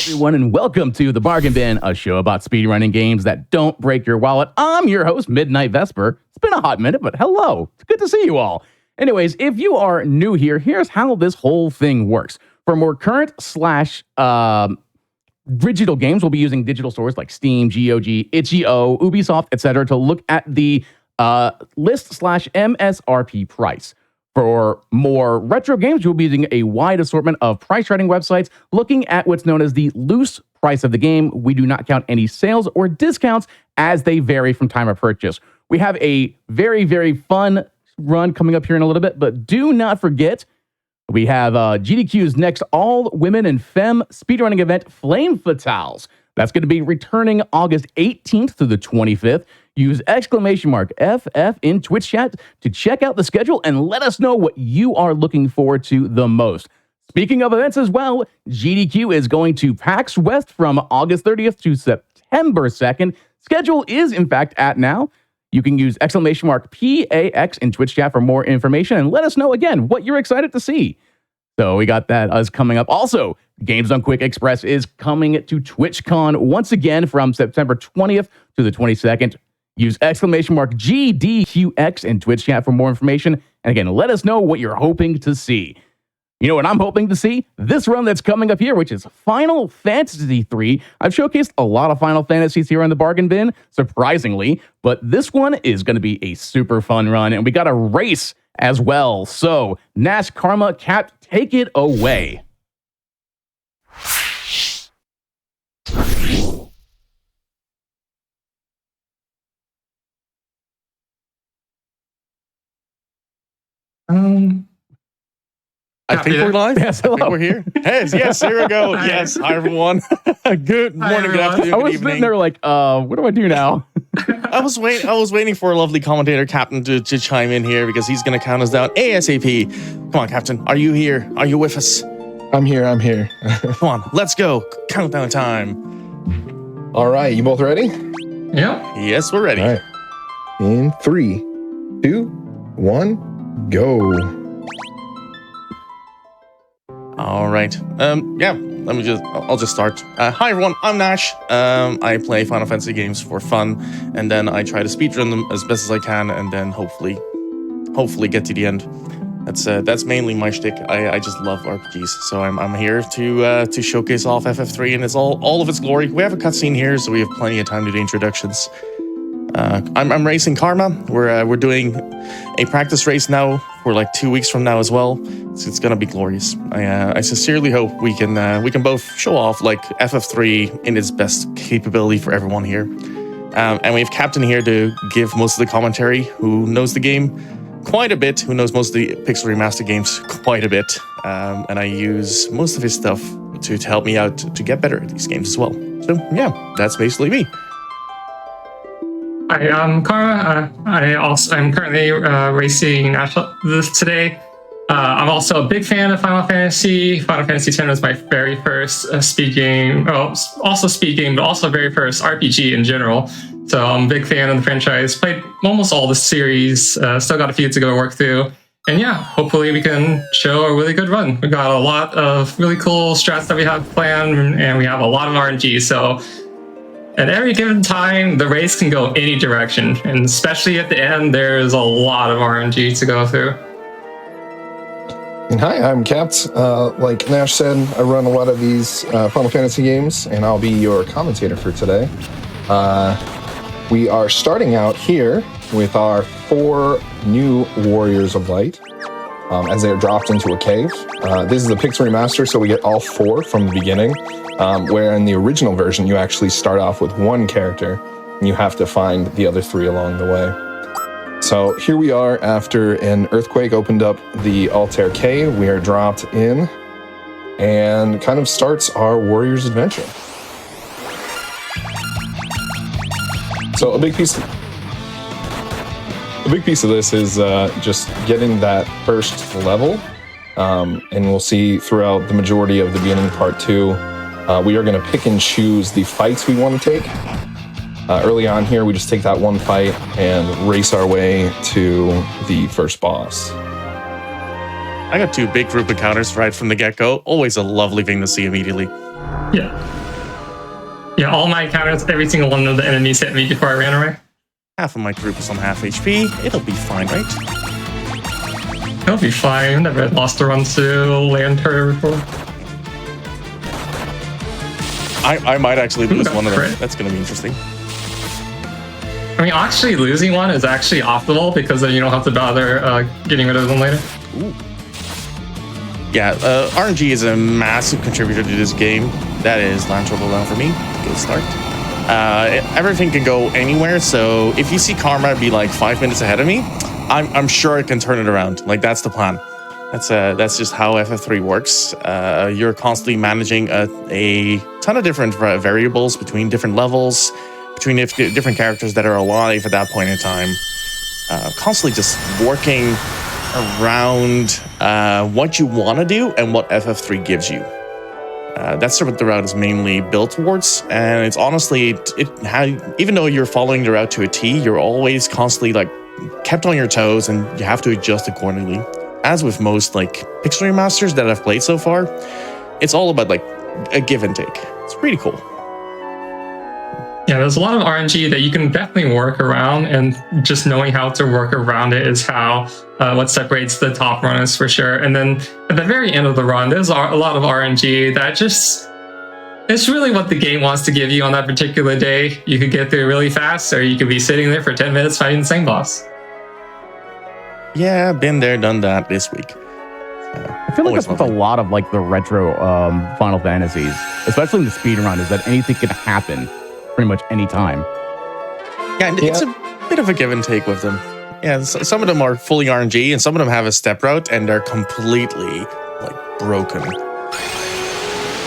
everyone, and welcome to The Bargain Bin, a show about speedrunning games that don't break your wallet. I'm your host, Midnight Vesper. It's been a hot minute, but hello. It's good to see you all. Anyways, if you are new here, here's how this whole thing works. For more current digital games, we'll be using digital stores like Steam, GOG, itch.io, Ubisoft, etc. to look at the list/MSRP price. For more retro games, we'll be using a wide assortment of price charting websites looking at what's known as the loose price of the game. We do not count any sales or discounts as they vary from time of purchase. We have a very, very fun run coming up here in a little bit, but do not forget, we have GDQ's next all-women and femme speedrunning event, Flame Fatales. That's going to be returning August 18th through the 25th. Use !FF in Twitch chat to check out the schedule and let us know what you are looking forward to the most. Speaking of events as well, GDQ is going to PAX West from August 30th to September 2nd. Schedule is, in fact, at now. You can use !PAX in Twitch chat for more information and let us know again what you're excited to see. So we got that as coming up. Also, Games on Quick Express is coming to TwitchCon once again from September 20th to the 22nd. Use !GDQX in Twitch chat for more information. And again, let us know what you're hoping to see. You know what I'm hoping to see? This run that's coming up here, which is Final Fantasy III. I've showcased a lot of Final Fantasies here on the Bargain Bin, surprisingly, but this one is going to be a super fun run, and we got a race as well. So, Nash, Karma, Cap, take it away. I think we're live. Yes, hello. I think we're here. Yes, here we go. Yes, hi everyone. Good morning, good afternoon, I good was evening. sitting there like, what do I do now? I was waiting for a lovely commentator, Captain, to chime in here because he's going to count us down ASAP. Come on, Captain. Are you here? Are you with us? I'm here. Come on, let's go. Countdown time. All right, you both ready? Yeah. Yes, we're ready. All right. In 3, 2, 1, go. All right. I'll just start. Hi everyone, I'm Nash. I play Final Fantasy games for fun, and then I try to speedrun them as best as I can, and then hopefully get to the end. That's mainly my shtick. I just love RPGs, so I'm here to showcase off FF3 and it's all of its glory. We have a cutscene here, so we have plenty of time to do introductions. I'm racing Karma. We're doing a practice race now. We're like 2 weeks from now as well. So it's gonna be glorious. I sincerely hope we can both show off like FF3 in its best capability for everyone here. And we have Captain here to give most of the commentary, who knows the game quite a bit, who knows most of the Pixel Remaster games quite a bit. And I use most of his stuff to help me out to get better at these games as well. So yeah, that's basically me. Hi, I'm Karma. I'm currently racing this today. I'm also a big fan of Final Fantasy. Final Fantasy X was my very first speed game. Well, also speed game, but also very first RPG in general. So I'm a big fan of the franchise. Played almost all the series. Still got a few to go work through. And yeah, hopefully we can show a really good run. We've got a lot of really cool strats that we have planned, and we have a lot of RNG. So at every given time, the race can go any direction, and especially at the end, there's a lot of RNG to go through. And hi, I'm Capt. Like Nash said, I run a lot of these Final Fantasy games, and I'll be your commentator for today. We are starting out here with our 4 new Warriors of Light as they are dropped into a cave. This is a Pixel Remaster, so we get all 4 from the beginning. Where in the original version, you actually start off with 1 character, and you have to find the other 3 along the way. So here we are after an earthquake opened up the Altair Cave. We are dropped in, and kind of starts our warrior's adventure. So a big piece of this is just getting that first level, and we'll see throughout the majority of the beginning part 2. We are going to pick and choose the fights we want to take. Early on here, we just take that one fight and race our way to the first boss. I got 2 big group encounters right from the get-go. Always a lovely thing to see immediately. Yeah. Yeah, all my encounters, every single one of the enemies hit me before I ran away. Half of my group is on half HP. It'll be fine, right? It'll be fine. Never lost a run to land turret before. I might actually lose one of them. Crit. That's going to be interesting. I mean, actually losing one is actually optimal because then you don't have to bother getting rid of them later. Ooh. Yeah, RNG is a massive contributor to this game. That is land triple down for me. Good start. Everything can go anywhere, so if you see Karma be like 5 minutes ahead of me, I'm sure I can turn it around. Like, that's the plan. That's just how FF3 works. You're constantly managing a ton of different variables between different levels, between different characters that are alive at that point in time. Constantly just working around what you want to do and what FF3 gives you. That's what the route is mainly built towards, and it's honestly, even though you're following the route to a T, you're always constantly like kept on your toes, and you have to adjust accordingly. As with most like pixel remasters that I've played so far, it's all about like a give and take. It's pretty cool. Yeah, there's a lot of RNG that you can definitely work around, and just knowing how to work around it is how what separates the top runners for sure. And then at the very end of the run, there's a lot of RNG that just, it's really what the game wants to give you on that particular day. You could get through really fast, or you could be sitting there for 10 minutes fighting the same boss. Yeah, been there, done that this week. I feel like that's with a lot of like the retro Final Fantasies, especially in the speedrun, is that anything can happen pretty much any time. Yeah, and it's a bit of a give and take with them. Yeah, some of them are fully RNG, and some of them have a step route, and they're completely like broken.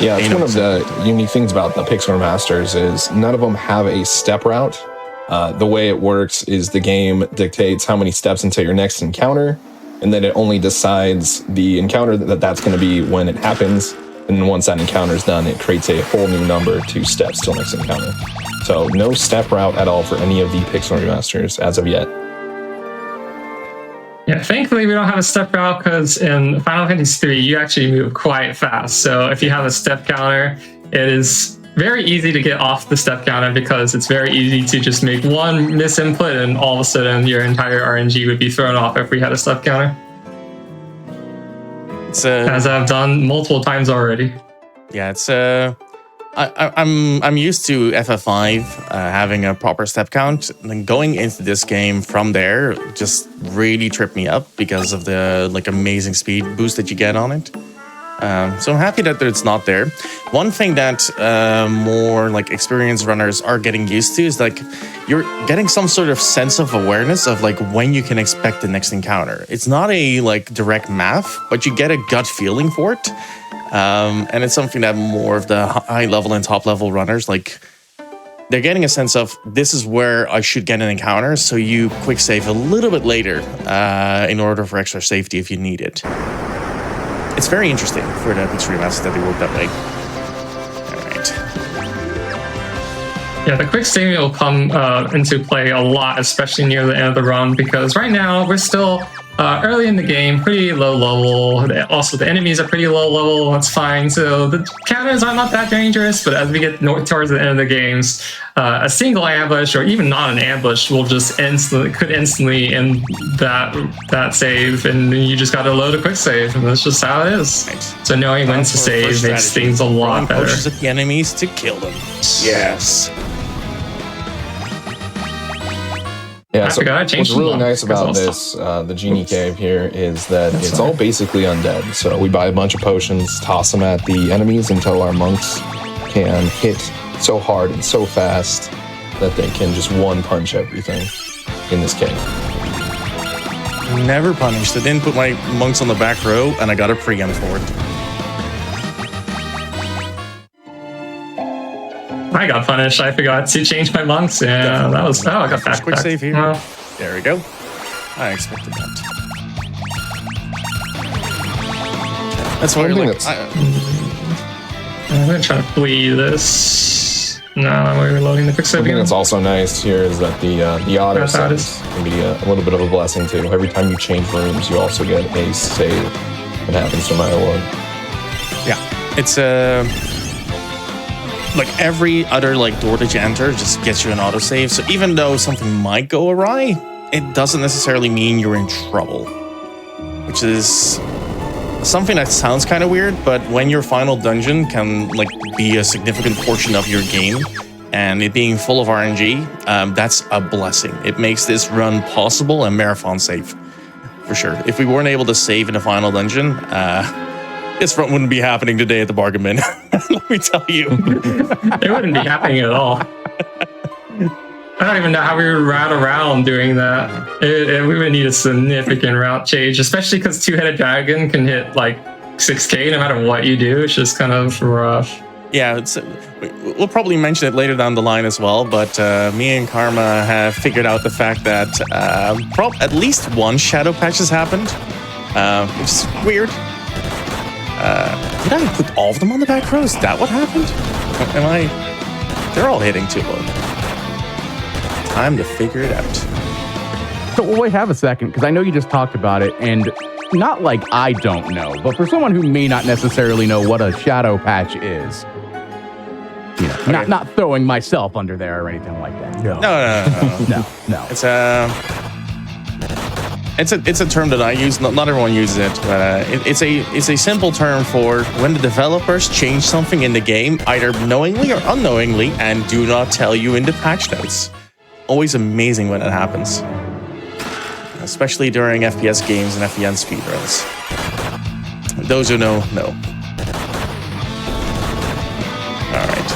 Yeah, it's one of the unique things about the Pixel Remasters is none of them have a step route. The way it works is the game dictates how many steps until your next encounter, and then it only decides the encounter that's going to be when it happens. And once that encounter is done, it creates a whole new number, 2 steps till next encounter. So no step route at all for any of the Pixel Remasters as of yet. Yeah, thankfully we don't have a step route because in Final Fantasy 3 you actually move quite fast. So if you have a step counter, it is very easy to get off the step counter because it's very easy to just make one misinput and all of a sudden your entire RNG would be thrown off if we had a step counter. As I've done multiple times already. Yeah, it's I'm used to FF5 having a proper step count, and then going into this game from there just really tripped me up because of the like amazing speed boost that you get on it. So I'm happy that it's not there. One thing that more like experienced runners are getting used to is like you're getting some sort of sense of awareness of like when you can expect the next encounter. It's not a like direct math, but you get a gut feeling for it. And it's something that more of the high level and top level runners, like they're getting a sense of this is where I should get an encounter. So you quick save a little bit later in order for extra safety if you need it. It's very interesting for the Pixel Remaster that they work that way. All right. Yeah, the quick saving will come into play a lot, especially near the end of the run, because right now we're still early in the game, pretty low level. Also, the enemies are pretty low level. That's fine. So the counters are not that dangerous. But as we get towards the end of the games, a single ambush or even not an ambush will just instantly end that save, and you just got to load a quick save, and that's just how it is. Right. So knowing when to save makes things a lot better. Pushes at the enemies to kill them. Yes. Yeah, so what's really nice about this, the Genie Cave here, is that it's all basically undead. So we buy a bunch of potions, toss them at the enemies until our monks can hit so hard and so fast that they can just one-punch everything in this cave. Never punished. I didn't put my monks on the back row, and I got a preempt for it. I got punished. I forgot to change my monks, and that was I got back. Quick save here. Well, there we go. I expected that. That's why you're like. I'm gonna try to flee this. No, we're loading the quick save Something again. that's also nice here is that the auto saves can be a little bit of a blessing too. Every time you change rooms, you also get a save. It happens no matter what. Yeah, it's like every other like door that you enter just gets you an autosave. So even though something might go awry, it doesn't necessarily mean you're in trouble, which is something that sounds kind of weird. But when your final dungeon can like be a significant portion of your game, and it being full of RNG, that's a blessing. It makes this run possible and marathon safe, for sure. If we weren't able to save in the final dungeon, this run wouldn't be happening today at the bargain bin. Let me tell you. It wouldn't be happening at all. I don't even know how we would route around doing that. We would need a significant route change, especially because Two-Headed Dragon can hit like 6K no matter what you do. It's just kind of rough. Yeah, we'll probably mention it later down the line as well, but me and Karma have figured out the fact that at least one shadow patch has happened, which is weird. Did I put all of them on the back row? Is that what happened? They're all hitting too low. Time to figure it out. So we'll wait have a second, because I know you just talked about it, and not like I don't know, but for someone who may not necessarily know what a shadow patch is, you know, Okay. not throwing myself under there or anything like that. No. No. It's a term that I use. Not everyone uses it, but it's a simple term for when the developers change something in the game, either knowingly or unknowingly, and do not tell you in the patch notes. Always amazing when it happens, especially during FPS games and FEN speedruns. Those who know. All right.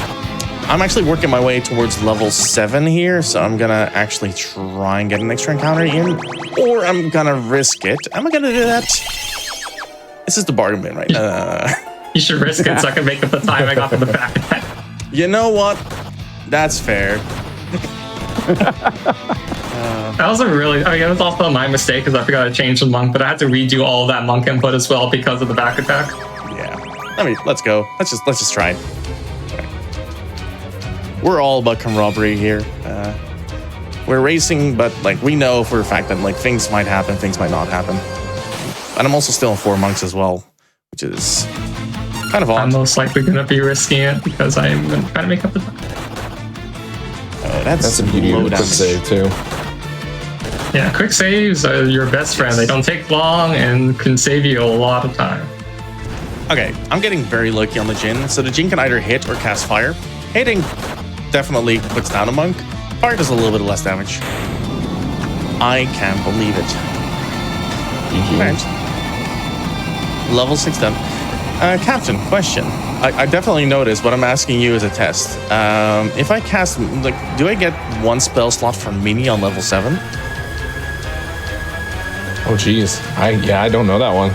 I'm actually working my way towards level 7 here, so I'm gonna actually try and get an extra encounter in, or I'm gonna risk it. Am I gonna do that? This is the bargain bin, right? You should risk it so I can make up the time I got from the back. You know what? That's fair. That was it was also my mistake because I forgot to change the monk, but I had to redo all of that monk input as well because of the back attack. Yeah. Let's go. Let's just try. We're all about camaraderie here. We're racing, but like we know for a fact that like things might happen, things might not happen. And I'm also still in 4 monks as well, which is kind of odd. I'm most likely going to be risking it because I'm going to try to make up the time. That's a beauty of a quick save too. Yeah, quick saves are your best friend. They don't take long and can save you a lot of time. Okay, I'm getting very lucky on the Jin. So the Jin can either hit or cast fire. Hitting definitely puts down a monk. Fire does a little bit less damage. I can't believe it. Right. Level 6 done. Captain, question. I definitely noticed, but I'm asking you as a test. If I cast, like, do I get 1 spell slot for Mimi on level 7? Oh geez, I don't know that one.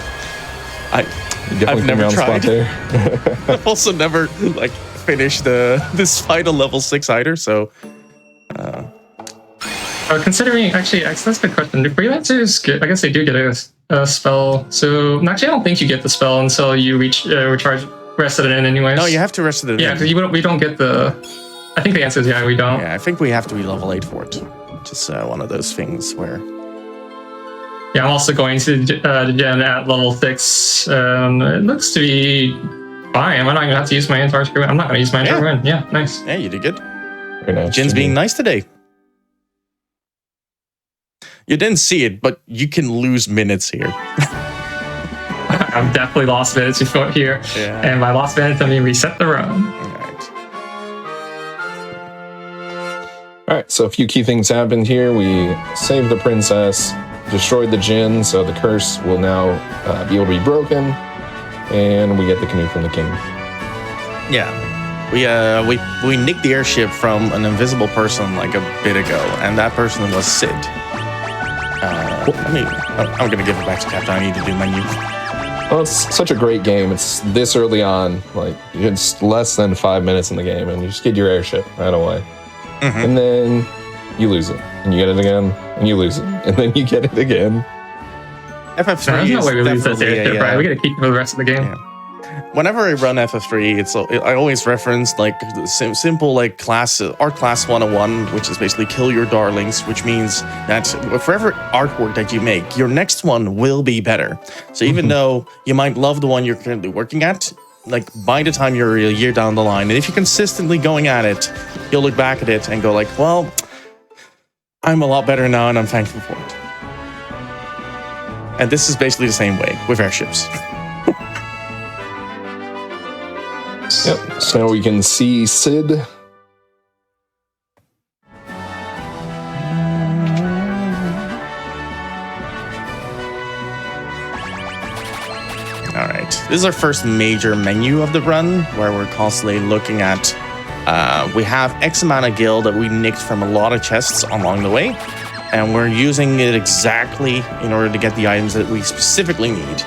I've never tried. I've also never like finished this fight on level 6 either. So, considering actually, that's a good question. Do freelancers get? I guess they do get a spell. So actually, I don't think you get the spell until you reach recharge. Rested it in anyways. No, you have to rest it in. Yeah, because we don't get the. I think the answer is yeah, we don't. Yeah, I think we have to be level 8 for it. Just one of those things where. Yeah, I'm also going to Gen at level 6. It looks to be fine. I'm not going to have to use my entire screw. I'm not going to use my entire win. Yeah, nice. Yeah, you did good. Very nice. Jin's being nice today. You didn't see it, but you can lose minutes here. I've definitely lost minutes before here. Yeah. And by lost minutes, I mean reset the run. All right, so a few key things happened here. We saved the princess, destroyed the Jinn, so the curse will now be able to be broken, and we get the canoe from the king. Yeah. We nicked the airship from an invisible person like a bit ago, and that person was Sid. I'm gonna give it back to Captain. I need to do menu. Well, it's such a great game. It's this early on, like it's less than 5 minutes in the game, and you just get your airship right away. Mm-hmm. And then you lose it, and you get it again, and you lose it, and then you get it again. FF3 There's no way we lose this definitely airship, right? We got to keep it for the rest of the game. Yeah. Whenever I run FF3, I always reference like the simple like art class 101, which is basically kill your darlings, which means that for every artwork that you make, your next one will be better. So even though you might love the one you're currently working at, like by the time you're a year down the line, and if you're consistently going at it, you'll look back at it and go like, well, I'm a lot better now and I'm thankful for it. And this is basically the same way with airships. Yep. So now we can see Sid. All right. This is our first major menu of the run, where we're constantly looking at. We have X amount of gil that we nicked from a lot of chests along the way, and we're using it exactly in order to get the items that we specifically need,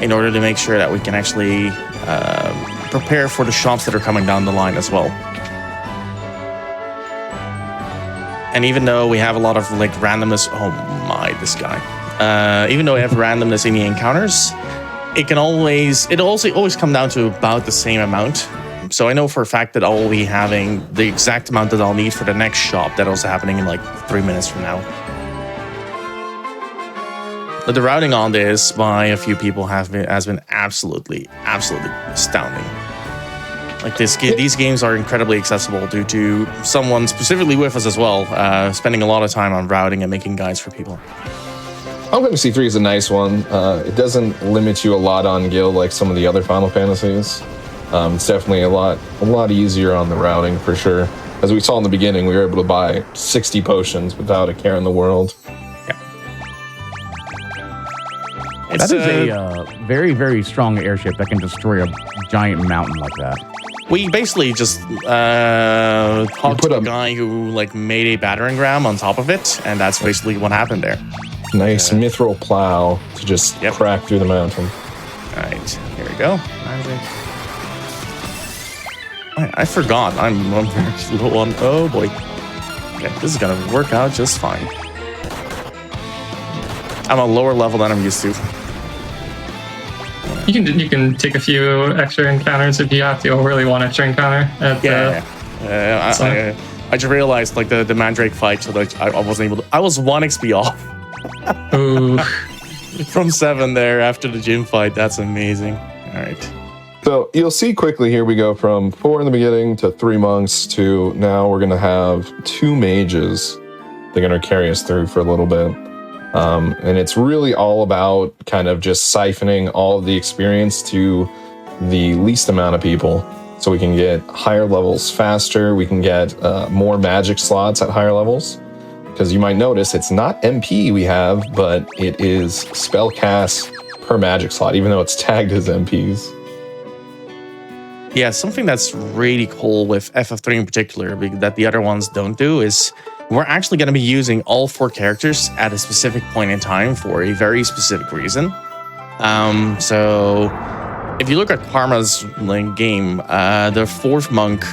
in order to make sure that we can actually prepare for the shops that are coming down the line as well. And even though we have a lot of like randomness, oh my, this guy. Even though we have randomness in the encounters, it also always come down to about the same amount. So I know for a fact that I'll be having the exact amount that I'll need for the next shop that also happening in like 3 minutes from now. But the routing on this by a few people has been absolutely astounding. Like these games are incredibly accessible due to someone specifically with us as well, spending a lot of time on routing and making guides for people. Final Fantasy 3 is a nice one. It doesn't limit you a lot on gil like some of the other Final Fantasies. It's definitely a lot easier on the routing for sure. As we saw in the beginning, we were able to buy 60 potions without a care in the world. That is a very, very strong airship that can destroy a giant mountain like that. We basically just talked to a guy who like made a battering ram on top of it, and that's basically what happened there. Nice mithril plow to just crack through the mountain. All right, here we go. I forgot. I'm very low on. Oh boy. Okay, this is gonna work out just fine. I'm a lower level than I'm used to. You can take a few extra encounters if you have to, or really one extra encounter. I just realized like the Mandrake fight, so that I wasn't able to. I was 1 XP off. Ooh. From 7 there after the gym fight. That's amazing. All right. So you'll see quickly here we go from 4 in the beginning to 3 monks to now we're going to have 2 mages. They're going to carry us through for a little bit. And it's really all about kind of just siphoning all of the experience to the least amount of people so we can get higher levels faster. We can get more magic slots at higher levels. Because you might notice it's not MP we have, but it is spell cast per magic slot, even though it's tagged as MPs. Yeah, something that's really cool with FF3 in particular that the other ones don't do is we're actually going to be using all 4 characters at a specific point in time for a very specific reason. So if you look at Karma's game, the 4th monk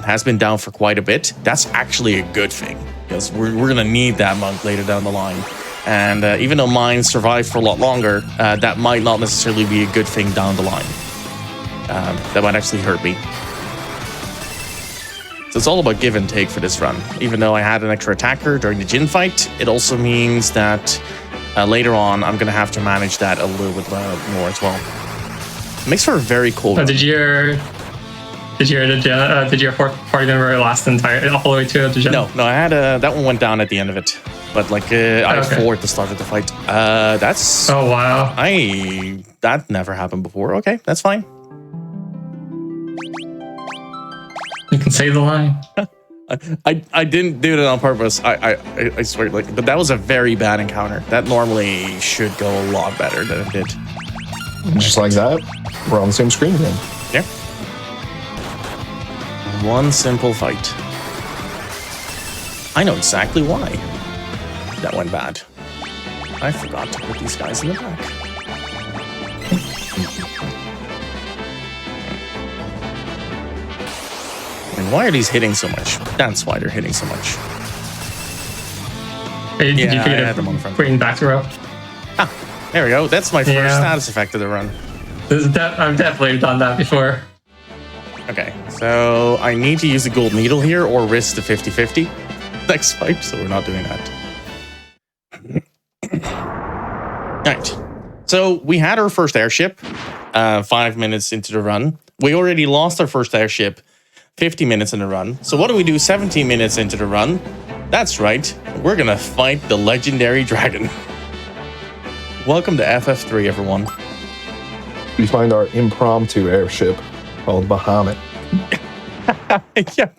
has been down for quite a bit. That's actually a good thing because we're going to need that monk later down the line. And even though mine survived for a lot longer, that might not necessarily be a good thing down the line. That might actually hurt me. So it's all about give and take for this run. Even though I had an extra attacker during the Jin fight, it also means that later on I'm going to have to manage that a little bit more as well. It makes for a very cool run. Did your 4th party member last all the way to the Jin? No, I had that one went down at the end of it. But like I had 4 at the start of the fight. That's oh wow. That never happened before. Okay, that's fine. You can say the line. I didn't do it on purpose. I swear, like, but that was a very bad encounter. That normally should go a lot better than it did. Just like that, we're on the same screen again. Yeah. One simple fight. I know exactly why that went bad. I forgot to put these guys in the back. And why are these hitting so much? That's why they're hitting so much. Hey, did you I had them on the front. Queen back row? Ah, there we go. That's my first status effect of the run. I've definitely done that before. Okay, so I need to use the gold needle here or risk the 50-50 next fight, so we're not doing that. Alright, so we had our first airship. 5 minutes into the run. We already lost our first airship 50 minutes in the run. So what do we do 17 minutes into the run? That's right, we're gonna fight the legendary dragon. Welcome to FF3, everyone. We find our impromptu airship called Bahamut. Yeah.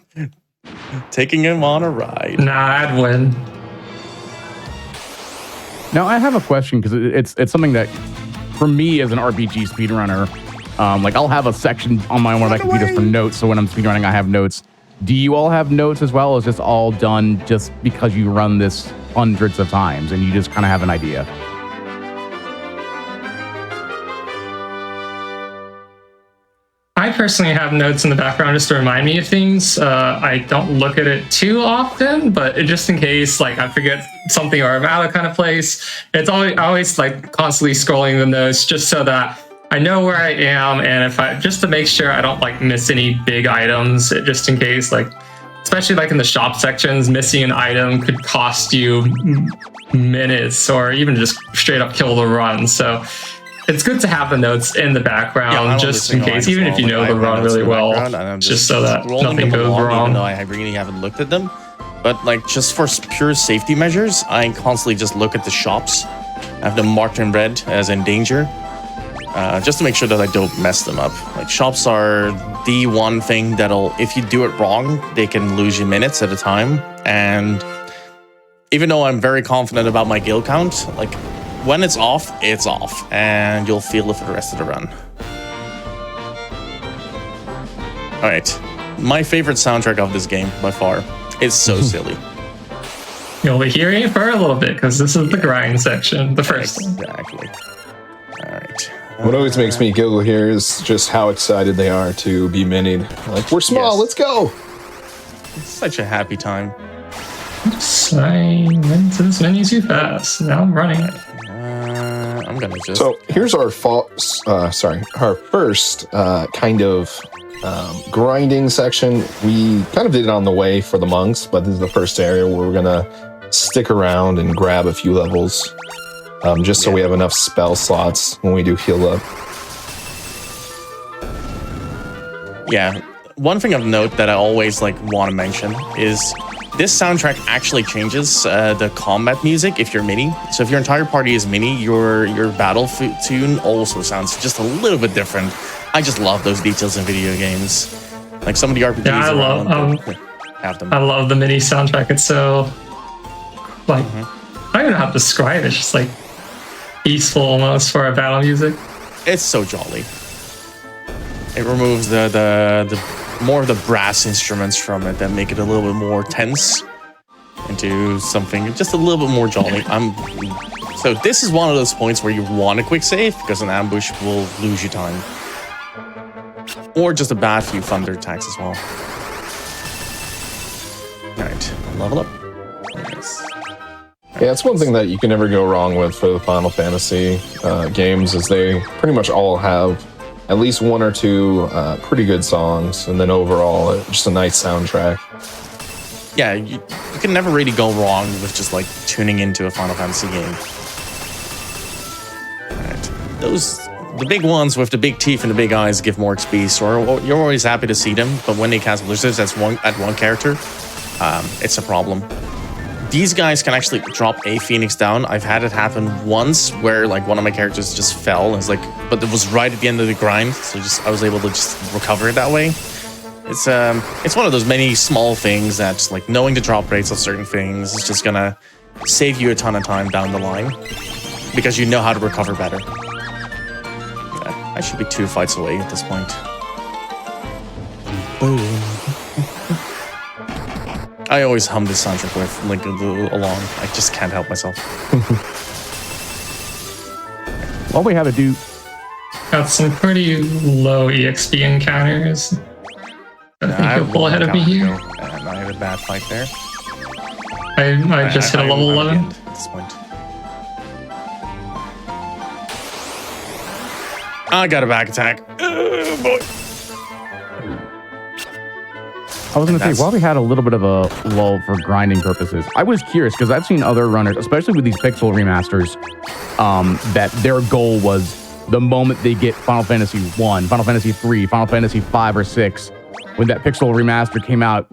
Taking him on a ride. Nah, I'd win. Now, I have a question because it's something that, for me as an RPG speedrunner, like I'll have a section on my one of my computers for notes. So when I'm speedrunning, I have notes. Do you all have notes as well? Or is this all done just because you run this hundreds of times and you just kind of have an idea? I personally have notes in the background just to remind me of things. I don't look at it too often, but just in case, like I forget something or I'm out of kind of place, it's always like constantly scrolling the notes just so that I know where I am, and if I just to make sure I don't like miss any big items, just in case, like especially like in the shop sections, missing an item could cost you minutes or even just straight up kill the run. So it's good to have the notes in the background just in case, even if you know the run really well, just so that nothing goes wrong. Even though I really haven't looked at them. But like just for pure safety measures, I constantly just look at the shops. I have them marked in red as in danger, just to make sure that I don't mess them up. Like shops are the one thing that'll, if you do it wrong, they can lose you minutes at a time. And even though I'm very confident about my guild count, like when it's off, and you'll feel it for the rest of the run. All right, my favorite soundtrack of this game by far. It's so silly. You'll be hearing it for a little bit because this is the grind section, the first one. Exactly. All right. What always makes me giggle here is just how excited they are to be minied. Like, we're small, Yes. let's go! It's such a happy time. I went into this menu too fast. Now I'm running it. I'm gonna just. So here's our our first kind of grinding section. We kind of did it on the way for the monks, but this is the first area where we're gonna stick around and grab a few levels, just so we have enough spell slots when we do heal up. Yeah, one thing of note that I always like want to mention is this soundtrack actually changes the combat music if you're mini. So if your entire party is mini, your battle tune also sounds just a little bit different. I just love those details in video games. Like some of the RPGs Yeah, have them. I love the mini soundtrack. It's so like I don't even know how to describe it. It's just like peaceful almost for a battle music. It's so jolly. It removes the more of the brass instruments from it that make it a little bit more tense into something just a little bit more jolly. So this is one of those points where you want a quick save because an ambush will lose you time. Or just a bad few thunder attacks as well. Alright, level up. Yes. Yeah, it's one thing that you can never go wrong with for the Final Fantasy games is they pretty much all have at least one or two pretty good songs, and then overall, just a nice soundtrack. Yeah, you can never really go wrong with just like tuning into a Final Fantasy game. Alright, the big ones with the big teeth and the big eyes give more XP, so you're always happy to see them, but when they cast blizzards at one character, it's a problem. These guys can actually drop a Phoenix down. I've had it happen once where like one of my characters just fell. It's like, but it was right at the end of the grind, so I was able to just recover it that way. It's one of those many small things that just like knowing the drop rates of certain things is just gonna save you a ton of time down the line because you know how to recover better. Yeah, I should be 2 fights away at this point. Boom. I always hum this soundtrack with Link along. I just can't help myself. All we have to do. Got some pretty low EXP encounters. I think you'll pull ahead of me here. And I had a bad fight there. I just hit a level 11. At this point. I got a back attack. Oh boy. I was going to say, while we had a little bit of a lull for grinding purposes, I was curious because I've seen other runners, especially with these pixel remasters, that their goal was the moment they get Final Fantasy 1, Final Fantasy 3, Final Fantasy 5 or 6, when that Pixel Remaster came out,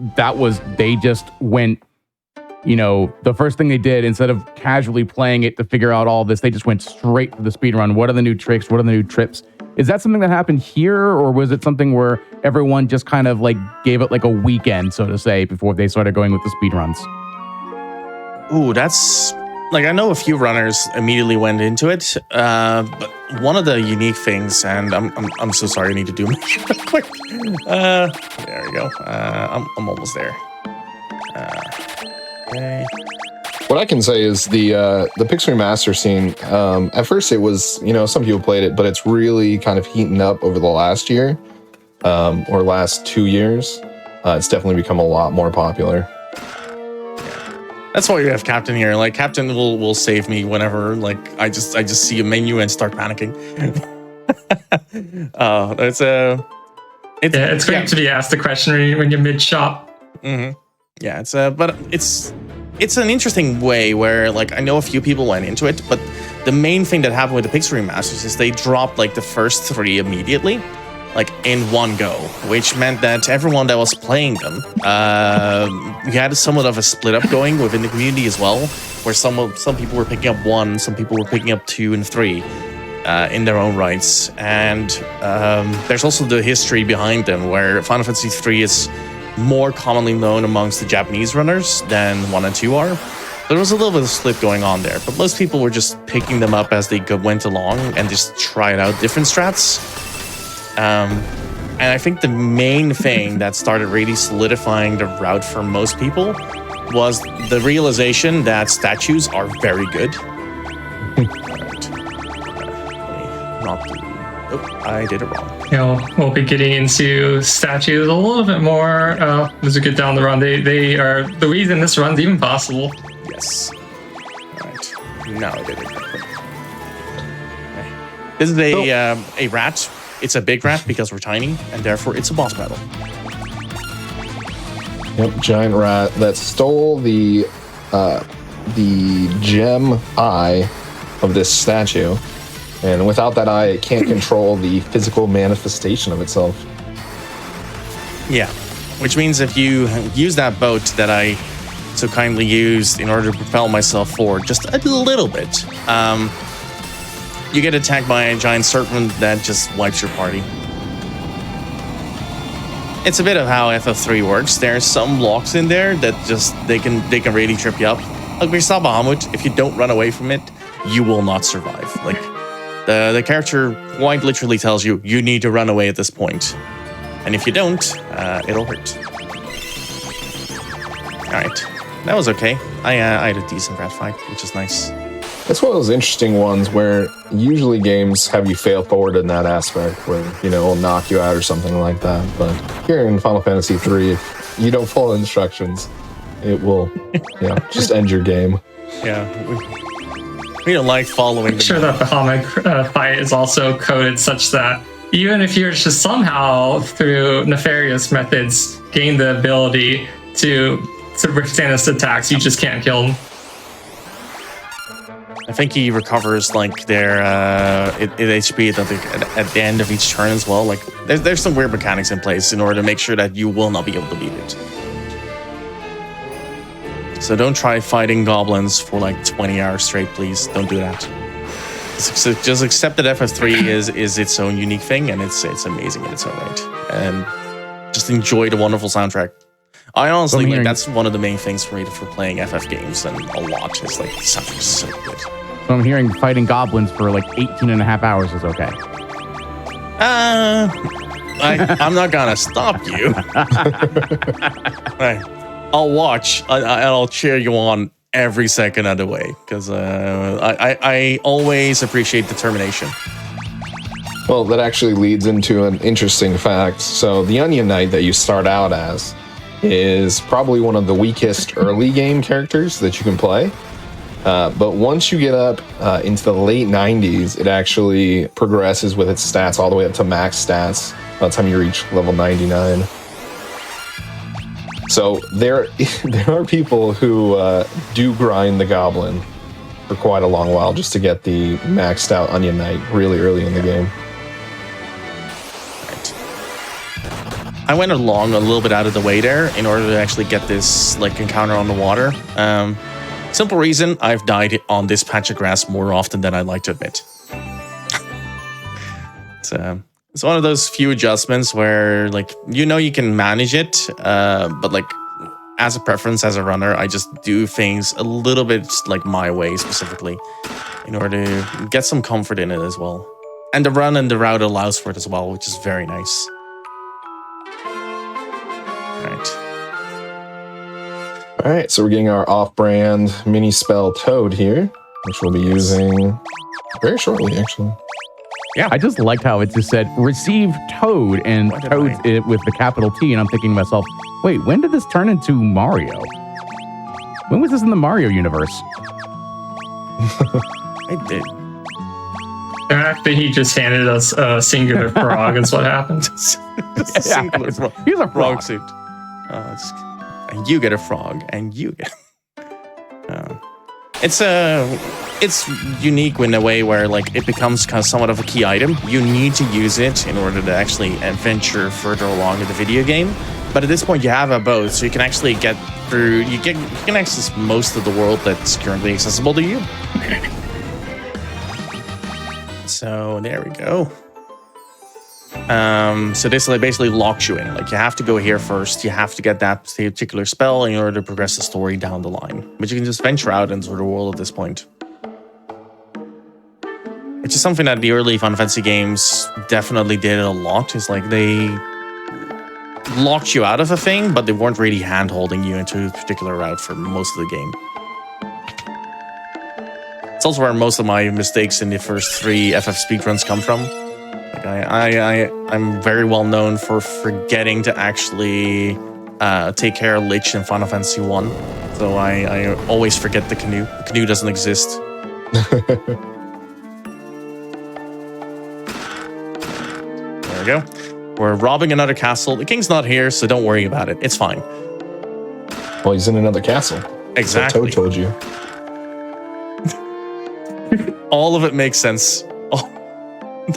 they just went, the first thing they did, instead of casually playing it to figure out all this, they just went straight to the speedrun. What are the new tricks? What are the new trips? Is that something that happened here, or was it something where everyone just kind of like gave it like a weekend, so to say, before they started going with the speedruns? Ooh, that's like, I know a few runners immediately went into it, but one of the unique things, and I'm so sorry, I need to do it quick. There we go. I'm almost there. Okay. What I can say is the Pixel Remaster scene, at first it was, some people played it, but it's really kind of heating up over the last year, or last 2 years. It's definitely become a lot more popular. That's why you have Captain here. Like, Captain will save me whenever, like, I just see a menu and start panicking. It's great to be asked a question when you're mid-shop. Mm-hmm. Yeah, but it's an interesting way where, like, I know a few people went into it, but the main thing that happened with the Pixel Remasters is they dropped like the first 3 immediately, like in one go, which meant that everyone that was playing them, we had somewhat of a split up going within the community as well, where some people were picking up 1, some people were picking up 2 and 3 in their own rights, and there's also the history behind them, where Final Fantasy 3 is more commonly known amongst the Japanese runners than 1 and 2 are. There was a little bit of split going on there, but most people were just picking them up as they went along and just tried out different strats. And I think the main thing that started really solidifying the route for most people was the realization that statues are very good. I did it wrong. We'll be getting into statues a little bit more as we get down the run. They are the reason this run's even possible. Yes. All right. Now I did it. Okay. This is a rat. It's a big rat because we're tiny, and therefore it's a boss battle. Yep, giant rat that stole the gem eye of this statue. And without that eye, it can't control the physical manifestation of itself. Yeah, which means if you use that boat that I so kindly used in order to propel myself forward just a little bit, you get attacked by a giant serpent that just wipes your party. It's a bit of how FF3 works. There's some blocks in there that just they can really trip you up. Like Mr. Bahamut, if you don't run away from it, you will not survive. Like, the character quite literally tells you need to run away at this point. And if you don't, it'll hurt. Alright, that was okay. I had a decent rat fight, which is nice. It's one of those interesting ones where usually games have you fail forward in that aspect where, it'll knock you out or something like that. But here in Final Fantasy 3, if you don't follow instructions, it will just end your game. Yeah. We don't like following. I'm sure that the Bahamut fight is also coded such that even if you're just somehow through nefarious methods gain the ability to withstand his attacks, you just can't kill him. I think he recovers like their HP at the end of each turn as well. Like there's some weird mechanics in place in order to make sure that you will not be able to beat it. So don't try fighting goblins for like 20 hours straight, please. Don't do that. Just accept that FF3 is its own unique thing, and it's amazing in its own right. And just enjoy the wonderful soundtrack. I honestly, like, that's one of the main things for me for playing FF games, and a lot is like the soundtrack is so good. So I'm hearing fighting goblins for like 18 and a half hours is okay. I'm not gonna stop you. Right. I'll watch and I'll cheer you on every second of the way because I always appreciate determination. Well, that actually leads into an interesting fact. So the Onion Knight that you start out as is probably one of the weakest early game characters that you can play. But once you get up into the late 90s, it actually progresses with its stats all the way up to max stats by the time you reach level 99. So there are people who do grind the goblin for quite a long while just to get the maxed out Onion Knight really early in the game. I went along a little bit out of the way there in order to actually get this like encounter on the water. Simple reason, I've died on this patch of grass more often than I'd like to admit. It's one of those few adjustments where like you can manage it, but like as a preference as a runner, I just do things a little bit like my way specifically in order to get some comfort in it as well. And the run and the route allows for it as well, which is very nice. All right, so we're getting our off-brand mini spell Toad here, which we'll be using very shortly, actually. Yeah, I just liked how it just said receive Toad and Toad it with the capital T, and I'm thinking to myself, wait, when did this turn into Mario? When was this in the Mario universe? I did. After he just handed us a singular frog, is what happened. Just a singular frog. He's a frog suit. And you get a frog, and you get. It's unique in a way where like it becomes kind of somewhat of a key item. You need to use it in order to actually adventure further along in the video game. But at this point, you have a boat, so you can actually get through. You can access most of the world that's currently accessible to you. So there we go. So this basically locks you in. Like you have to go here first. You have to get that particular spell in order to progress the story down the line. But you can just venture out into the world at this point. Which is something that the early Final Fantasy games definitely did a lot. Is like they locked you out of a thing, but they weren't really hand-holding you into a particular route for most of the game. It's also where most of my mistakes in the first 3 FF speedruns come from. Like I'm very well known for forgetting to actually take care of Lich in Final Fantasy 1. So I always forget the canoe. The canoe doesn't exist. There we go. We're robbing another castle. The king's not here, so don't worry about it. It's fine. Well, he's in another castle. Exactly. So Toad told you. All of it makes sense.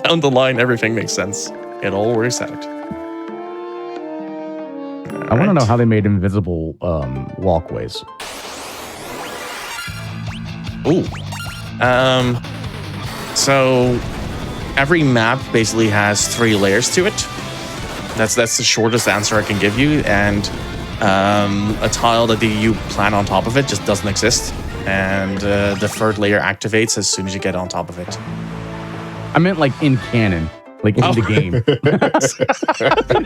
Down the line, everything makes sense. It all works out. I want to know how they made invisible walkways. Ooh. So every map basically has 3 layers to it. That's the shortest answer I can give you. And a tile that you plan on top of it just doesn't exist. And the 3rd layer activates as soon as you get on top of it. I meant like in canon, like in the game.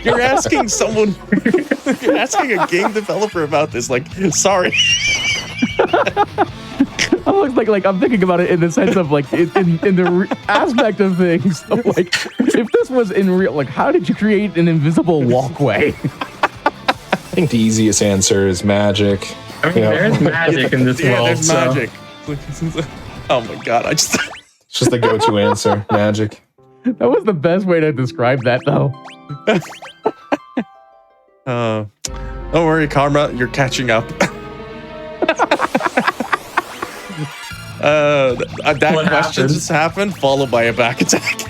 You're asking someone, you're asking a game developer about this. Like, sorry. I'm thinking about it in the sense of like in the aspect of things. So, like, if this was in real, like, how did you create an invisible walkway? I think the easiest answer is magic. I mean, there's magic in this world. There's magic. Oh my god, it's just the go-to answer, magic. That was the best way to describe that, though. Don't worry, Karma, you're catching up. That question just happened, followed by a back attack.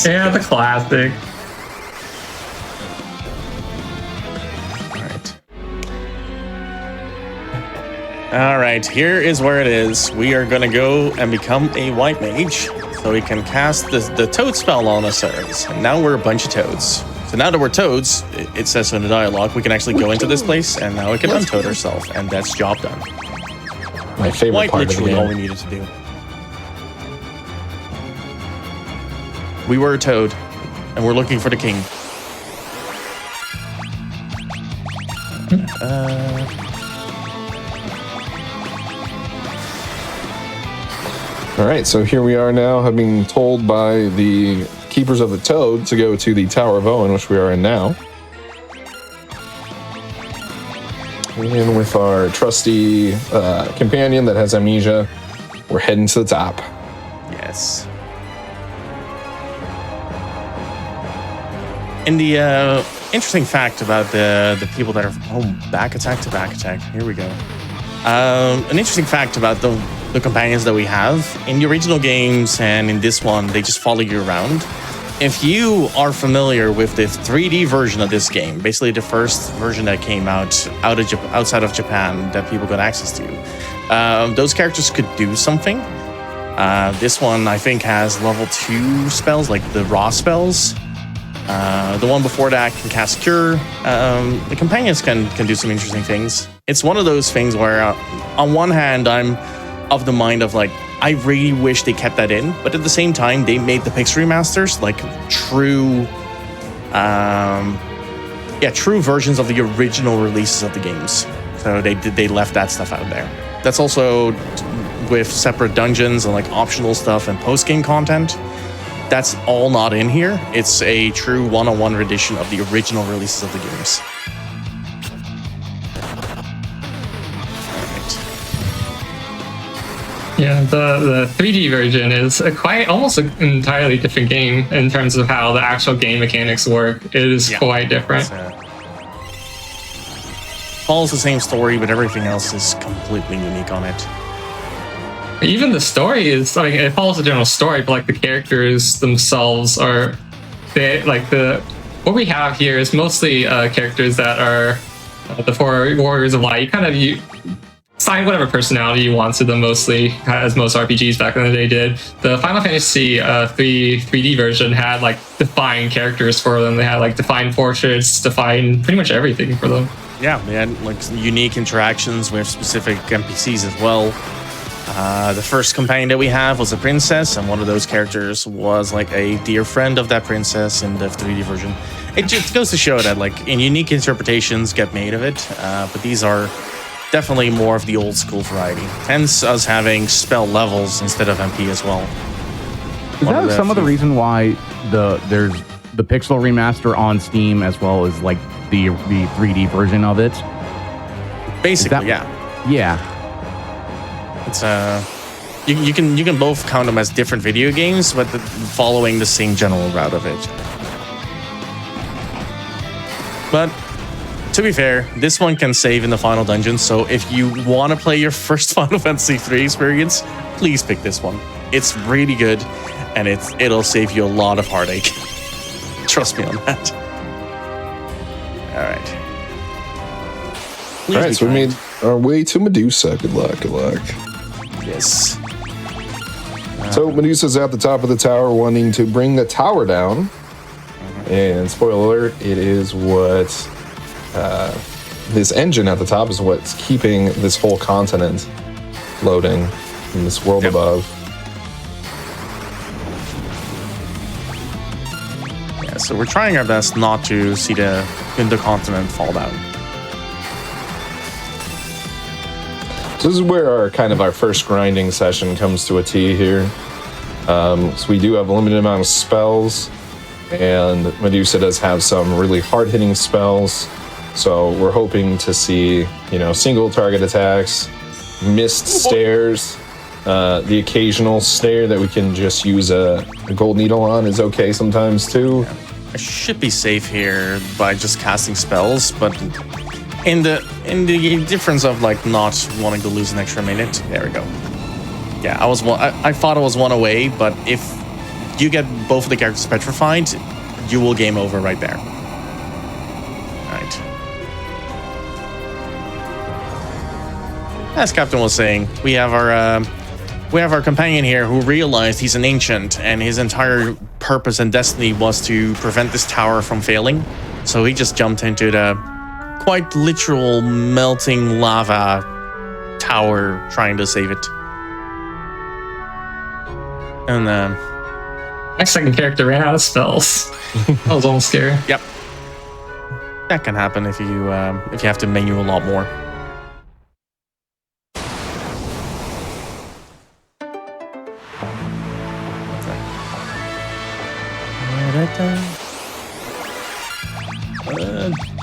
Yeah, the classic. All right, here is where it is. We are going to go and become a white mage so we can cast the toad spell on ourselves. And now we're a bunch of toads. So now that we're toads, it says in the dialogue, we can actually go into this place and now we can untoad ourselves. And that's job done. My favorite White, part of the literally game. all we needed to do. We were a toad and we're looking for the king. All right, so here we are now, having told by the Keepers of the Toad to go to the Tower of Owen, which we are in now. And with our trusty companion that has amnesia, we're heading to the top. Yes. And the interesting fact about the people that are back attack to back attack. Here we go. An interesting fact about the companions that we have in the original games and in this one, they just follow you around. If you are familiar with the 3D version of this game, basically the first version that came outside of Japan that people got access to, those characters could do something. This one, I think, has level 2 spells, like the raw spells. The one before that can cast Cure. The companions can do some interesting things. It's one of those things where, on one hand, I'm of the mind of like, I really wish they kept that in, but at the same time, they made the Pix remasters like true versions of the original releases of the games. So they left that stuff out there. That's also with separate dungeons and like optional stuff and post-game content. That's all not in here. It's a true one-on-one rendition of the original releases of the games. Yeah, the 3D version is almost an entirely different game in terms of how the actual game mechanics work. It is quite different. Follows the same story, but everything else is completely unique on it. Even the story is, I mean, it follows the general story, but like the characters themselves are, what we have here is mostly characters that are the 4 warriors of light. You assign whatever personality you want to them, mostly, as most RPGs back in the day did. The Final Fantasy 3D version had like defined characters for them. They had like defined portraits, defined pretty much everything for them. Yeah, they had like unique interactions with specific NPCs as well. The first companion that we have was a princess, and one of those characters was like a dear friend of that princess in the 3D version. It just goes to show that like unique interpretations get made of it, but these are definitely more of the old school variety. Hence us having spell levels instead of MP as well. Is that some of the reason why there's the Pixel remaster on Steam as well as like the 3D version of it? Basically, yeah. Yeah. It's you can both count them as different video games, but following the same general route of it. But to be fair, this one can save in the final dungeon, so if you want to play your first Final Fantasy 3 experience, please pick this one. It's really good, and it'll save you a lot of heartache. Trust me on that. All right, so we made our way to Medusa. Good luck. Yes. So Medusa's at the top of the tower wanting to bring the tower down. And spoiler alert, it is what this engine at the top is what's keeping this whole continent loading in this world above. Yeah, so we're trying our best not to see the continent fall down. So this is where our first grinding session comes to a T here. So we do have a limited amount of spells, and Medusa does have some really hard-hitting spells. So we're hoping to see, single target attacks, missed stairs, the occasional snare that we can just use a gold needle on is okay sometimes too. Yeah. I should be safe here by just casting spells, but in the difference of like not wanting to lose an extra minute, there we go. Yeah, I thought I was one away, but if you get both of the characters petrified, you will game over right there. Right. As Captain was saying, we have our companion here who realized he's an ancient, and his entire purpose and destiny was to prevent this tower from failing. So he just jumped into the quite literal melting lava tower trying to save it. And my second character ran out of spells. That was almost scary. Yep. That can happen if you have to menu a lot more.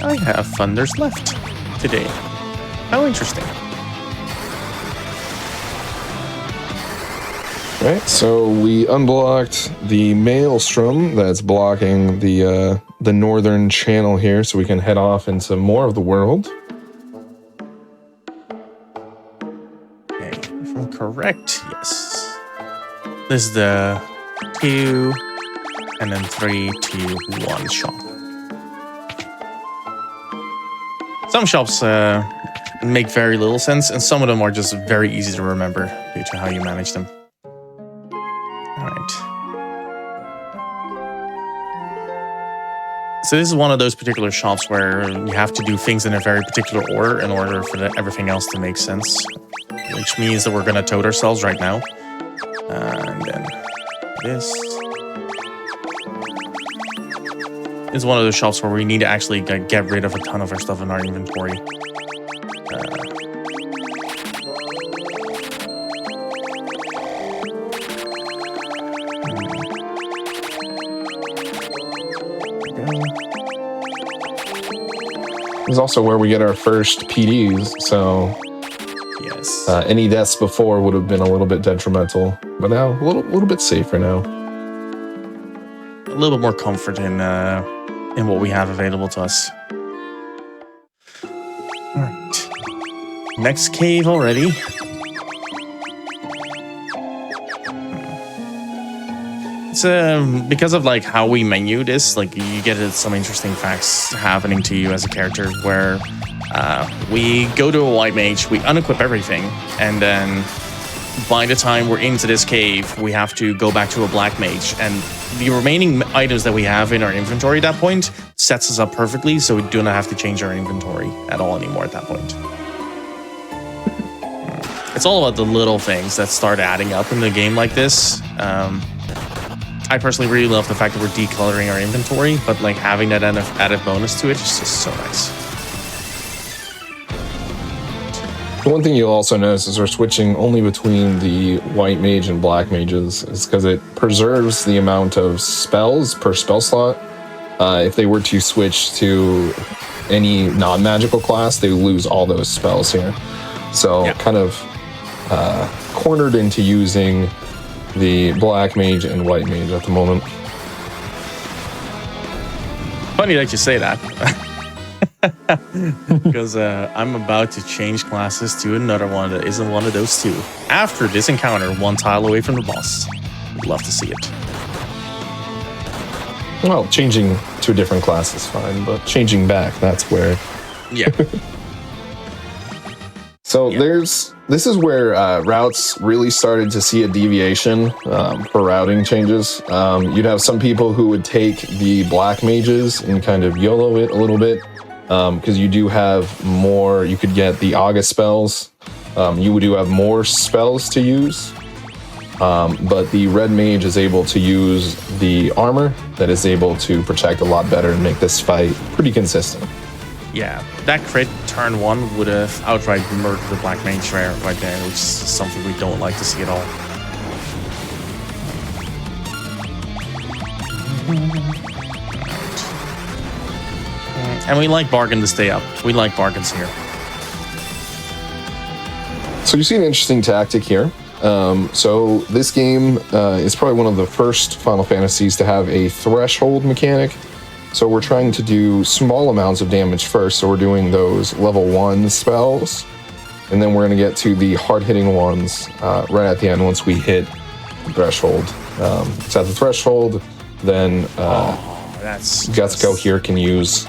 I have thunders left today. How interesting. Right, so we unblocked the maelstrom that's blocking the northern channel here, so we can head off into more of the world. correct? Yes. This is the 2 and then 3, 2, 1 shop. Some shops make very little sense, and some of them are just very easy to remember due to how you manage them. All right. So this is one of those particular shops where you have to do things in a very particular order in order for everything else to make sense, which means that we're going to toad ourselves right now. And then this is one of those shops where we need to actually get rid of a ton of our stuff in our inventory. This is also where we get our first PDs, so yes, any deaths before would have been a little bit detrimental, but now a little bit safer now. A little bit more comfort in what we have available to us. All right, next cave already. It's because of like how we menu this, like you get some interesting facts happening to you as a character where we go to a white mage, we unequip everything, and then by the time we're into this cave, we have to go back to a black mage, and the remaining items that we have in our inventory at that point sets us up perfectly, so we do not have to change our inventory at all anymore at that point. It's all about the little things that start adding up in a game like this. I personally really love the fact that we're decluttering our inventory, but like having that added bonus to it is just so nice. The one thing you'll also notice is we're switching only between the white mage and black mages is because it preserves the amount of spells per spell slot. If they were to switch to any non-magical class, they lose all those spells here. So kind of cornered into using the black mage and white mage at the moment. Funny that you say that. Because I'm about to change classes to another one that isn't one of those two. After this encounter, one tile away from the boss. Would love to see it. Well, changing to a different class is fine, but changing back, that's where... Yeah. So this is where routes really started to see a deviation for routing changes. You'd have some people who would take the black mages and kind of YOLO it a little bit, because you do have more, you could get the August spells. You do have more spells to use, but the red mage is able to use the armor that is able to protect a lot better and make this fight pretty consistent. Yeah, that crit turn 1 would have outright murdered the black mage right there, which is something we don't like to see at all. And we like bargain to stay up. We like bargains here. So you see an interesting tactic here. So this game is probably one of the first Final Fantasies to have a threshold mechanic. So we're trying to do small amounts of damage first. So we're doing those level 1 spells. And then we're going to get to the hard-hitting ones right at the end once we hit the threshold. So at the threshold, then Getsuko here can use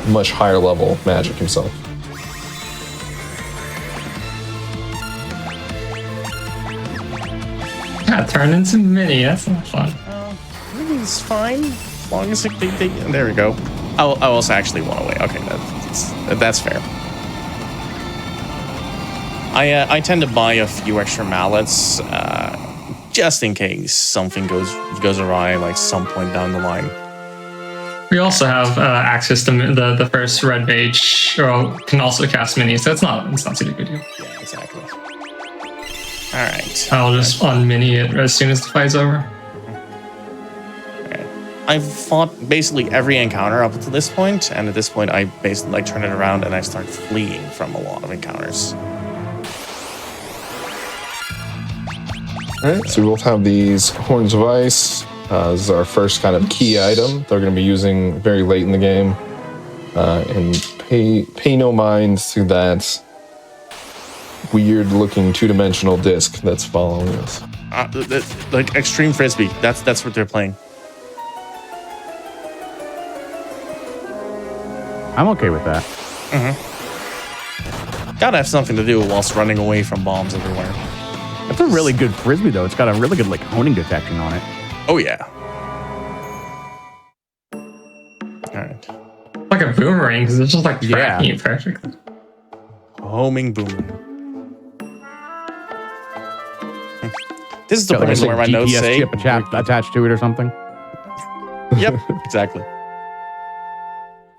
much higher level magic himself. Yeah, turn into mini. That's not fun. It's fine, as long as they there we go. I also actually want to wait. Okay, that's fair. I tend to buy a few extra mallets just in case something goes awry like some point down the line. We also have access to the first red mage, or can also cast mini, so it's not too big a deal. Yeah, exactly. All right. I'll just un-mini it as soon as the fight's over. I've fought basically every encounter up until this point, and at this point I basically turn it around and I start fleeing from a lot of encounters. Alright, so we both have these Horns of Ice. This is our first kind of key item they're going to be using very late in the game. And pay no mind to that weird looking two-dimensional disc that's following us. Like Extreme Frisbee. That's what they're playing. I'm okay with that. Gotta have something to do whilst running away from bombs everywhere. That's a really good frisbee, though. It's got a really good like honing detection on it. Oh yeah. All right. Like a boomerang, because it's just like tracking it perfectly. Homing booming. This is the Got, like, point where my notes GPS say. chip attached to it or something. Yep, exactly.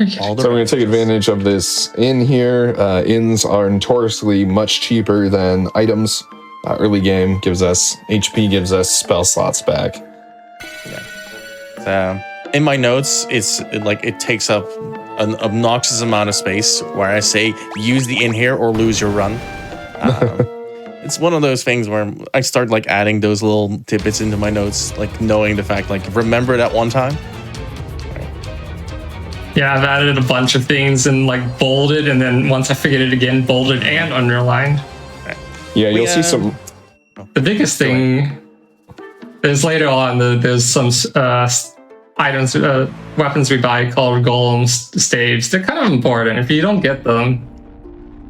So we're going to take advantage of this inn here. Inns are notoriously much cheaper than items. Early game gives us HP, gives us spell slots back. Yeah. In my notes, it takes up an obnoxious amount of space where I say use the inn here or lose your run. It's one of those things where I start like adding those little tidbits into my notes, like knowing the fact, like remember that one time. Yeah, I've added a bunch of things and like bolded, and then once I figured it again, bolded and underlined. Yeah, you'll see some. The biggest thing is later on, there's some items, weapons we buy called golems, staves. They're kind of important. If you don't get them,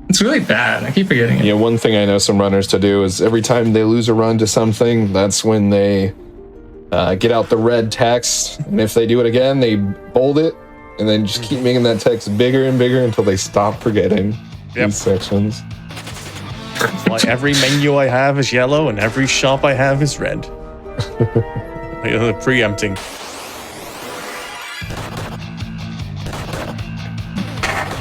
it's really bad. I keep forgetting it. Yeah, one thing I know some runners to do is every time they lose a run to something, that's when they get out the red text. And if they do it again, they bold it and then just keep making that text bigger and bigger until they stop forgetting these sections. Why every menu I have is yellow and every shop I have is red. Preempting.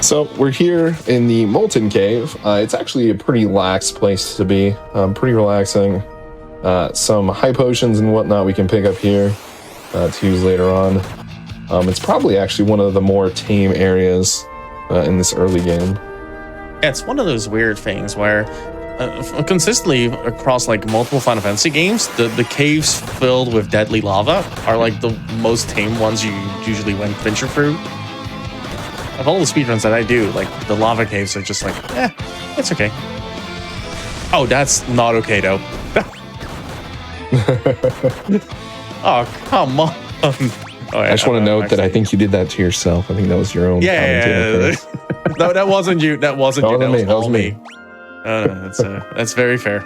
So we're here in the Molten Cave. It's actually a pretty lax place to be. Pretty relaxing. Some high potions and whatnot we can pick up here to use later on. It's probably actually one of the more tame areas in this early game. Yeah, it's one of those weird things where consistently across like multiple Final Fantasy games, the caves filled with deadly lava are like the most tame ones you usually venture through. Of all the speedruns that I do, like the lava caves are just like, it's okay. Oh, that's not okay though. Oh, come on. Oh, yeah, I just want to note that I think you did that to yourself. I think that was your own. Yeah. No, that wasn't you. That wasn't you. That was me. That's very fair.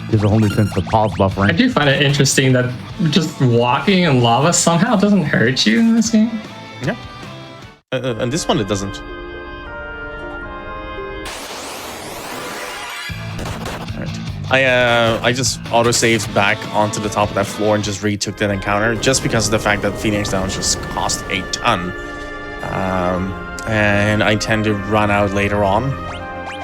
Gives a whole new sense of pause buffering. I do find it interesting that just walking in lava somehow doesn't hurt you in this game. Yeah. And this one, it doesn't. I just autosaved back onto the top of that floor and just retook that encounter just because of the fact that Phoenix Downs just cost a ton. And I tend to run out later on.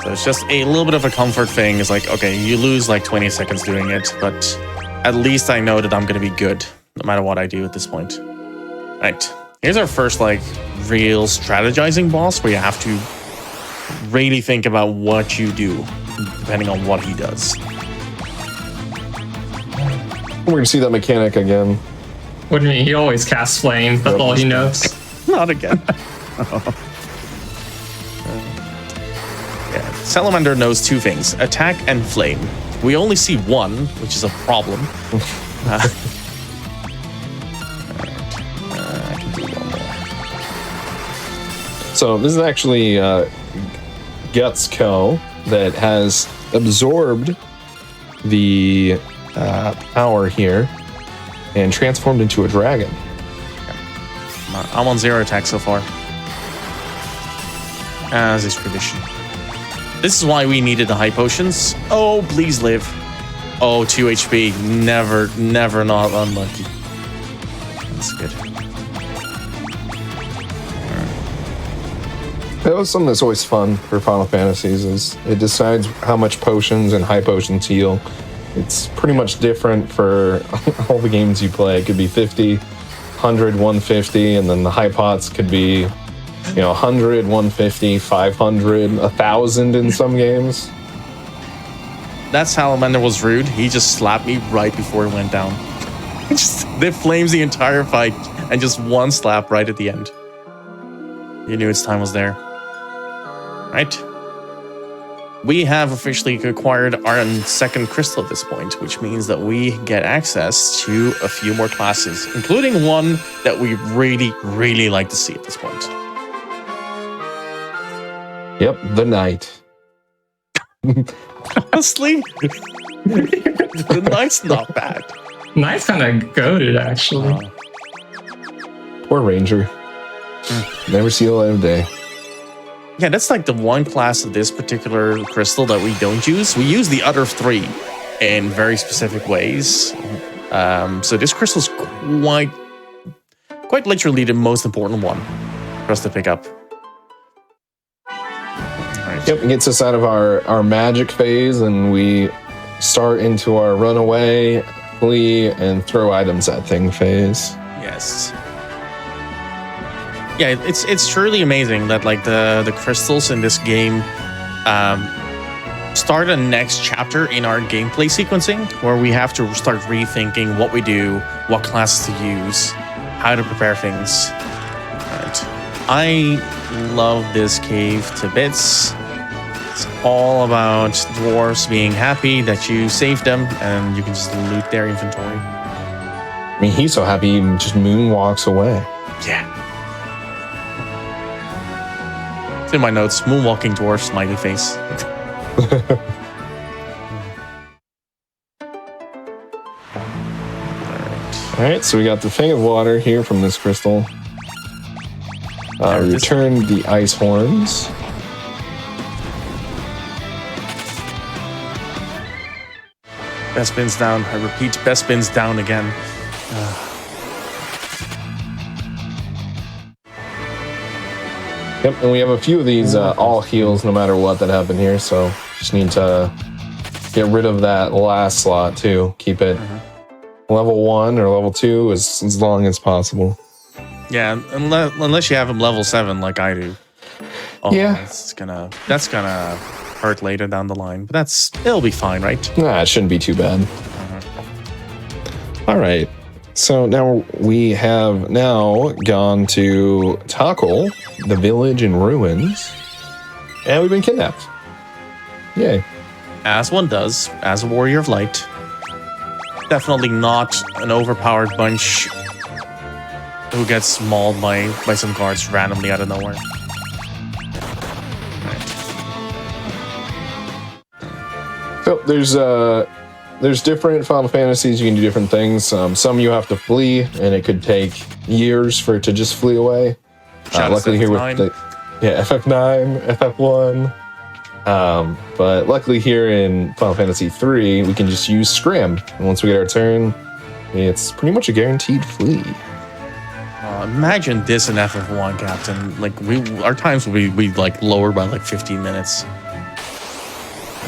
So it's just a little bit of a comfort thing. It's like, okay, you lose like 20 seconds doing it, but at least I know that I'm going to be good no matter what I do at this point. Right. Here's our first like real strategizing boss where you have to really think about what you do depending on what he does. We're going to see that mechanic again. What do you mean? He always casts flames. That's all he knows. Not again. Yeah, Salamander knows two things, attack and flame. We only see one, which is a problem. I can do one more. So this is actually Guts Co. that has absorbed the power here and transformed into a dragon. I'm on 0 attack so far. As is tradition. This is why we needed the high potions. Oh, please live. Oh, 2 HP. Never not unlucky. That's good. That was something that's always fun for Final Fantasies, is it decides how much potions and high potions heal. It's pretty much different for all the games you play. It could be 50, 100, 150, and then the high pots could be 100, 150, 500, 1,000 in some games. That Salamander was rude. He just slapped me right before it went down. They flames the entire fight and just one slap right at the end. You knew its time was there. Right? We have officially acquired our second crystal at this point, which means that we get access to a few more classes, including one that we really, really like to see at this point. Yep, the knight. Honestly, the knight's not bad. Knight's kind of goated, actually. Poor ranger. Never see the light of day. Yeah, that's like the one class of this particular crystal that we don't use. We use the other three in very specific ways. So this crystal's quite literally the most important one for us to pick up. Right. Yep, it gets us out of our magic phase, and we start into our runaway, flee, and throw items at thing phase. Yes. Yeah, it's truly amazing that like the crystals in this game start a next chapter in our gameplay sequencing, where we have to start rethinking what we do, what classes to use, how to prepare things. Right. I love this cave to bits. It's all about dwarves being happy that you saved them and you can just loot their inventory. I mean, he's so happy he just moonwalks away. Yeah. It's in my notes, moonwalking dwarf, smiley face. All right, so we got the Fang of Water here from this crystal. Return the ice horns. Best bins down. I repeat, best bins down again. Yep, and we have a few of these all heals no matter what that happen here, so just need to get rid of that last slot too. Keep it level 1 or level 2 as long as possible. Yeah, unless you have him level 7 like I do. Oh, yeah. That's gonna hurt later down the line, but it'll be fine, right? Nah, it shouldn't be too bad. All right. So now we have gone to tackle the village in ruins, and we've been kidnapped. Yay. As one does, as a warrior of light. Definitely not an overpowered bunch who gets mauled by some guards randomly out of nowhere. Right. So there's different Final Fantasies. You can do different things. Some you have to flee, and it could take years for it to just flee away. Luckily here with FF9, FF1. But luckily here in Final Fantasy 3, we can just use Scrim. And once we get our turn, it's pretty much a guaranteed flee. Imagine this in FF1, Captain. Like our times will be like lower by like 15 minutes.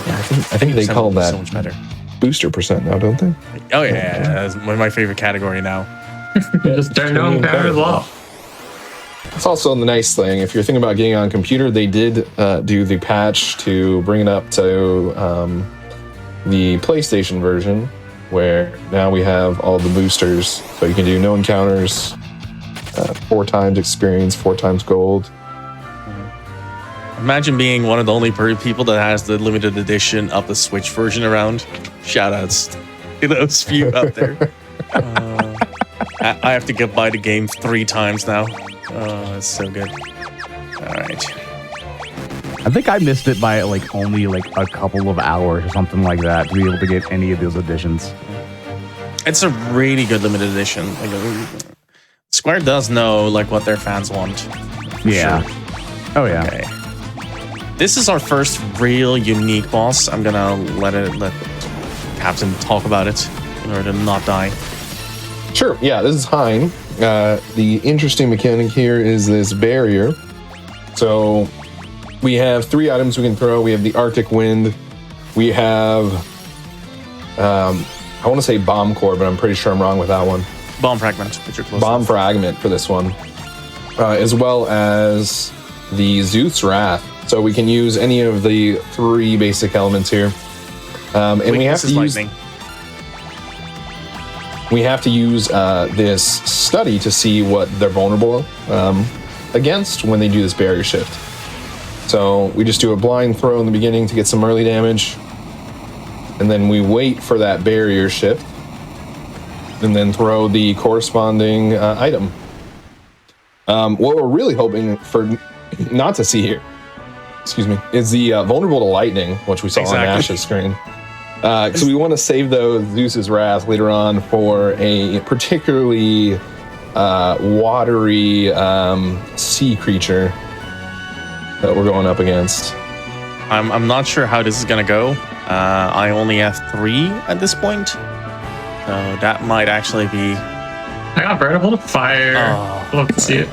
Yeah, I think they call that so much better. Booster percent now, don't they? Oh yeah, that's one of my favorite category now. Just turn on power law. It's also the nice thing, if you're thinking about getting on a computer, they did do the patch to bring it up to the PlayStation version, where now we have all the boosters, so you can do no encounters, 4 times experience, 4 times gold. Imagine being one of the only people that has the limited edition of the Switch version around. Shoutouts to those few out there. I have to get by the game 3 times now. Oh, that's so good. All right. I think I missed it by only a couple of hours or something like that to be able to get any of those editions. It's a really good limited edition. Square does know what their fans want. Yeah. Sure. Oh yeah. Okay. This is our first real unique boss. I'm gonna let Captain talk about it in order to not die. Sure, yeah, this is Hein. The interesting mechanic here is this barrier. So we have 3 items we can throw. We have the Arctic Wind. We have, I want to say Bomb Core, but I'm pretty sure I'm wrong with that one. Bomb Fragment, but you're close. Bomb Fragment for this one. As well as the Zeus Wrath. So we can use any of the 3 basic elements here. And we have to use... lightning. We have to use this study to see what they're vulnerable against when they do this barrier shift. So we just do a blind throw in the beginning to get some early damage. And then we wait for that barrier shift. And then throw the corresponding item. What we're really hoping for not to see here, excuse me, is the vulnerable to lightning, which we saw on Ash's screen. So we want to save those Zeus's Wrath later on for a particularly watery sea creature that we're going up against. I'm not sure how this is gonna go. I only have 3 at this point, so that might actually be. I got vulnerable to fire. Oh, Love to see it.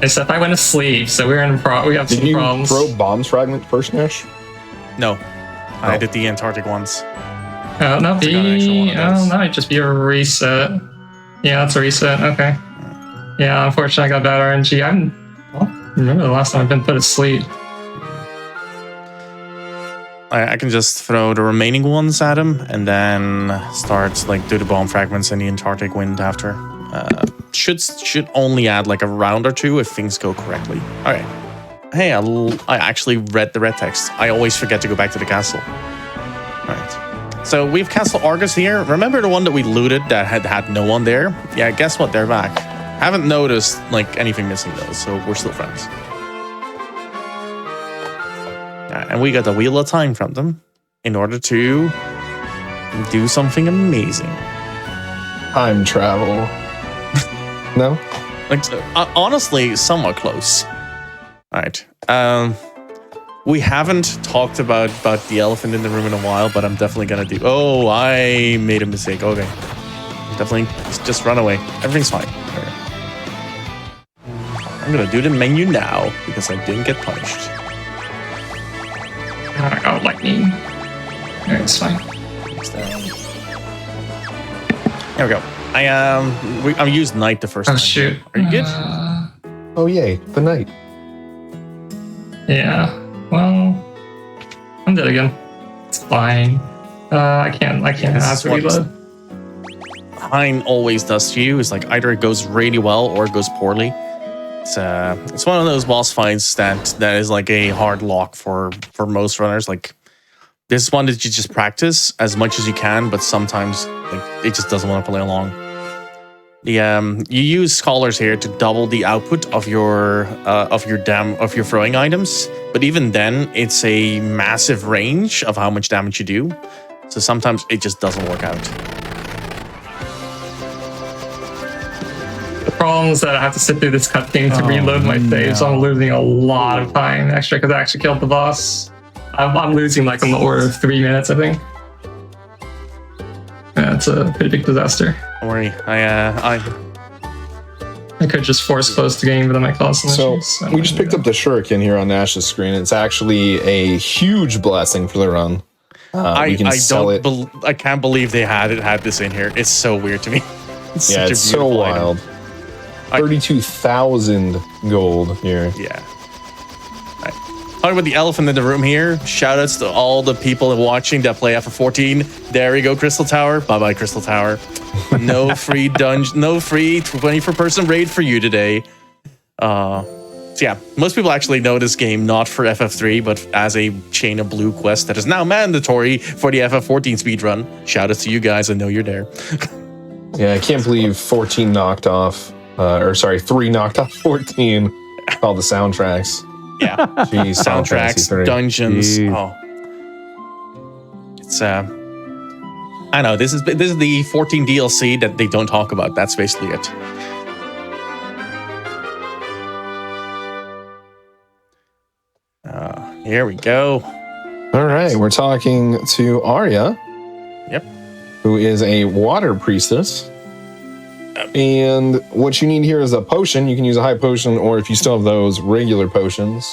Except I went to sleep, so we have some Did you problems. throw bombs fragment first, Nash? No, I did the Antarctic ones. Oh, no, Forgot an extra one of those. that might just be a reset. Yeah, that's a reset. Okay. Yeah, unfortunately, I got bad RNG. I don't remember the last time I've been put to sleep. I can just throw the remaining ones at him and then start like do the bomb fragments and the Antarctic wind after. Should only add like a round or 2 if things go correctly. All right. Hey, I actually read the red text. I always forget to go back to the castle. All right. So we have Castle Argus here. Remember the one that we looted that had no one there? Yeah, guess what? They're back. Haven't noticed like anything missing though, so we're still friends. And we got the Wheel of Time from them in order to do something amazing. Time travel. No? Like, honestly, somewhat close. All right. We haven't talked about the elephant in the room in a while, but I'm definitely gonna do. Oh, I made a mistake. Okay, definitely just run away. Everything's fine. Okay. I'm gonna do the menu now because I didn't get punished. I got lightning. Alright, it's fine. There we go. I used night the first time. Oh shoot. Are you good? Oh, yay. The knight. Yeah. Well, I'm dead again. It's fine. I can't have to reload. Hein always does to you. It's like either it goes really well or it goes poorly. It's one of those boss fights that is like a hard lock for most runners. Like this is one that you just practice as much as you can, but sometimes like it just doesn't want to play along. You use scholars here to double the output of your throwing items, but even then it's a massive range of how much damage you do. So sometimes it just doesn't work out. The problem is that I have to sit through this cutscene to reload my saves, so I'm losing a lot of time extra because I actually killed the boss. I'm losing like on the order of 3 minutes, I think. Yeah, it's a pretty big disaster. Don't worry, I could just force close the game, but then I cause some So issues. we just picked up the shuriken here on Nash's screen. It's actually a huge blessing for the run. We can sell it. I can't believe they had this in here. It's so weird to me. It's Yeah, such it's a so beautiful wild. item. 32,000 gold here. Yeah. Right. Talking about the elephant in the room here. Shout outs to all the people watching that play FF14. There we go, Crystal Tower. Bye bye, Crystal Tower. No free dungeon, no free 24-person raid for you today. So yeah, most people actually know this game not for FF3, but as a Chain of Blue quest that is now mandatory for the FF14 speedrun. Shout out to you guys. I know you're there. Yeah, I can't believe 14 knocked off. 3 knocked off 14. All the soundtracks. Yeah. Jeez, Final Fantasy Soundtracks, 3. dungeons. Jeez. Oh. It's I know this is the 14 DLC that they don't talk about. That's basically it. Here we go. All right, we're talking to Arya. Yep. Who is a water priestess. And what you need here is a potion. You can use a high potion, or if you still have those regular potions,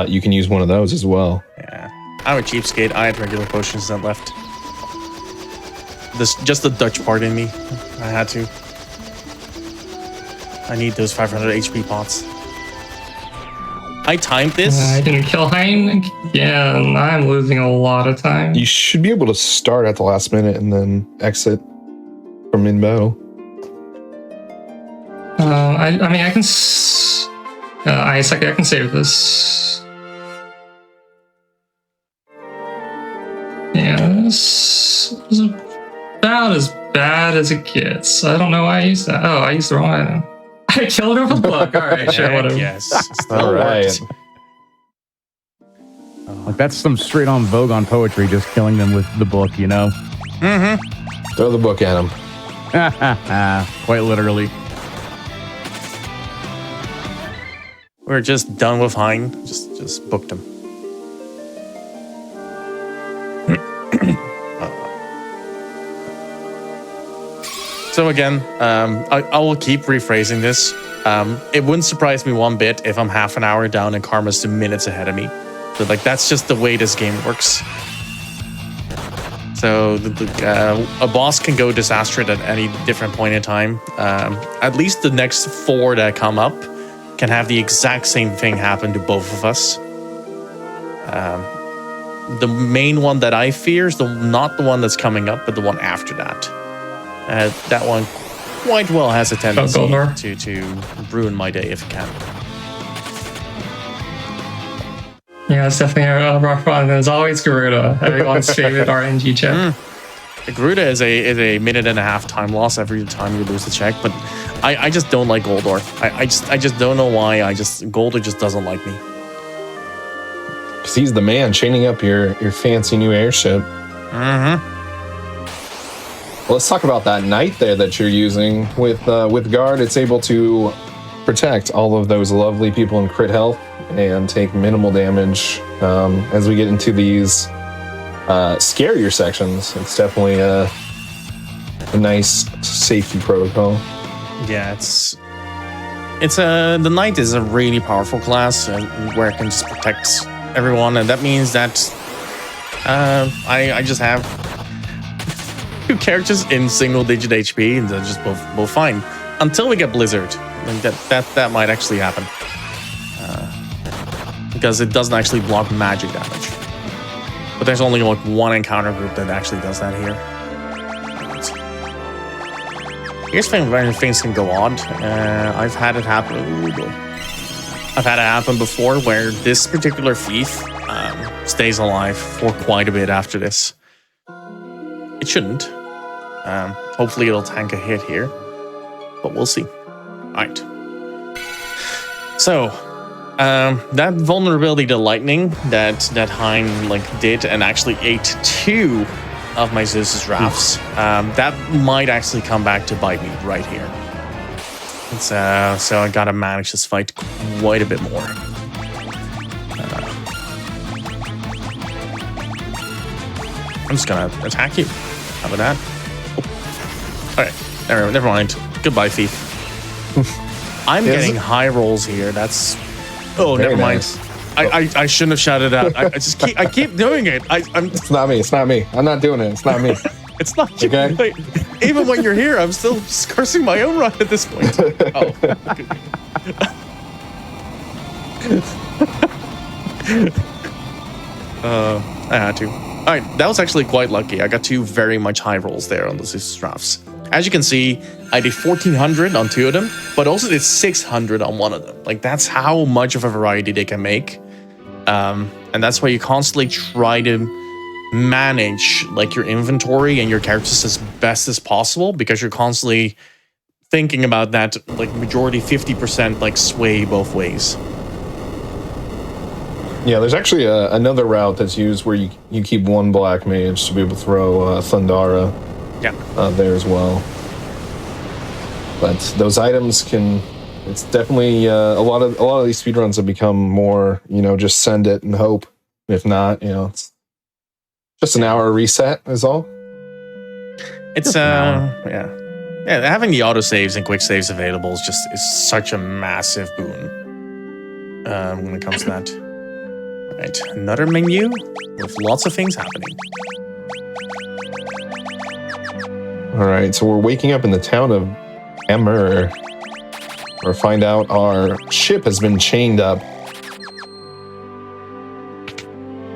you can use one of those as well. Yeah. I'm a cheapskate. I had regular potions that left. Just the Dutch part in me. I had to. I need those 500 HP pots. I timed this. I didn't kill Hein again. I'm losing a lot of time. You should be able to start at the last minute and then exit from in battle. I mean, I can. I can save this. Yeah, this is about as bad as it gets. I don't know why I used that. Oh, I used the wrong item. I killed her with a book. All right, sure, whatever. Yes. Still All right. worked. Like that's some straight on Vogue on poetry, just killing them with the book, you know? Throw the book at him. Quite literally. We're just done with Hein. Just booked him. So again, I will keep rephrasing this. It wouldn't surprise me one bit if I'm half an hour down and Karma's 2 minutes ahead of me. But like that's just the way this game works. So a boss can go disastrous at any different point in time. At least the next 4 that come up can have the exact same thing happen to both of us. The main one that I fear is not the one that's coming up, but the one after that. That one quite well has a tendency to ruin my day if it can. Yeah, it's definitely a rough one. There's always Garuda, everyone's favorite RNG check. Garuda is a minute and a half time loss every time you lose the check, but I just don't like Goldor. I just don't know why. Goldor just doesn't like me. Because he's the man chaining up your fancy new airship. Well, let's talk about that knight there that you're using. With guard, it's able to protect all of those lovely people in crit health and take minimal damage. As we get into these scarier sections, it's definitely a nice safety protocol. Yeah, the knight is a really powerful class where it can just protect everyone, and that means that I just have 2 characters in single-digit HP, and they're just both fine until we get Blizzard. Like that might actually happen because it doesn't actually block magic damage. But there's only like 1 encounter group that actually does that here. Here's where things can go odd. I've had it happen. I've had it happen before where this particular thief stays alive for quite a bit after this. It shouldn't. Hopefully it'll tank a hit here, but we'll see. All right. So that vulnerability to lightning that Hein did and actually ate 2 of my Zeus's rafts, that might actually come back to bite me right here. So I gotta manage this fight quite a bit more. I'm just gonna attack you. How about that? Oh. Okay, never mind. Goodbye, thief. I'm getting high rolls here. That's... Oh, very never nice. Mind. I shouldn't have shouted out. I keep doing it. It's not me. It's not me. I'm not doing it. It's not me. It's not you. Okay? Like, even when you're here, I'm still just cursing my own run at this point. Oh. I had to. All right, that was actually quite lucky. I got 2 very much high rolls there on the Zeus rafts. As you can see, I did 1,400 on 2 of them, but also did 600 on 1 of them. Like, that's how much of a variety they can make. And that's why you constantly try to manage like your inventory and your characters as best as possible, because you're constantly thinking about that like majority 50% like sway both ways. Yeah, there's actually another route that's used where you keep 1 black mage to be able to throw Thundara there as well. But those items can... It's definitely a lot of these speedruns have become more, just send it and hope. If not, it's just an hour reset is all. It's yeah, having the autosaves and quick saves available is such a massive boon when it comes to that. Right, another menu with lots of things happening. All right, so we're waking up in the town of Emmer. Or find out our ship has been chained up.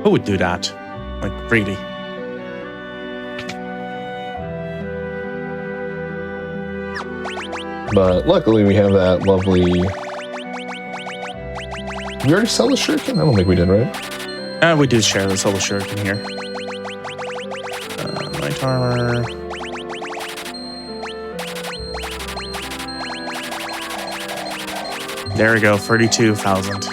Who would do that? Like, really? But luckily we have that lovely... Did we already sell the shuriken? I don't think we did, right? We did share the solo shuriken here. armor. There we go, 32,000.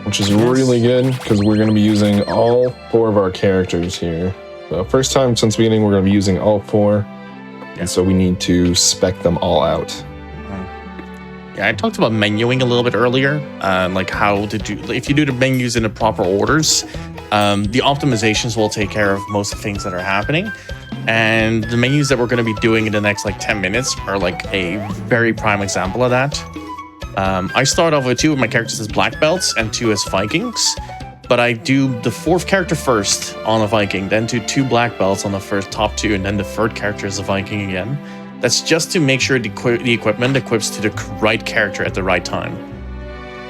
Which is really good because we're going to be using all 4 of our characters here. So first time since the beginning, we're going to be using all 4. And so we need to spec them all out. Yeah, I talked about menuing a little bit earlier, like how to do, if you do the menus in the proper orders, the optimizations will take care of most of the things that are happening. And the menus that we're going to be doing in the next like 10 minutes are like a very prime example of that. I start off with 2 of my characters as black belts and 2 as Vikings, but I do the 4th character first on a Viking, then do 2 black belts on the first top 2, and then the 3rd character is a Viking again. That's just to make sure the equipment equips to the right character at the right time.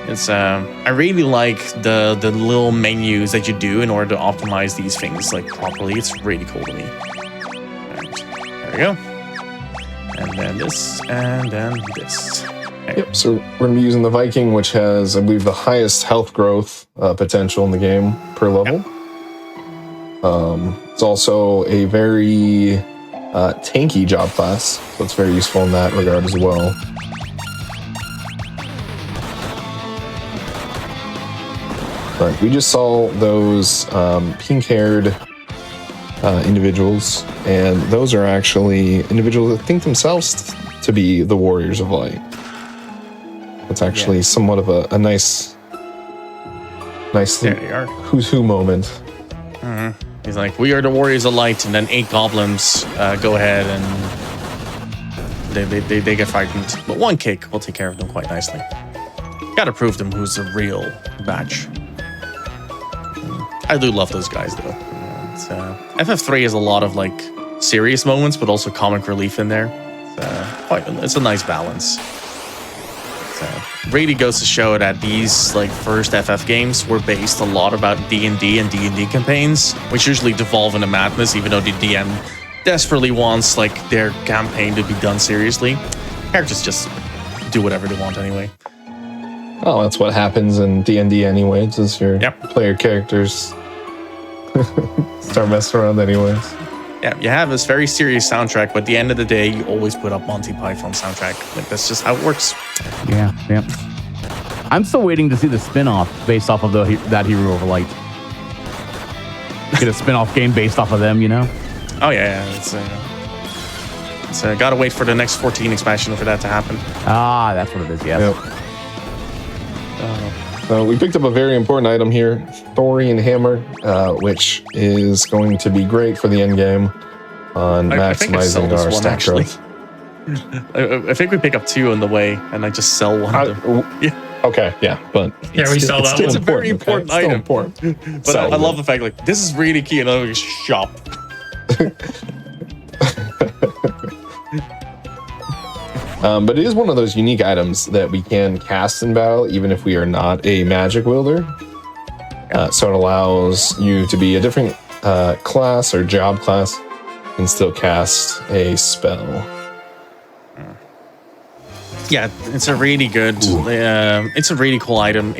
It's I really like the little menus that you do in order to optimize these things like properly. It's really cool to me. There we go. And then this, and then this. Okay. Yep, so we're going to be using the Viking, which has, I believe, the highest health growth potential in the game per level. Yep. It's also a very tanky job class, so it's very useful in that regard as well. Right, we just saw those pink-haired individuals, and those are actually individuals that think themselves to be the Warriors of Light. It's actually somewhat of a nice who's who moment. Mm-hmm. He's like, we are the Warriors of Light, and then 8 goblins go ahead and they get frightened. But 1 kick will take care of them quite nicely. Gotta prove them who's the real batch. I do love those guys though. FF3 has a lot of like serious moments, but also comic relief in there. It's a nice balance. Really goes to show that these like first FF games were based a lot about D&D and D&D campaigns, which usually devolve into madness, even though the DM desperately wants like their campaign to be done seriously. Characters just do whatever they want anyway. Oh, that's what happens in D&D anyways, is your player characters start messing around anyways. Yeah, you have this very serious soundtrack, but at the end of the day, you always put up Monty Python soundtrack. Like, that's just how it works. Yeah. I'm still waiting to see the spin-off based off of that Hero of Light. Get a spin-off game based off of them, you know? Oh, yeah. It's gotta wait for the next 14 expansion for that to happen. Ah, that's what it is, yes. So we picked up a very important item here, Thorian Hammer, which is going to be great for the end game on maximizing our stack growth. I think we pick up 2 on the way, and I just sell one of them. Okay, yeah, but we sell that. It's a very important item. Important. But I love the fact, like, this is really key, and I'm like, shop. But it is one of those unique items that we can cast in battle, even if we are not a magic wielder. So it allows you to be a different class or job class and still cast a spell. Yeah, it's a really good, it's a really cool item.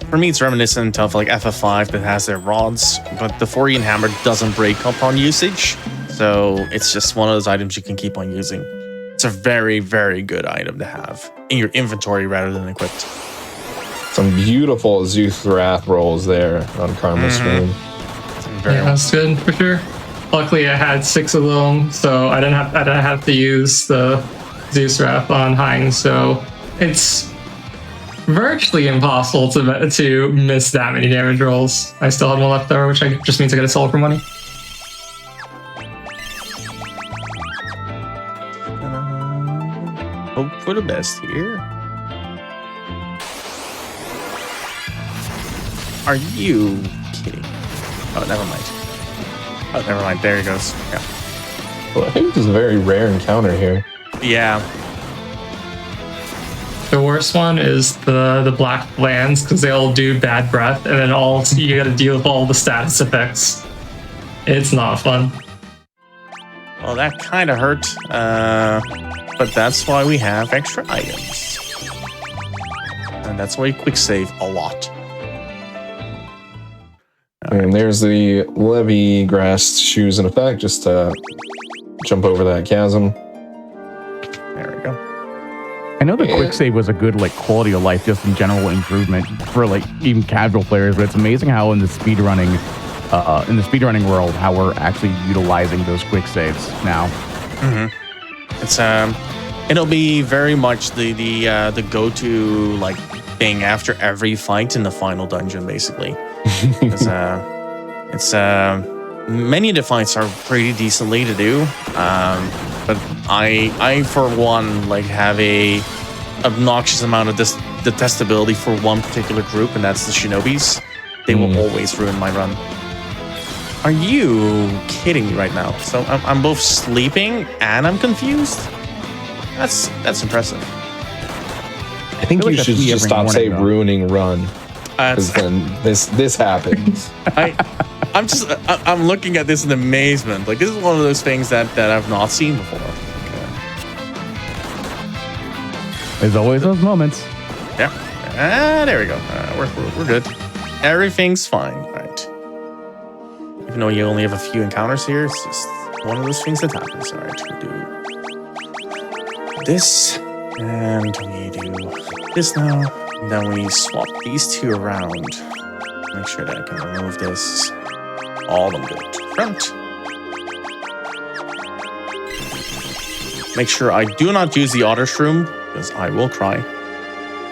For me, it's reminiscent of like FF5 that has their rods, but the Thorian Hammer doesn't break upon usage. So it's just one of those items you can keep on using. It's a very, very good item to have in your inventory rather than equipped. Some beautiful Zeus Wrath rolls there on Karma's screen. Yeah, that's good for sure. Luckily, I had 6 of them, so I didn't have to use the Zeus Wrath on Hein. So it's virtually impossible to miss that many damage rolls. I still had 1 left over, which just means I got to sell it for money. Hope for the best here. Are you kidding? Oh, never mind. Oh, never mind. There he goes. Yeah. Well, I think this is a very rare encounter here. Yeah. The worst one is the black lands, because they all do bad breath, and then you got to deal with all the status effects. It's not fun. Well, that kind of hurt. But that's why we have extra items. And that's why you quick save a lot. And there's the levy grass shoes in effect, just to jump over that chasm. There we go. I know the quick save was a good like quality of life, just in general improvement for like even casual players, but it's amazing how in the speedrunning world, how we're actually utilizing those quick saves now. It's it'll be very much the go-to like thing after every fight in the final dungeon, basically. It's many of the fights are pretty decently to do, but I for one like have a obnoxious amount of detestability for one particular group, and that's the Shinobis. They will always ruin my run. Are you kidding me right now? So I'm both sleeping and I'm confused. That's impressive. I think you should just stop saying ruining run. Because then this happens. I'm looking at this in amazement. Like, this is one of those things that I've not seen before. There's always those moments. Yeah. There we go. We're good. Everything's fine. All right. Even though you only have a few encounters here, it's just one of those things that happens. All right. We do this, and we do this now. And then we swap these two around. Make sure that I can remove this. All of them go to front. Make sure I do not use the otter shroom, because I will cry.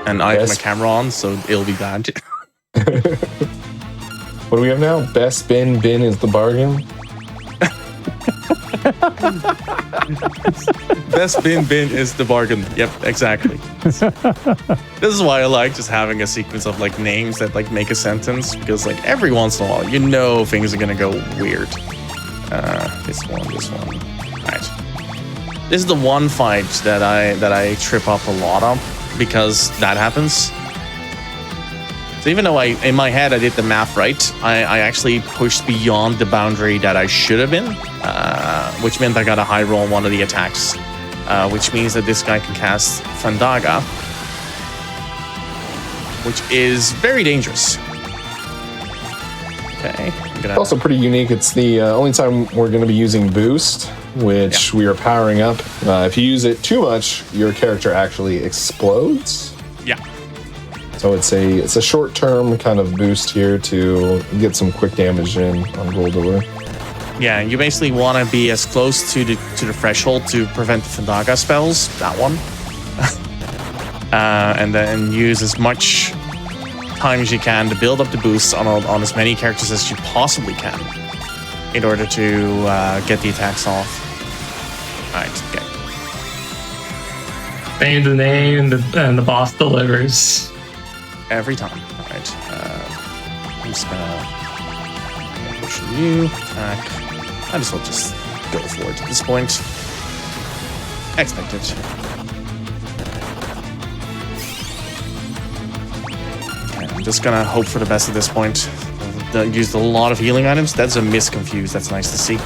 And I have my camera on, so it'll be bad. What do we have now? Best bin is the bargain? Best bin is the bargain. Yep, exactly. This is why I like just having a sequence of like names that like make a sentence, because like every once in a while, you know, things are gonna go weird. This one. All right. This is the one fight that I trip up a lot on, because that happens. So even though in my head I did the math right, I actually pushed beyond the boundary that I should have been, which meant I got a high roll on one of the attacks, which means that this guy can cast Fandaga, which is very dangerous. Okay. It's also pretty unique. It's the only time we're going to be using boost, which we are powering up. If you use it too much, your character actually explodes. Yeah. So it's a short-term kind of boost here to get some quick damage in on Goldor. Yeah, you basically want to be as close to the threshold to prevent the Fandaga spells, that one. And then use as much time as you can to build up the boosts on as many characters as you possibly can in order to get the attacks off. Alright, okay. Name the name and the boss delivers. Every time. Alright. I'm just gonna push you, attack. I just will just go for it at this point. Expected. Okay, I'm just gonna hope for the best at this point. Used a lot of healing items. That's a misconfuse. That's nice to see.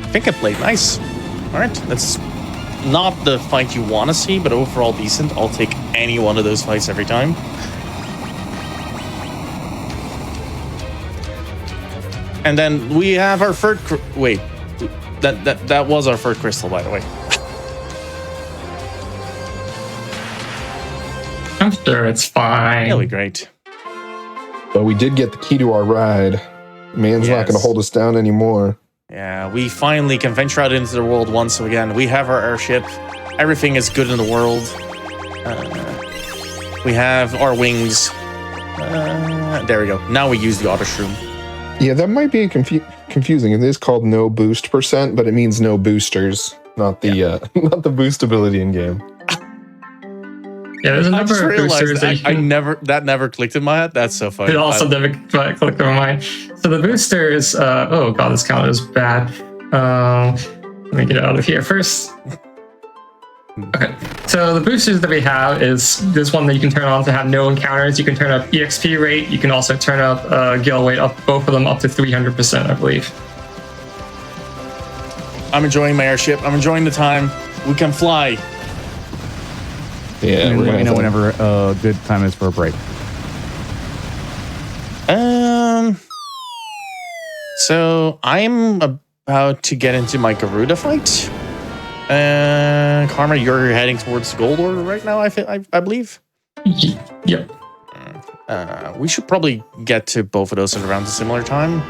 I think I played nice. Alright, that's not the fight you want to see, but overall decent. I'll take any one of those fights every time. And then we have our third... Wait, that was our third crystal, by the way. I'm sure it's fine. Really great. But we did get the key to our ride. Man's not going to hold us down anymore. Yeah, we finally can venture out into the world once again. We have our airship. Everything is good in the world. We have our wings. There we go. Now we use the auto shroom. Yeah, that might be confusing. It is called no boost %, but it means no boosters, not the not the boost ability in game. Yeah, there's a number of boosters that never clicked in my head. That's so funny. It also never clicked in my mind. So the boosters, oh god, this count is bad. Let me get out of here first. Okay, so the boosters that we have is this one that you can turn on to have no encounters. You can turn up EXP rate. You can also turn up gil weight, up both of them up to 300%, I believe. I'm enjoying my airship. I'm enjoying the time. We can fly. Yeah, And we're let gonna me know have whenever a good time is for a break. So I'm about to get into my Garuda fight. Karma, you're heading towards Gold Order right now, I believe. Yep. We should probably get to both of those at around a similar time.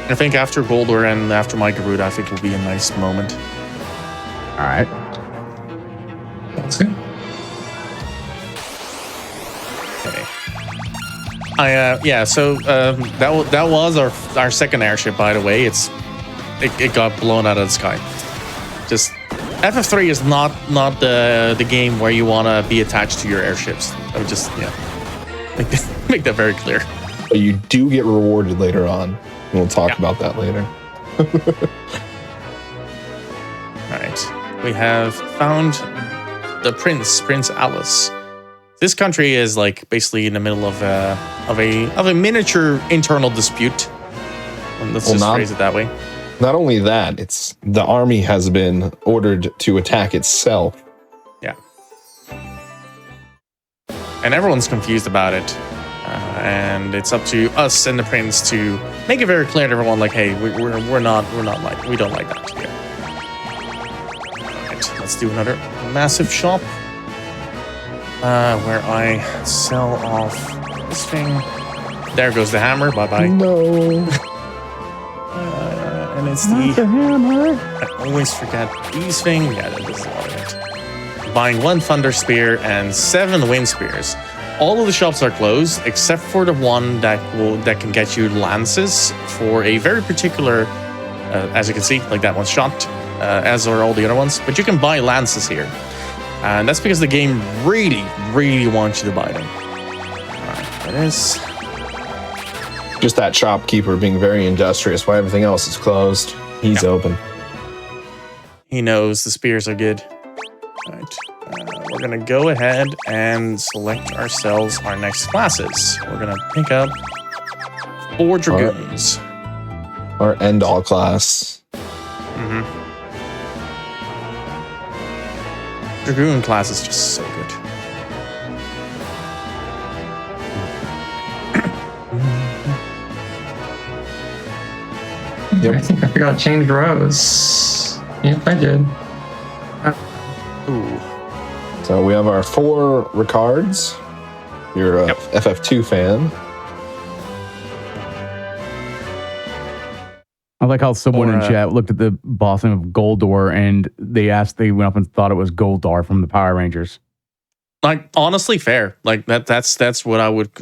I think after Gold Order and after my Garuda, I think will be a nice moment. All right. That's good. Okay. So that was our second airship, by the way. It got blown out of the sky. Just FF3 is not the game where you want to be attached to your airships. I would just make that very clear. But you do get rewarded later on. We'll talk about that later. All right, we have found the Prince Alice. This country is like basically in the middle of a miniature internal dispute. Let's just phrase it that way. Not only that, it's the army has been ordered to attack itself. Yeah, and everyone's confused about it. And it's up to us and the prince to make it very clear to everyone, like, hey, we don't like that. Yeah. Right, let's do another massive shop where I sell off this thing. There goes the hammer. Bye bye. No. And it's the hammer. I always forget these things. Yeah, that is a lot of it. Buying 1 thunder spear and 7 wind spears. All of the shops are closed except for the one that can get you lances for a very particular, as you can see, like that one's shot, as are all the other ones. But you can buy lances here, and that's because the game really, really wants you to buy them. All right, that is just that shopkeeper being very industrious while everything else is closed. He's open. He knows the spears are good. All right. We're going to go ahead and select ourselves our next classes. We're going to pick up 4 Dragoons. Our end-all class. Mm-hmm. Dragoon class is just so good. I think I forgot to change rows. Yep, I did. Ooh. So we have our 4 Ricards. You're a FF2 fan. I like how someone in chat looked at the boss name of Goldor and they went up and thought it was Goldar from the Power Rangers. Like, honestly, fair. Like that's what I would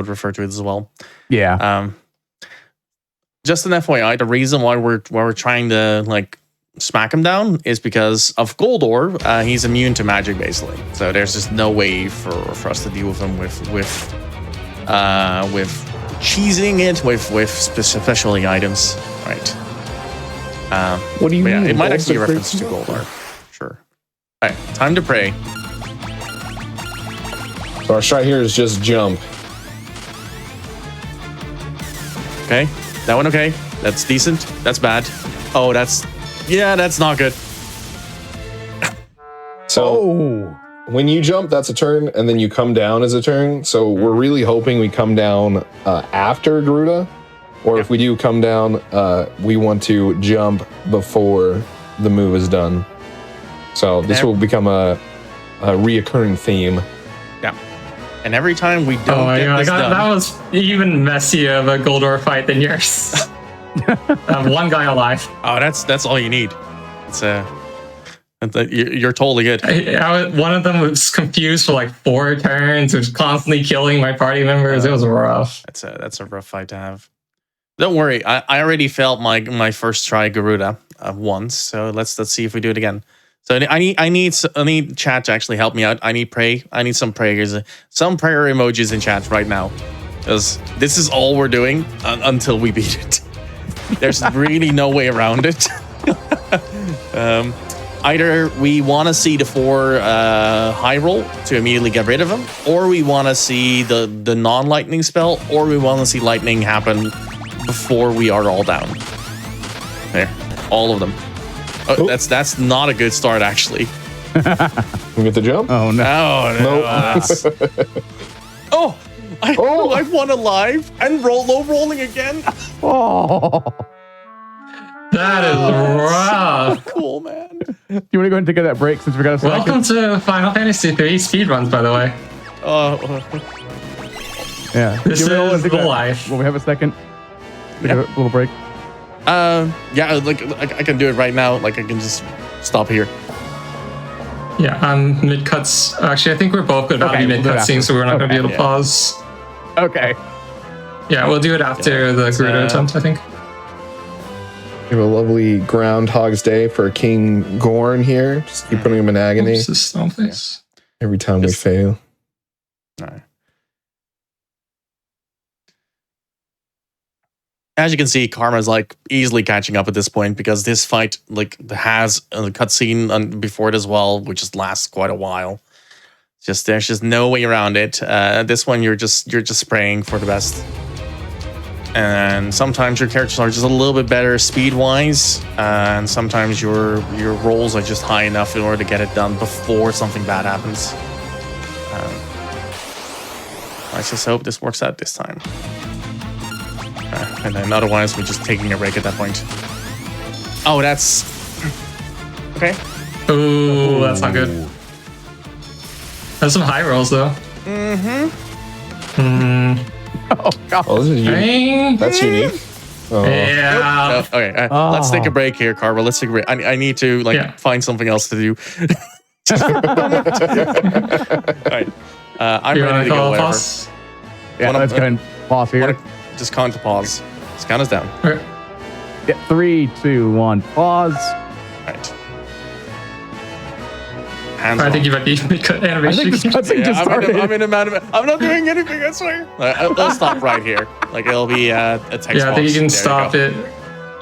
refer to it as well. Yeah. Just an FYI, the reason why we're trying to like smack him down is because of Goldor. He's immune to magic, basically. So there's just no way for us to deal with him with cheesing it with specialty items, right? What do you mean? Yeah, it might actually be a reference to Goldar. Sure. All right, time to pray. So our strat here is just jump. Okay, that one okay. That's decent. That's bad. Oh, that's not good. So when you jump, that's a turn, and then you come down as a turn. So we're really hoping we come down after Garuda, or if we do come down, we want to jump before the move is done. So this will become a reoccurring theme. Yeah. And every time we don't get this done, that was even messier of a Goldor fight than yours. One guy alive. Oh, that's all you need. It's you're totally good. One of them was confused for like 4 turns. It was constantly killing my party members. It was rough. That's a rough fight to have. Don't worry, I already failed my first try Garuda once. So let's see if we do it again. So I need chat to actually help me out. I need some prayers, some prayer emojis in chat right now, because this is all we're doing until we beat it. There's really no way around it. Either we want to see the 4 high roll to immediately get rid of them, or we want to see the non-lightning spell, or we want to see lightning happen before we are all down. There, all of them. Oh, that's not a good start, actually. We get the jump? Oh no. Oh, Oh. I won alive and low rolling again. Oh. That is rough. Cool, man. Do you want to go ahead and take that break since we got a second? Welcome to Final Fantasy 3 speedruns, by the way. Yeah. This Do you wanna is take the that- life. Will we have a second? Take Yeah. a little break. Yeah, like I can do it right now. Like I can just stop here. Yeah, I'm mid cuts. Actually, I think we're both good about Okay, to be we'll mid do it cutscene, after. so we're not going to be able to Yeah. pause. Okay. Yeah, we'll do it after the Gerudo attempt, I think. We have a lovely Groundhog's Day for King Gorn here. Just keep putting him in agony Oops, this stone face. every time Just- we fail. All right. As you can see, Karma's like easily catching up at this point because this fight like has a cutscene before it as well, which just lasts quite a while. Just there's just no way around it. This one you're just praying for the best, and sometimes your characters are just a little bit better speed wise, and sometimes your rolls are just high enough in order to get it done before something bad happens. I just hope this works out this time. And then otherwise, we're just taking a break at that point. Oh, that's... Okay. Ooh, that's not good. That's some high rolls, though. Oh god. Oh, this is unique. That's unique. Oh. Yeah. Okay, let's take a break here, Carver. Let's take a break. I need to find something else to do. All right. I'm You ready want to to go, call a whatever. pause? Yeah, Wanna- let's go ahead and pause here. Just count to pause. Just count us down. Okay. Yeah, 3, 2, 1, pause. All right. Hands I off. think you might be mid-cut I animation. think this cutscene just I'm started. in a man. I'm not doing anything, I swear. I'll stop right here. Like, it'll be a text box. Yeah, I think you There can stop go. it.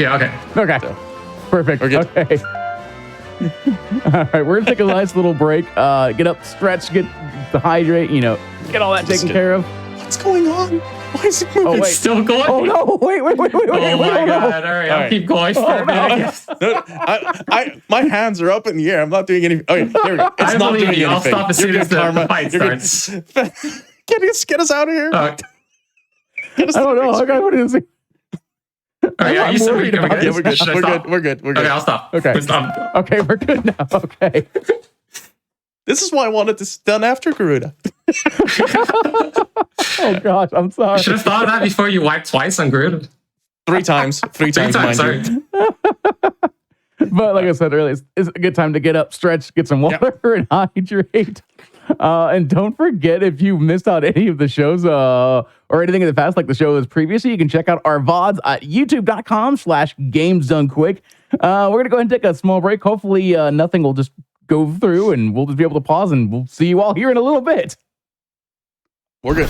Yeah, okay. Okay. So, Perfect. we're good. Okay. All right, we're gonna take a nice little break. Get up, stretch, get to hydrate. Get all that Just taken get- care of. What's going on? Why is it moving? Oh, It's wait. still going. Oh no! Wait! Oh my oh, no. god! All right, I'll right. keep going for a minute. No, my hands are up in the air. I'm not doing anything. Okay, there we go. It's I not believe doing you. I'll anything. stop as You're soon as good, the Karma. fight You're good. starts. Get us out of here. Oh, Get us I to don't the know. next Okay, what is it? all right, I'm you said worried we're about good. Yeah, we're good. Should I We're stop? good. We're good. We're good. Okay, I'll stop. Okay. We're stop. Okay, we're good now. Okay. This is why I wanted this done after Garuda. Oh gosh, I'm sorry. You should have thought of that before you wiped twice on Groot. 3 times. 3 times, mind Sorry. you. But like I said earlier, it's a good time to get up, stretch, get some water, and hydrate. And don't forget, if you missed out any of the shows or anything in the past, like the show was previously, you can check out our VODs at youtube.com/gamesdonequick. We're going to go ahead and take a small break. Hopefully nothing will just go through and we'll just be able to pause and we'll see you all here in a little bit. We're good.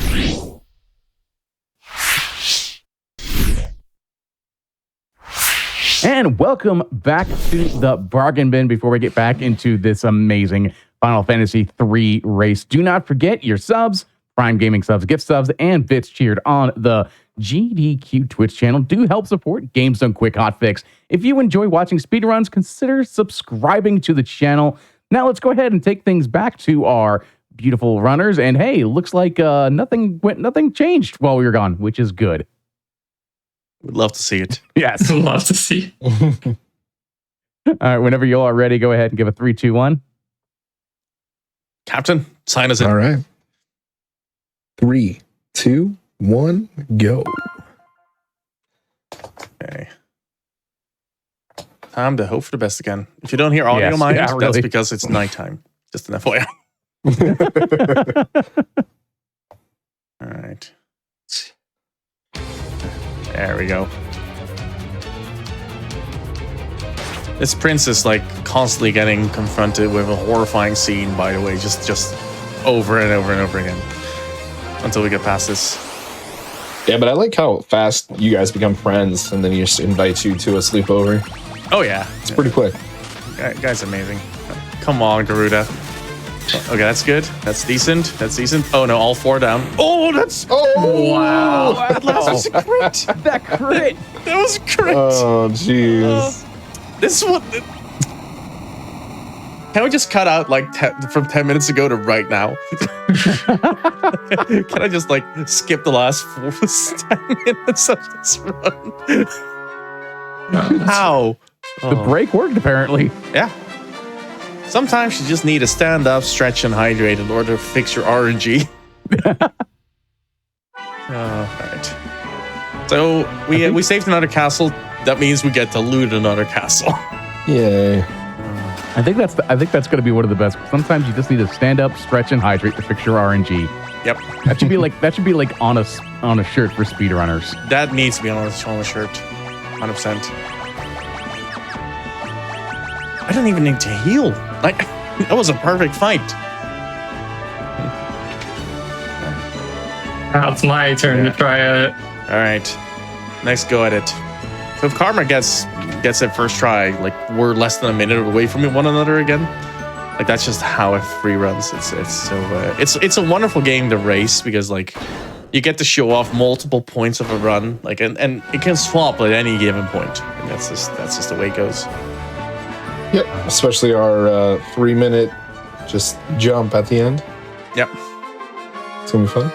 And welcome back to the bargain bin before we get back into this amazing Final Fantasy III race. Do not forget your subs, Prime Gaming subs, gift subs, and bits cheered on the GDQ Twitch channel. Do help support Games Done Quick Hotfix. If you enjoy watching speedruns, consider subscribing to the channel. Now let's go ahead and take things back to our beautiful runners. And hey, looks like nothing changed while we were gone, which is good. Would love to see it. Yes. Love to see. All right, whenever you all are ready, go ahead and give a 3, 2, 1. Captain, sign us in. All right. 3, 2, 1, go. Okay. Time to hope for the best again. If you don't hear audio Yes, mine, yeah, that's really. because it's nighttime. Just an FYI. All right. There we go. This prince is like constantly getting confronted with a horrifying scene, by the way, just over and over and over again until we get past this. Yeah, but I like how fast you guys become friends and then he just invites you to a sleepover. Oh yeah, It's pretty quick. guy's amazing. Come on, Garuda. Okay, that's good. That's decent. That's decent. Oh no, all 4 down. Oh, that's Oh! Wow. that was a crit. That crit. That was a crit. Oh, jeez. This is what. Can we just cut out like from 10 minutes ago to right now? Can I just like skip the last 10 minutes of this run? How? The break worked apparently. Yeah. Sometimes you just need to stand up, stretch, and hydrate in order to fix your RNG. All right. So we saved another castle. That means we get to loot another castle. Yay. I think that's going to be one of the best. Sometimes you just need to stand up, stretch, and hydrate to fix your RNG. Yep. That should be like on a shirt for speedrunners. That needs to be on a shirt. 100%. I don't even need to heal. Like that was a perfect fight. Now it's my turn to try it. All right. Nice go at it. So if Karma gets it first try, like we're less than a minute away from one another again. Like that's just how it free runs. It's a wonderful game to race because like you get to show off multiple points of a run, like and it can swap at any given point. And that's just the way it goes. Yep. Especially our 3-minute just jump at the end. Yep. It's gonna be fun.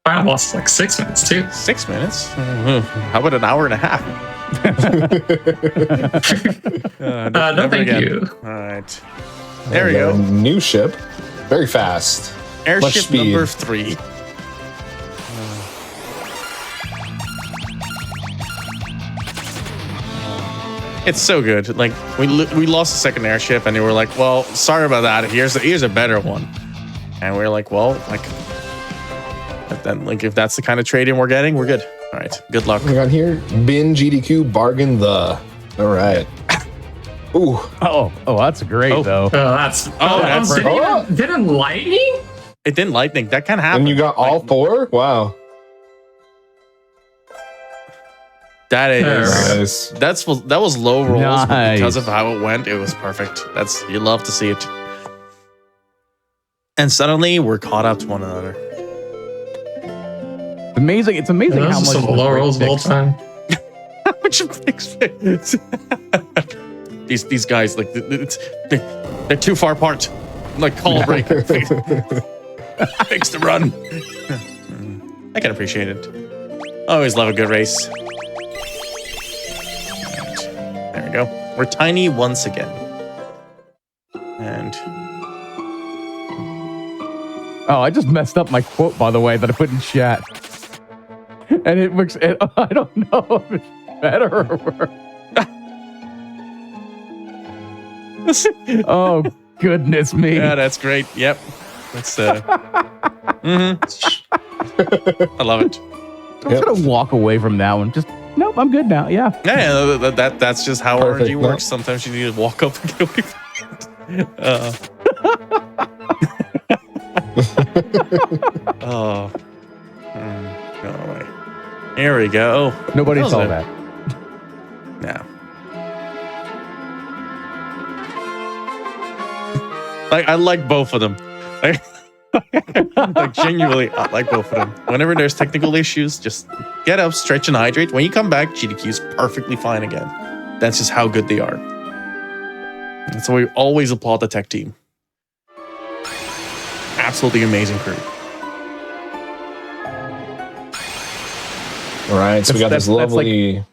I lost like 6 minutes too. 6 minutes? How about an hour and a half? No, thank you. All right. There we go. New ship. Very fast. Airship number 3. It's so good. Like we lost the second airship, and they were like, "Well, sorry about that. Here's a better one." And we're like, "Well, like, if that's the kind of trade-in we're getting, we're good. All right, good luck." We got here. Bin GDQ bargain the. All right. Ooh. Oh, that's great though. Didn't lightning? It didn't lightning. That kind of happened. And you got all 4? Wow. That is Nice. that was low rolls, but Nice. because of how it went, it was perfect. You love to see it. And suddenly we're caught up to one another. Amazing. It's amazing how much some low rolls the whole time. Which these guys like they're too far apart. Like call a break. Fix the run. I can appreciate it. Always love a good race. There we go. We're tiny once again. And I just messed up my quote, by the way, that I put in chat. And it works. I don't know if it's better or worse. Oh, goodness me. yeah, that's great. Yep. That's I love it. I'm just going to walk away from that one. Just, nope, I'm good now. Yeah. Yeah, that's just how Perfect. RNG works. Sometimes you need to walk up and get away from it. Oh. All right. Here we go. Nobody That was saw it. that. Yeah. Like I like both of them. Like genuinely, I like both of them. Whenever there's technical issues, just get up, stretch, and hydrate. When you come back, GDQ's perfectly fine again. That's just how good they are. And so we always applaud the tech team. Absolutely amazing crew. All right. So we got this That's lovely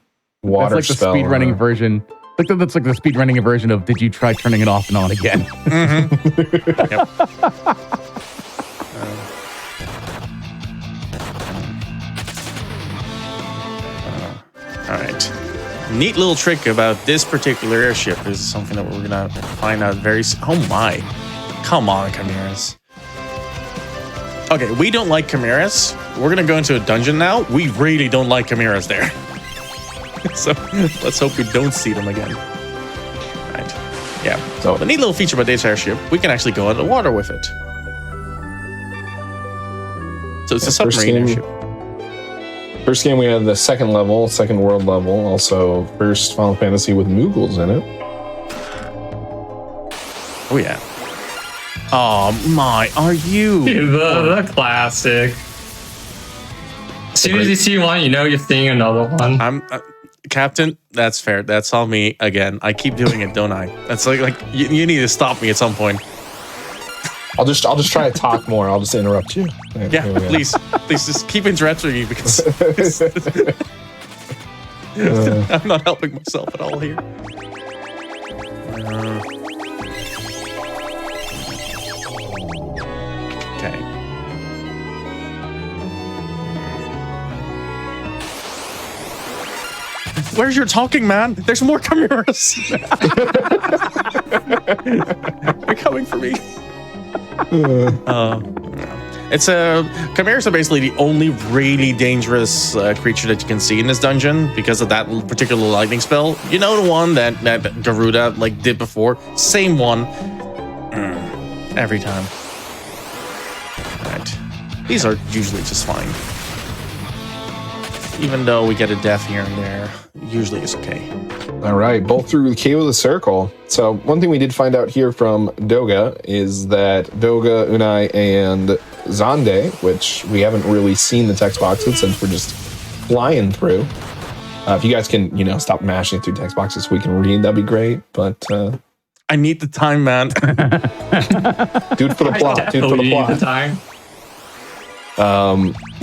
water That's like spell. the speedrunning version. That's like the speedrunning version of did you try turning it off and on again? Yep. All right. Neat little trick about this particular airship. This is something that we're gonna find out very soon. Oh my. Come on, Chimeras. Okay, we don't like Chimeras. We're gonna go into a dungeon now. We really don't like Chimeras there. So let's hope we don't see them again. Right. Yeah. So the neat little feature about this airship, we can actually go underwater with it. So it's a submarine airship. First game, we had the second world level. Also, first Final Fantasy with Moogles in it. Oh yeah. Oh my, are you? The classic. As soon as you see one, you know you're seeing another one. Captain, that's fair. That's on me again. I keep doing it, don't I? That's like you need to stop me at some point. I'll just try to talk more. I'll just interrupt you. Yeah, please just keep interrupting me because I'm not helping myself at all here. Okay. Where's your talking, man? There's more chimeras. They're coming for me. It's chimeras are basically the only really dangerous creature that you can see in this dungeon because of that particular lightning spell. You know, the one that Garuda like did before? Same one. Every time. Right. These are usually just fine. Even though we get a death here and there, usually it's okay. All right, both through the Cave of the Circle. So one thing we did find out here from Doga is that Doga, Unai, and Zande, which we haven't really seen the text boxes since we're just flying through. If you guys can, stop mashing through text boxes so we can read, that'd be great. But I need the time, man. Dude for the plot. Dude for the plot. The time.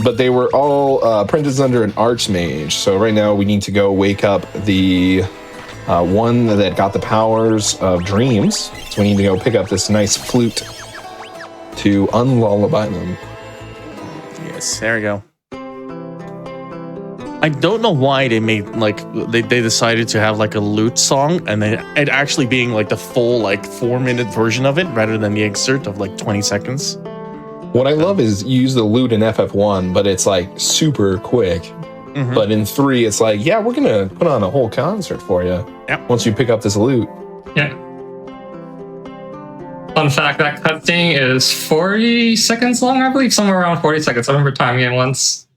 But they were all apprentices under an archmage. So right now we need to go wake up the one that got the powers of dreams. So we need to go pick up this nice flute to unlullaby them. Yes, there we go. I don't know why they made they decided to have like a lute song and then it actually being like the full 4-minute version of it rather than the excerpt of 20 seconds. What I love is you use the lute in FF1, but it's super quick. Mm-hmm. But in 3, it's we're gonna put on a whole concert for you. Yep. Once you pick up this lute. Yeah. Fun fact: that cutscene is 40 seconds long, I believe, somewhere around 40 seconds. I remember timing it once.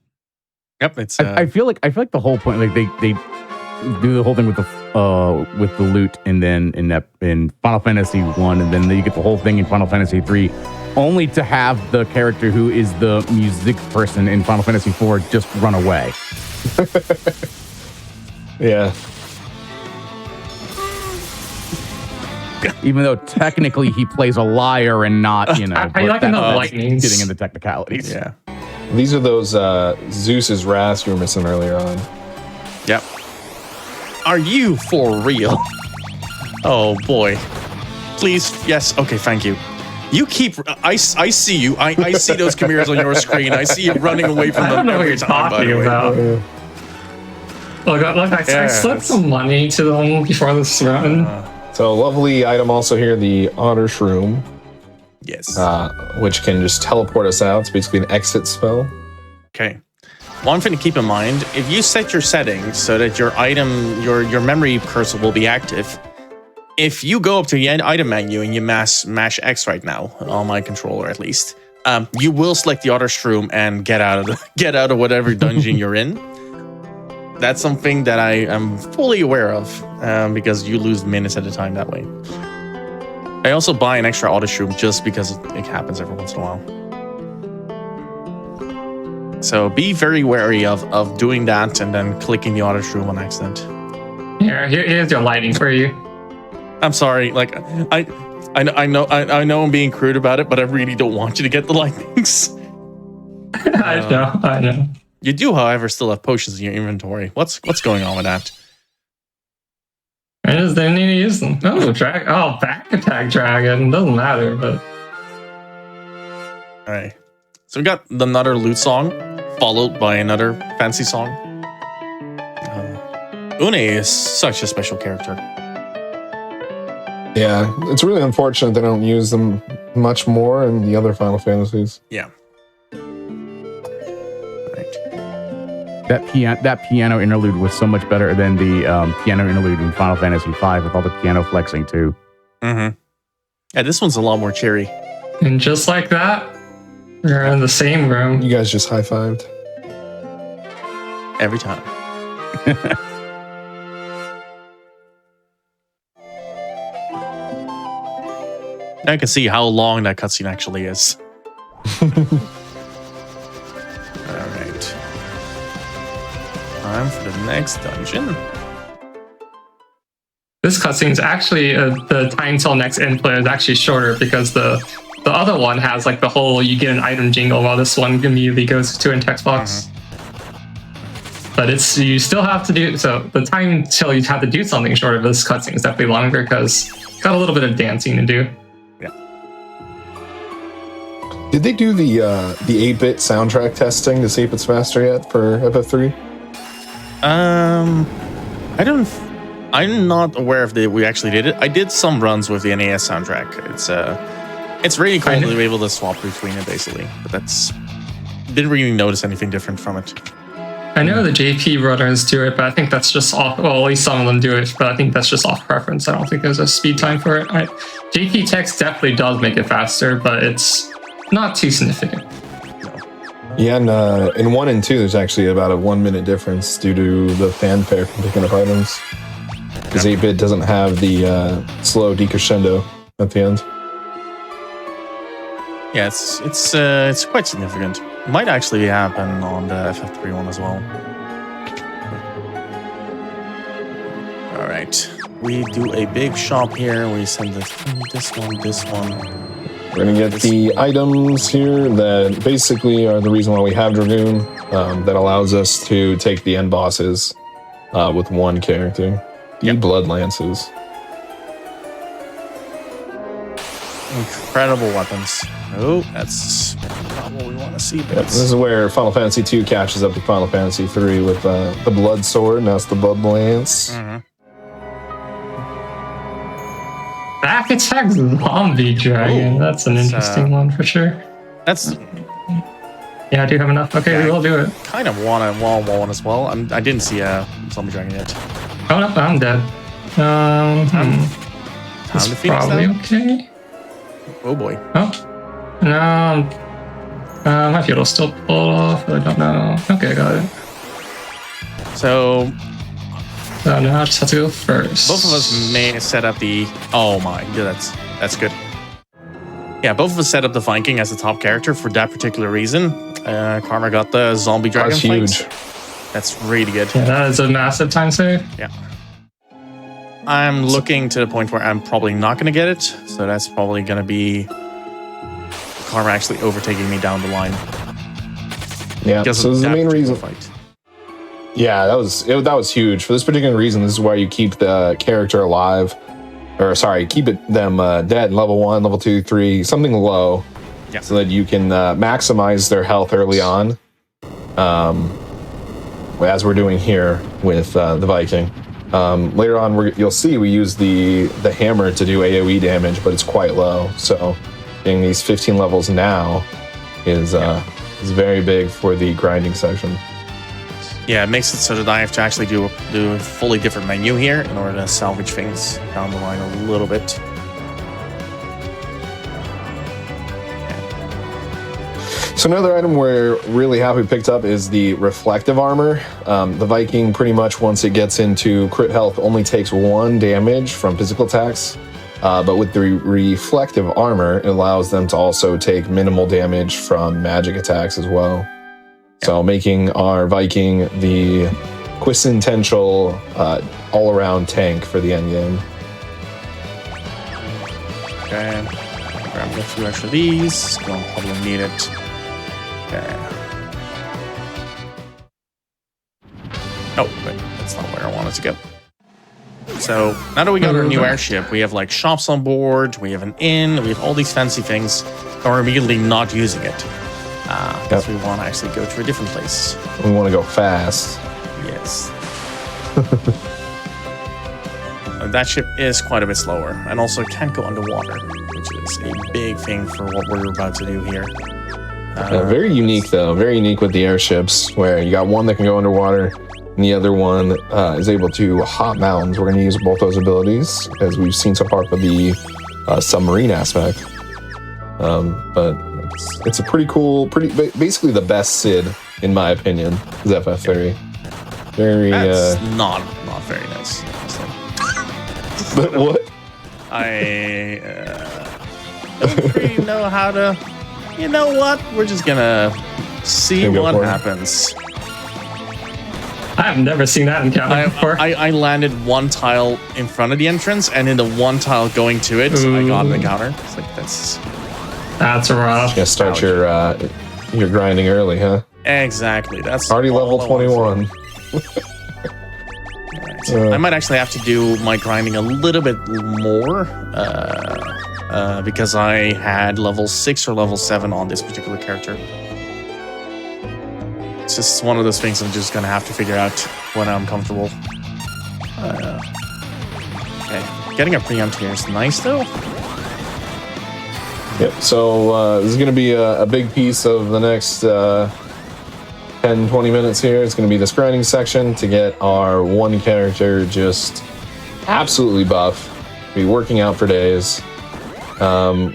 Yep, it's. I feel like the whole point, they do the whole thing with the lute, and then in Final Fantasy 1, and then you get the whole thing in Final Fantasy 3. Only to have the character who is the music person in Final Fantasy IV just run away. Yeah. Even though technically he plays a liar and not, I like the lightnings. Getting into technicalities. Yeah. These are those Zeus's wrath you were missing earlier on. Yep. Are you for real? Oh boy. Please, yes. Okay, thank you. You keep. I see you. I see those chimeras on your screen. I see you running away from them. I don't know what you're talking about. Look, I slipped some money to them before this run. So a lovely item also here, the Otter Shroom. Yes. Which can just teleport us out. It's basically an exit spell. Okay. One thing to keep in mind: if you set your settings so that your item, your memory cursor will be active. If you go up to the item menu and you mash X right now on my controller, at least, you will select the Otter Shroom and get out of whatever dungeon you're in. That's something that I am fully aware of because you lose minutes at a time that way. I also buy an extra Otter Shroom just because it happens every once in a while. So be very wary of doing that and then clicking the Otter Shroom on accident. Here's your lighting for you. I'm sorry, I know I'm being crude about it, but I really don't want you to get the lightnings. I know. You do, however, still have potions in your inventory. What's going on with that? I just didn't need to use them. Back attack dragon. Doesn't matter, but. Alright. So we got another lute song, followed by another fancy song. Une is such a special character. Yeah, it's really unfortunate they don't use them much more in the other Final Fantasies. Yeah. Right. That piano interlude was so much better than the piano interlude in Final Fantasy V with all the piano flexing too. Mm-hmm. Yeah, this one's a lot more cheery. And just like that, we're in the same room. You guys just high-fived. Every time. Now I can see how long that cutscene actually is. Alright. time for the next dungeon. This cutscene is actually the time till next end player is actually shorter because the other one has like the whole you get an item jingle while this one immediately goes to in text box. But you still have to do so. The time till you have to do something short of this cutscene is definitely longer because it's got a little bit of dancing to do. Yeah. Did they do the 8-bit soundtrack testing, this 8-bits master yet for FF3? I'm not aware if we actually did it. I did some runs with the NES soundtrack. It's really cool to be able to swap between it basically, but didn't really notice anything different from it. I know the JP runners do it, but I think that's just off. Well, at least some of them do it, but I think that's just off preference. I don't think there's a speed time for it. JP text definitely does make it faster, but it's not too significant. Yeah, and in 1 and 2, there's actually about a 1-minute difference due to the fanfare from picking up items. Because 8-bit doesn't have the slow decrescendo at the end. Yeah, it's quite significant. It might actually happen on the FF3 one as well. All right, we do a big shop here. We send this one. We're gonna get the items here that basically are the reason why we have Dragoon. That allows us to take the end bosses with one character. The Blood Lances. Incredible weapons. Oh, that's not what we want to see. But this is where Final Fantasy II catches up to Final Fantasy III with the Blood Sword. Now it's the Blood Lance. Back attack zombie dragon. That's an interesting one for sure. Yeah, I do have enough. Okay, we will do it. Kind of want a wall one as well. I didn't see a zombie dragon yet. Oh no, I'm dead. It's probably okay. Oh boy. Oh. No. My field will still pull off. I don't know. Okay, I got it. So. Now I just have to go first. Both of us may set up the. Oh my, yeah, that's good. Yeah, both of us set up the Viking as the top character for that particular reason. Karma got the zombie dragon. That's huge. That's really good. Yeah, that is a massive time save. Yeah. I'm looking to the point where I'm probably not going to get it, so that's probably going to be Karma actually overtaking me down the line. Yeah, so this is the main reason. Fight. Yeah, that was huge. For this particular reason, this is why you keep the character alive. Or sorry, keep them dead in level 1, level 2, 3, something low. Yeah. So that you can maximize their health early on. As we're doing here with the Viking. Later on, you'll see we use the hammer to do AoE damage, but it's quite low. So getting these 15 levels now is very big for the grinding section. Yeah, it makes it so that I have to actually do a fully different menu here in order to salvage things down the line a little bit. So another item we're really happy we picked up is the reflective armor. The Viking pretty much, once it gets into crit health, only takes 1 damage from physical attacks. But with the reflective armor, it allows them to also take minimal damage from magic attacks as well. So making our Viking the quintessential all-around tank for the end game. Okay, grab a few extra of these. Don't probably need it. Okay. Oh, wait, that's not where I wanted to go. So now that we got our new airship, we have like shops on board, we have an inn, we have all these fancy things, and we're immediately not using it. Because we want to actually go to a different place. We want to go fast. Yes. That ship is quite a bit slower, and also can't go underwater, which is a big thing for what we're about to do here. Very unique, though. Very unique with the airships, where you got one that can go underwater, and the other one is able to hop mountains. We're going to use both those abilities, as we've seen so far for the submarine aspect. But it's a pretty cool, basically the best Sid, in my opinion, is FF3. Very That's not very nice. But what? I don't really know how to. You know what? We're just gonna see what happens. I've never seen that encounter before. I landed one tile in front of the entrance, and in the one tile going to it, I got an encounter. It's like that's rough. You start your grinding early, huh? exactly. That's Already all level I wanted. 21. I might actually have to do my grinding a little bit more because I had level 6 or level 7 on this particular character. It's just one of those things I'm just gonna have to figure out when I'm comfortable. Okay, getting a preempt here is nice though. Yep. So this is going to be a big piece of the next 10-20 minutes here. It's going to be this grinding section to get our one character just absolutely buff. Be working out for days.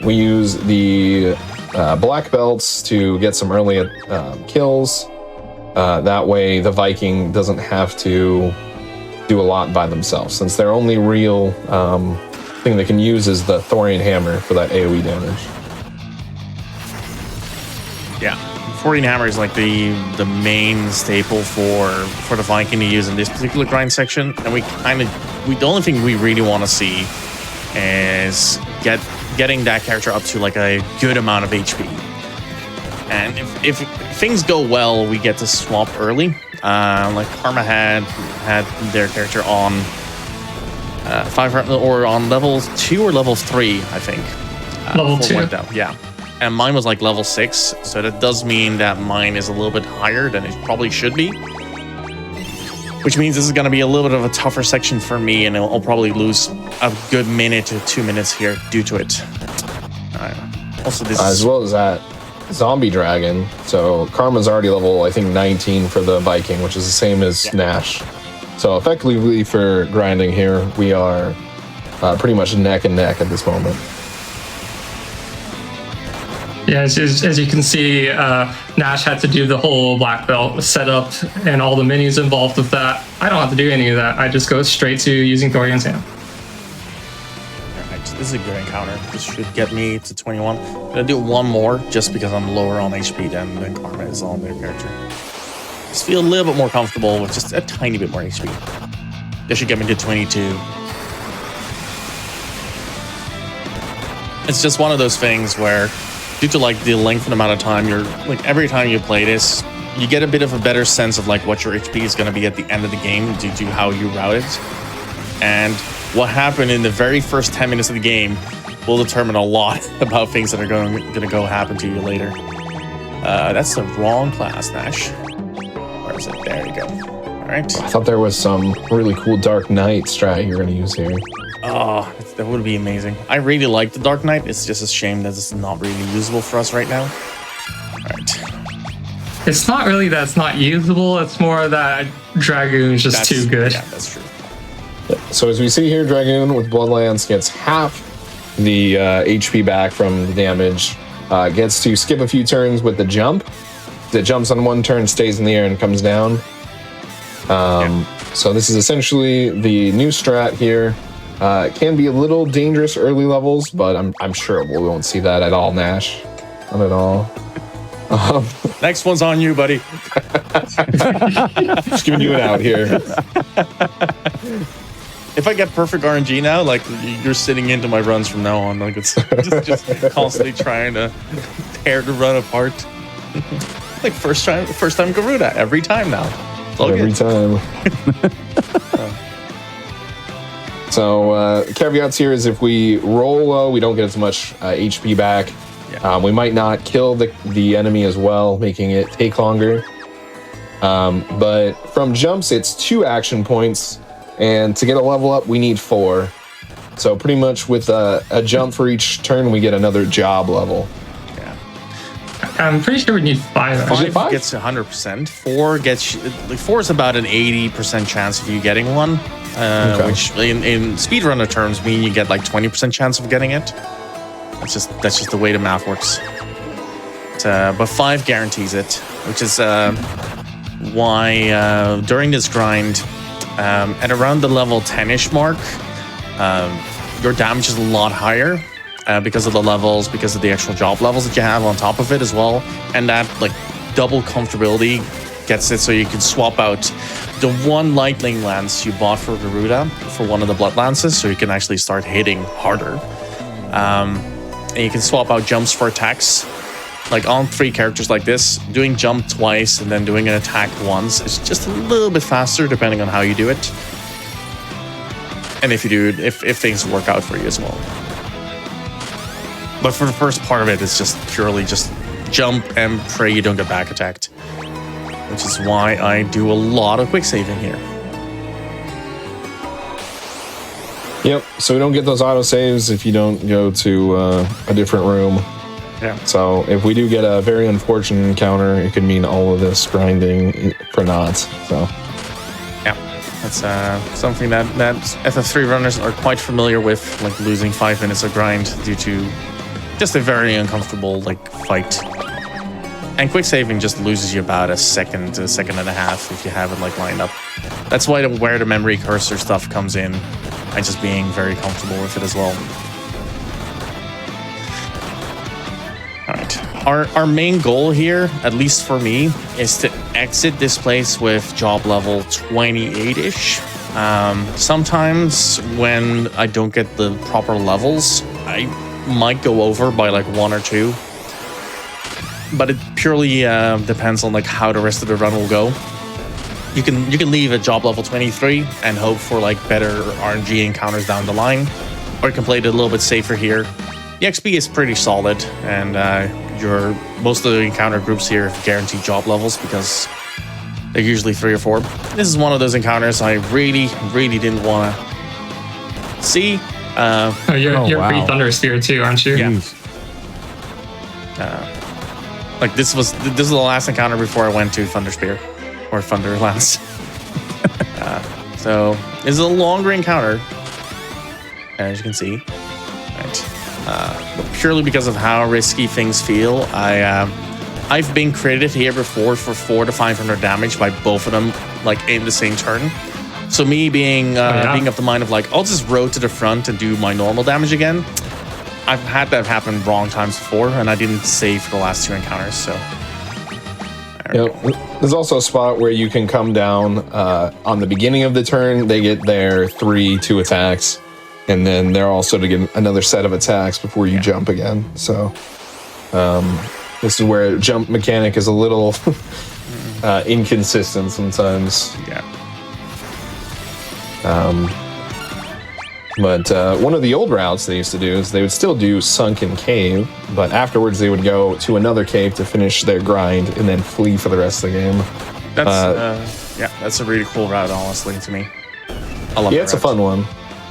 We use the black belts to get some early kills. That way the Viking doesn't have to do a lot by themselves, since their only real thing they can use is the Thorian Hammer for that AoE damage. Yeah, Thorian Hammer is like the main staple for the Viking to use in this particular grind section, and the only thing we really want to see is getting that character up to like a good amount of HP. And if things go well, we get to swap early. Like Karma had their character on 5 or on level 2 or level 3, I think. Level 2. Like that. Yeah. And mine was like level 6, so that does mean that mine is a little bit higher than it probably should be. Which means this is going to be a little bit of a tougher section for me, and I'll probably lose a good minute to 2 minutes here due to it. Also, this as well as that zombie dragon. So Karma's already level, I think, 19 for the Viking, which is the same as Nash. So effectively for grinding here, we are pretty much neck and neck at this moment. Yeah, as you can see, Nash had to do the whole black belt setup and all the minis involved with that. I don't have to do any of that. I just go straight to using Thorian's Hammer. Alright, this is a good encounter. This should get me to 21. I'm gonna do one more just because I'm lower on HP than Karma is on their character. Just feel a little bit more comfortable with just a tiny bit more HP. This should get me to 22. It's just one of those things where, due to like the length and amount of time, you're like every time you play this, you get a bit of a better sense of like what your HP is going to be at the end of the game due to how you route it. And what happened in the very first 10 minutes of the game will determine a lot about things that are going to go happen to you later. That's the wrong class, Nash. Where is it? There you go. All right. I thought there was some really cool Dark Knight strat you're going to use here. Oh, that would be amazing. I really like the Dark Knight. It's just a shame that it's not really usable for us right now. All right. It's not really that it's not usable. It's more that Dragoon is just too good. Yeah, that's true. So as we see here, Dragoon with Bloodlance gets half the HP back from the damage. Gets to skip a few turns with the jump. It jumps on one turn, stays in the air, and comes down. So this is essentially the new strat here. It can be a little dangerous early levels, but I'm sure we won't see that at all, Nash. Not at all. Next one's on you, buddy. Just giving you an out here. If I get perfect RNG now, like you're sitting into my runs from now on, like it's just constantly trying to tear the run apart. Like first time Garuda every time now. It's all every good. time. So caveats here is if we roll low, we don't get as much HP back. Yeah. We might not kill the enemy as well, making it take longer. But from jumps, it's 2 action points. And to get a level up, we need 4. So pretty much with a jump for each turn, we get another job level. Yeah. I'm pretty sure we need 5. 5 gets 100%. 4 gets 4 is about an 80% chance of you getting one, which in speedrunner terms mean you get like 20% chance of getting it. That's just the way the math works. But 5 guarantees it, which is why during this grind, at around the level 10-ish mark, your damage is a lot higher because of the levels, because of the actual job levels that you have on top of it as well, and that like double comfortability gets it so you can swap out the one lightning lance you bought for Garuda for one of the blood lances, so you can actually start hitting harder. And you can swap out jumps for attacks. Like on 3 characters like this, doing jump twice and then doing an attack once is just a little bit faster depending on how you do it. And if you do, if things work out for you as well. But for the first part of it, it's just purely just jump and pray you don't get back attacked. Which is why I do a lot of quick saving here. Yep, so we don't get those auto saves if you don't go to a different room. Yeah. So if we do get a very unfortunate encounter, it could mean all of this grinding for naught. So yeah, that's something that FF3 runners are quite familiar with, like losing 5 minutes of grind due to just a very uncomfortable like fight. And quick saving just loses you about a second to a second and a half if you have it like lined up. That's why where the memory cursor stuff comes in, and just being very comfortable with it as well. Alright, our main goal here, at least for me, is to exit this place with job level 28-ish. Sometimes when I don't get the proper levels, I might go over by like 1 or 2. But it purely depends on like how the rest of the run will go. You can leave at job level 23 and hope for like better RNG encounters down the line, or you can play it a little bit safer here. The XP is pretty solid, and most of the encounter groups here have guaranteed job levels because they're usually 3 or 4. This is one of those encounters I really didn't want to see. You're pretty Thunder Spear too, aren't you? Yeah. Like this was the last encounter before I went to Thunder Spear or Thunder Lance. So it's a longer encounter, as you can see. Right. But purely because of how risky things feel, I've been credited here before for 400 to 500 damage by both of them, like in the same turn. So me being of the mind of like, I'll just row to the front and do my normal damage again. I've had that happen wrong times before, and I didn't save for the last 2 encounters. So there's also a spot where you can come down on the beginning of the turn. They get their 2 attacks, and then they're also to get another set of attacks before you jump again. So this is where jump mechanic is a little inconsistent sometimes. Yeah. But one of the old routes they used to do is they would still do Sunken Cave, but afterwards they would go to another cave to finish their grind and then flee for the rest of the game. That's a really cool route, honestly, to me. I love it. Yeah, it's a fun one.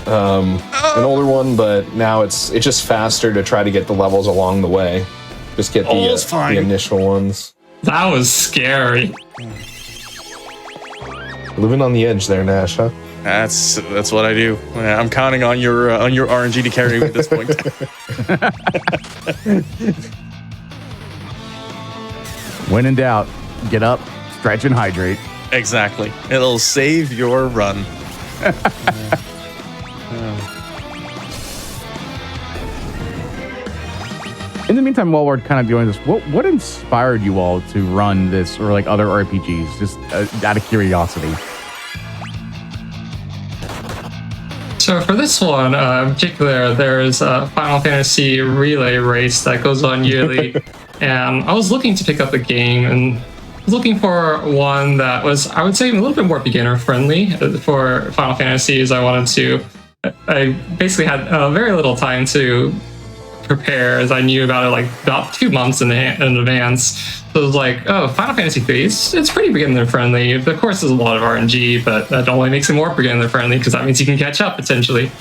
An older one, but now it's just faster to try to get the levels along the way. Just get the initial ones. That was scary. Living on the edge there, Nash, huh? That's what I do. I'm counting on your RNG to carry me at this point. When in doubt, get up, stretch, and hydrate. Exactly. It'll save your run. In the meantime, while we're kind of doing this, what inspired you all to run this or like other RPGs? Just out of curiosity. So for this one, in particular, there's a Final Fantasy relay race that goes on yearly, and I was looking to pick up a game and looking for one that was, I would say, a little bit more beginner friendly for Final Fantasies. I basically had very little time to prepare, as I knew about it like about 2 months in advance. So it was like, oh, Final Fantasy 3, it's pretty beginner friendly. Of course, there's a lot of RNG, but that only makes it more beginner friendly because that means you can catch up potentially.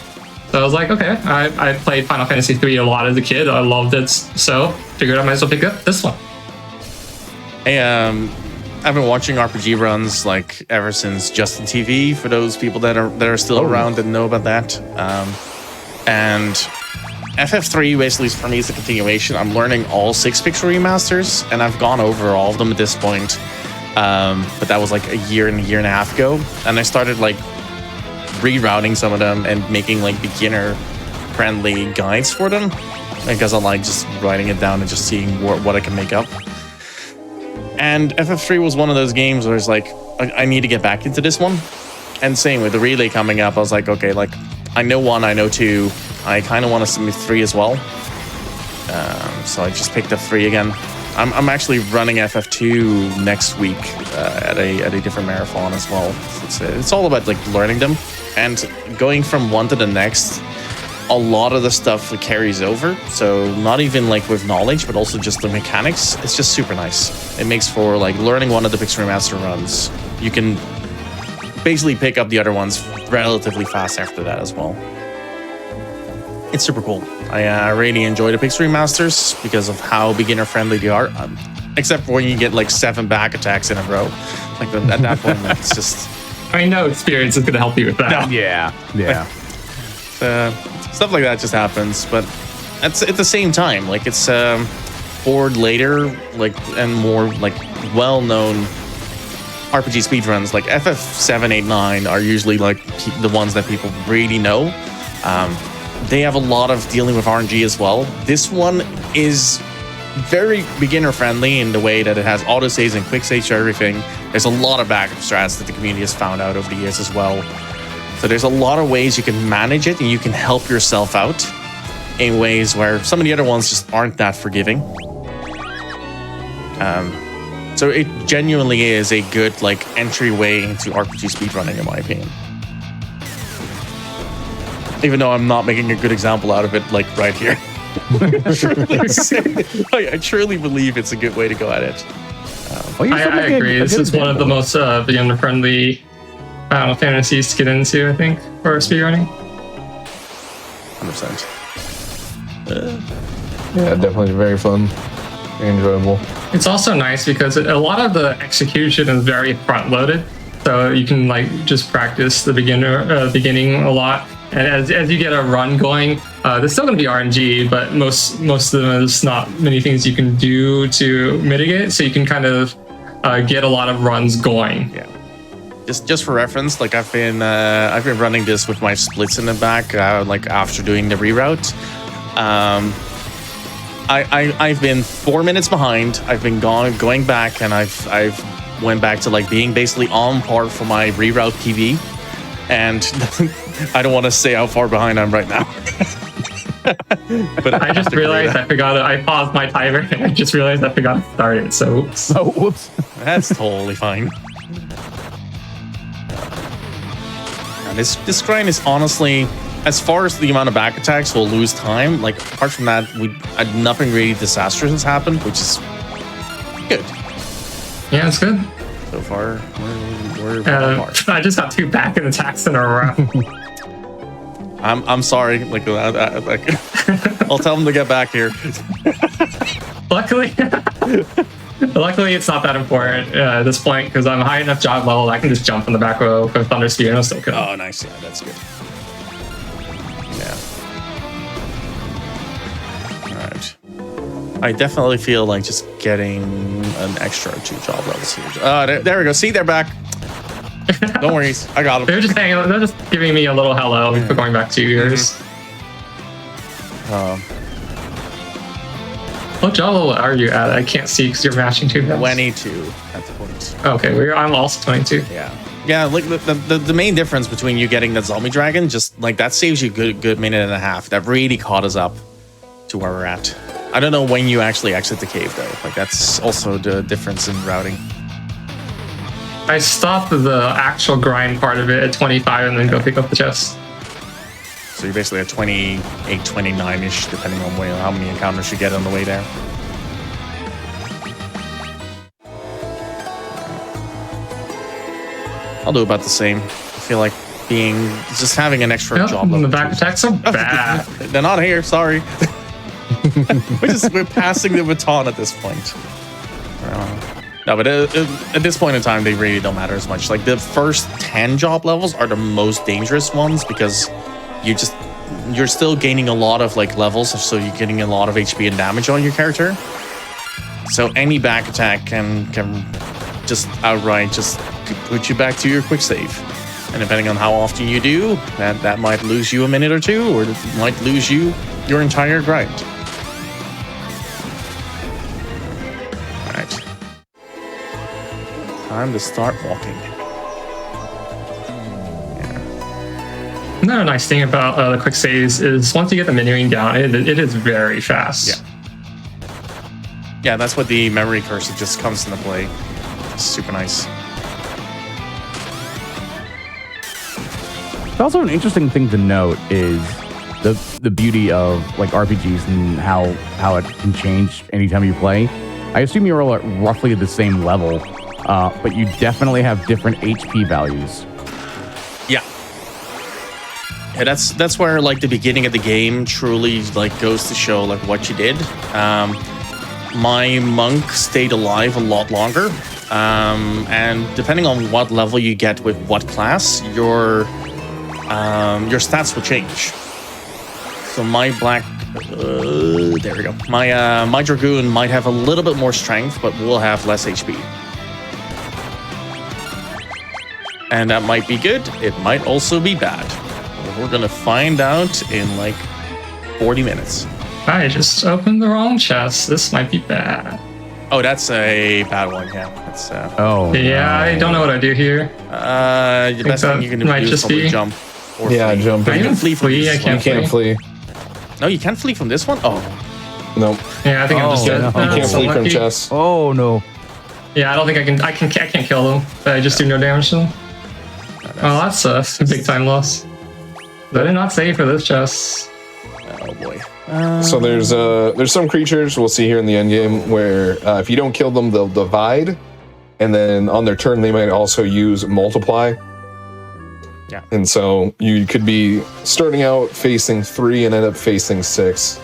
So I was like, okay, I played Final Fantasy 3 a lot as a kid. I loved it, so figured I might as well pick up this one. Hey, I've been watching RPG runs like ever since Justin TV. For those people that are still around and know about that, and FF3 basically for me is a continuation. I'm learning all 6 pixel remasters, and I've gone over all of them at this point. But that was like a year and a half ago, and I started like rerouting some of them and making like beginner friendly guides for them because I like just writing it down and just seeing what I can make up. And FF3 was one of those games where it's like, I need to get back into this one. And same with the relay coming up, I was like, okay, like I know 1, I know 2. I kind of want to submit 3 as well. So I just picked up 3 again. I'm actually running FF2 next week at a different marathon as well. It's all about like learning them and going from one to the next. A lot of the stuff carries over, so not even like with knowledge, but also just the mechanics. It's just super nice. It makes for like learning one of the Pix Remaster runs. You can basically pick up the other ones relatively fast after that as well. It's super cool. I really enjoy the Pix Remasters because of how beginner friendly they are. Except for when you get like 7 back attacks in a row. Like at that point, it's just. I know experience is going to help you with that. No. Yeah. Stuff like that just happens, but at the same time, like it's for later, like and more like well-known RPG speedruns, like FF7, 8, 9 are usually like the ones that people really know. They have a lot of dealing with RNG as well. This one is very beginner friendly in the way that it has autosaves and quick saves for everything. There's a lot of backup strats that the community has found out over the years as well. So there's a lot of ways you can manage it and you can help yourself out in ways where some of the other ones just aren't that forgiving. So it genuinely is a good like entryway into RPG speedrunning in my opinion. Even though I'm not making a good example out of it like right here. I truly believe it's a good way to go at it. I agree. This is one of the most beginner-friendly Final Fantasies to get into, I think, for speedrunning. 100%. Yeah, definitely very fun, very enjoyable. It's also nice because a lot of the execution is very front-loaded, so you can like just practice the beginning a lot. And as you get a run going, there's still going to be RNG, but most of them there's not many things you can do to mitigate, so you can kind of get a lot of runs going. Yeah. Just for reference, like I've been running this with my splits in the back, like after doing the reroute. I've been 4 minutes behind. I've been going back, and I've went back to like being basically on par for my reroute PV, and I don't want to say how far behind I'm right now. But I just realized I forgot it. I paused my timer, and I just realized I forgot to start it. So whoops. That's totally fine. This grind is honestly, as far as the amount of back attacks, we'll lose time. Like apart from that, nothing really disastrous has happened, which is good. Yeah, it's good. So far, we're I just got 2 back attacks in a row. I'm sorry. Like I'll tell them to get back here. Luckily, it's not that important at this point because I'm high enough job level that I can just jump on the back row for Thunder Spear and I'll still kill. Oh, nice. Yeah, that's good. Yeah. All right. I definitely feel like just getting an extra 2 job levels here. There we go. See, they're back. Don't worry, I got them. They're just giving me a little hello for going back 2 years. What job level are you at? I can't see because you're matching 2 guys. 22 at the point. Okay, I'm also 22. Yeah. Like the main difference between you getting the zombie dragon, just like that saves you a good minute and a half. That really caught us up to where we're at. I don't know when you actually exit the cave though. Like that's also the difference in routing. I stopped the actual grind part of it at 25 and then go pick up the chest. So you're basically at 28, 29-ish, depending on how many encounters you get on the way there. I'll do about the same. I feel like just having an extra job. The back attacks are bad. They're not here, sorry. We're passing the baton at this point. No, but at this point in time, they really don't matter as much. Like the first 10 job levels are the most dangerous ones because you're still gaining a lot of like levels, so you're getting a lot of HP and damage on your character. So any back attack can just outright just put you back to your quick save. And depending on how often you do, that might lose you a minute or 2, or it might lose you your entire grind. Time to start walking. Another nice thing about the quick saves is once you get the menuing down, it is very fast. Yeah. Yeah, that's what the memory cursor just comes into play. It's super nice. Also, an interesting thing to note is the beauty of like RPGs and how it can change anytime you play. I assume you're all at roughly the same level, but you definitely have different HP values. Yeah. Yeah, that's where like the beginning of the game truly like goes to show like what you did. My monk stayed alive a lot longer, and depending on what level you get with what class, your stats will change. So my black, there we go. My dragoon might have a little bit more strength, but will have less HP. And that might be good. It might also be bad. We're gonna find out in like 40 minutes. I just opened the wrong chest. This might be bad. Oh, that's a bad one. Yeah, that's. Oh. Yeah, I don't know what I do here. The best thing you can do is probably jump. Or Yeah, flee. jump. I You can even flee from flee. this I one. can't You can't flee. No, you can't flee from this one. Oh, Nope. Yeah, I think I'm just Oh, dead. no. You can't so flee from lucky. chests. Oh no. Yeah, I don't think I can. I can't kill them. But I just do no damage to them. Oh, that's a big time loss. They did not save for this chest. oh boy. So there's some creatures we'll see here in the end game where if you don't kill them, they'll divide, and then on their turn they might also use multiply. Yeah. And so you could be starting out facing 3 and end up facing 6,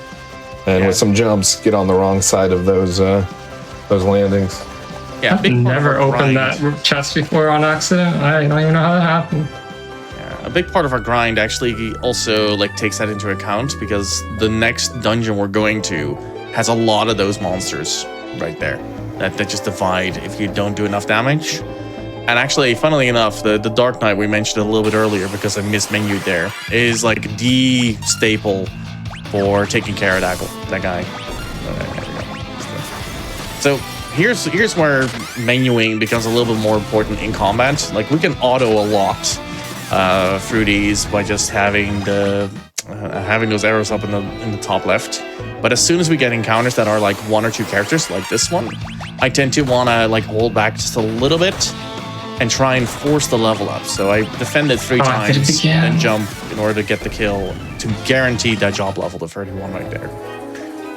and Yeah. with some jumps get on the wrong side of those landings. Yeah, I've big part of never our opened grind- that chest before on accident. I don't even know how that happened. Yeah, a big part of our grind actually also like takes that into account because the next dungeon we're going to has a lot of those monsters right there that just divide if you don't do enough damage. And actually, funnily enough, the Dark Knight we mentioned a little bit earlier because I mismenued there is like the staple for taking care of that guy. There we go. So here's where menuing becomes a little bit more important in combat. Like we can auto a lot through these by just having those arrows up in the top left. But as soon as we get encounters that are like 1 or 2 characters, like this one, I tend to want to like hold back just a little bit and try and force the level up. So I defended 3 I did it times, again. then jump in order to get the kill to guarantee that job level to 31 right there.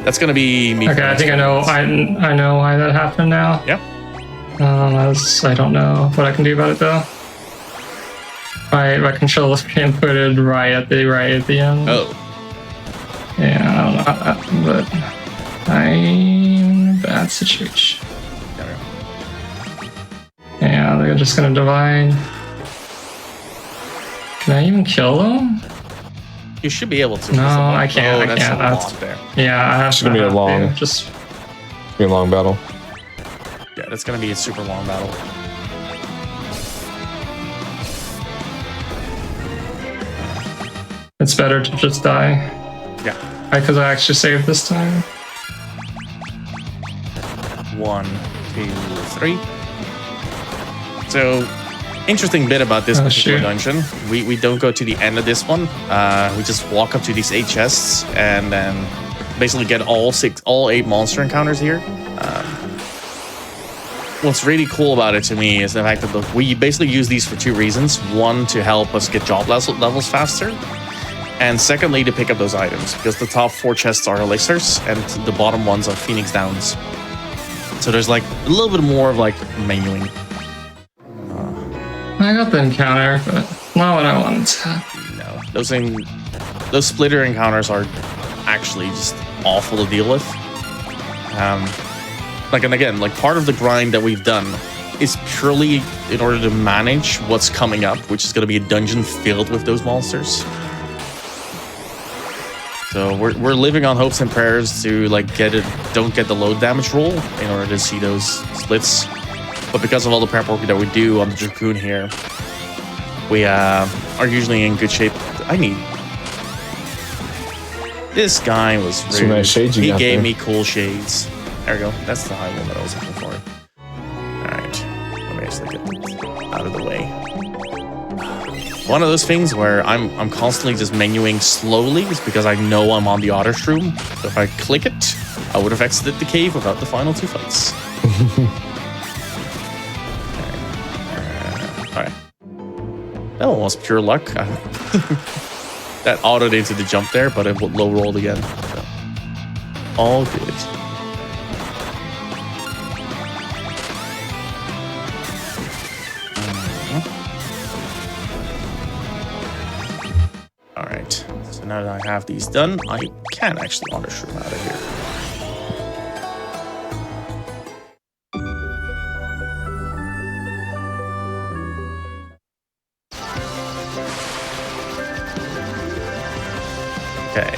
That's gonna be me. Okay, I think I know. I know why that happened now. Yep. I don't know what I can do about it though. My control was inputted right at the end. Oh, Yeah, I don't know how that happened, but I'm in a bad situation. there we go. Yeah, they're just gonna divide. Can I even kill them? You should be able to. No, There's a lot- I can't, Oh, I that's can't, a that's- lot there. Yeah, I have It's gonna be a long- just. Be a long battle. Yeah, that's gonna be a super long battle. It's better to just die. Yeah. Because I actually saved this time. 1, 2, 3. So, interesting bit about this Oh, particular shoot. dungeon. We don't go to the end of this one. We just walk up to these 8 chests and then basically get all 8 monster encounters here. What's really cool about it to me is the fact that we basically use these for 2 reasons. One, to help us get job levels faster. And secondly, to pick up those items, because the top 4 chests are elixirs and the bottom ones are phoenix downs. So there's like a little bit more of like menuing. I got the encounter, but not what I wanted to. No, those splitter encounters are actually just awful to deal with. And again, like part of the grind that we've done is purely in order to manage what's coming up, which is going to be a dungeon filled with those monsters. So we're living on hopes and prayers to like don't get the load damage roll in order to see those splits. But because of all the prep work that we do on the Dracoon here, we are usually in good shape. This guy was rude. Some nice shades you He got gave there. me cool shades. There we go. That's the high one that I was looking for. Alright. Let me just to get out of the way. One of those things where I'm constantly just menuing slowly is because I know I'm on the otter shroom. So if I click it, I would have exited the cave without the final 2 fights. Alright. That one was pure luck. That autoed into the jump there, but it low rolled again. So, all good. Alright, so now that I have these done, I can actually auto shroom out of here. Okay,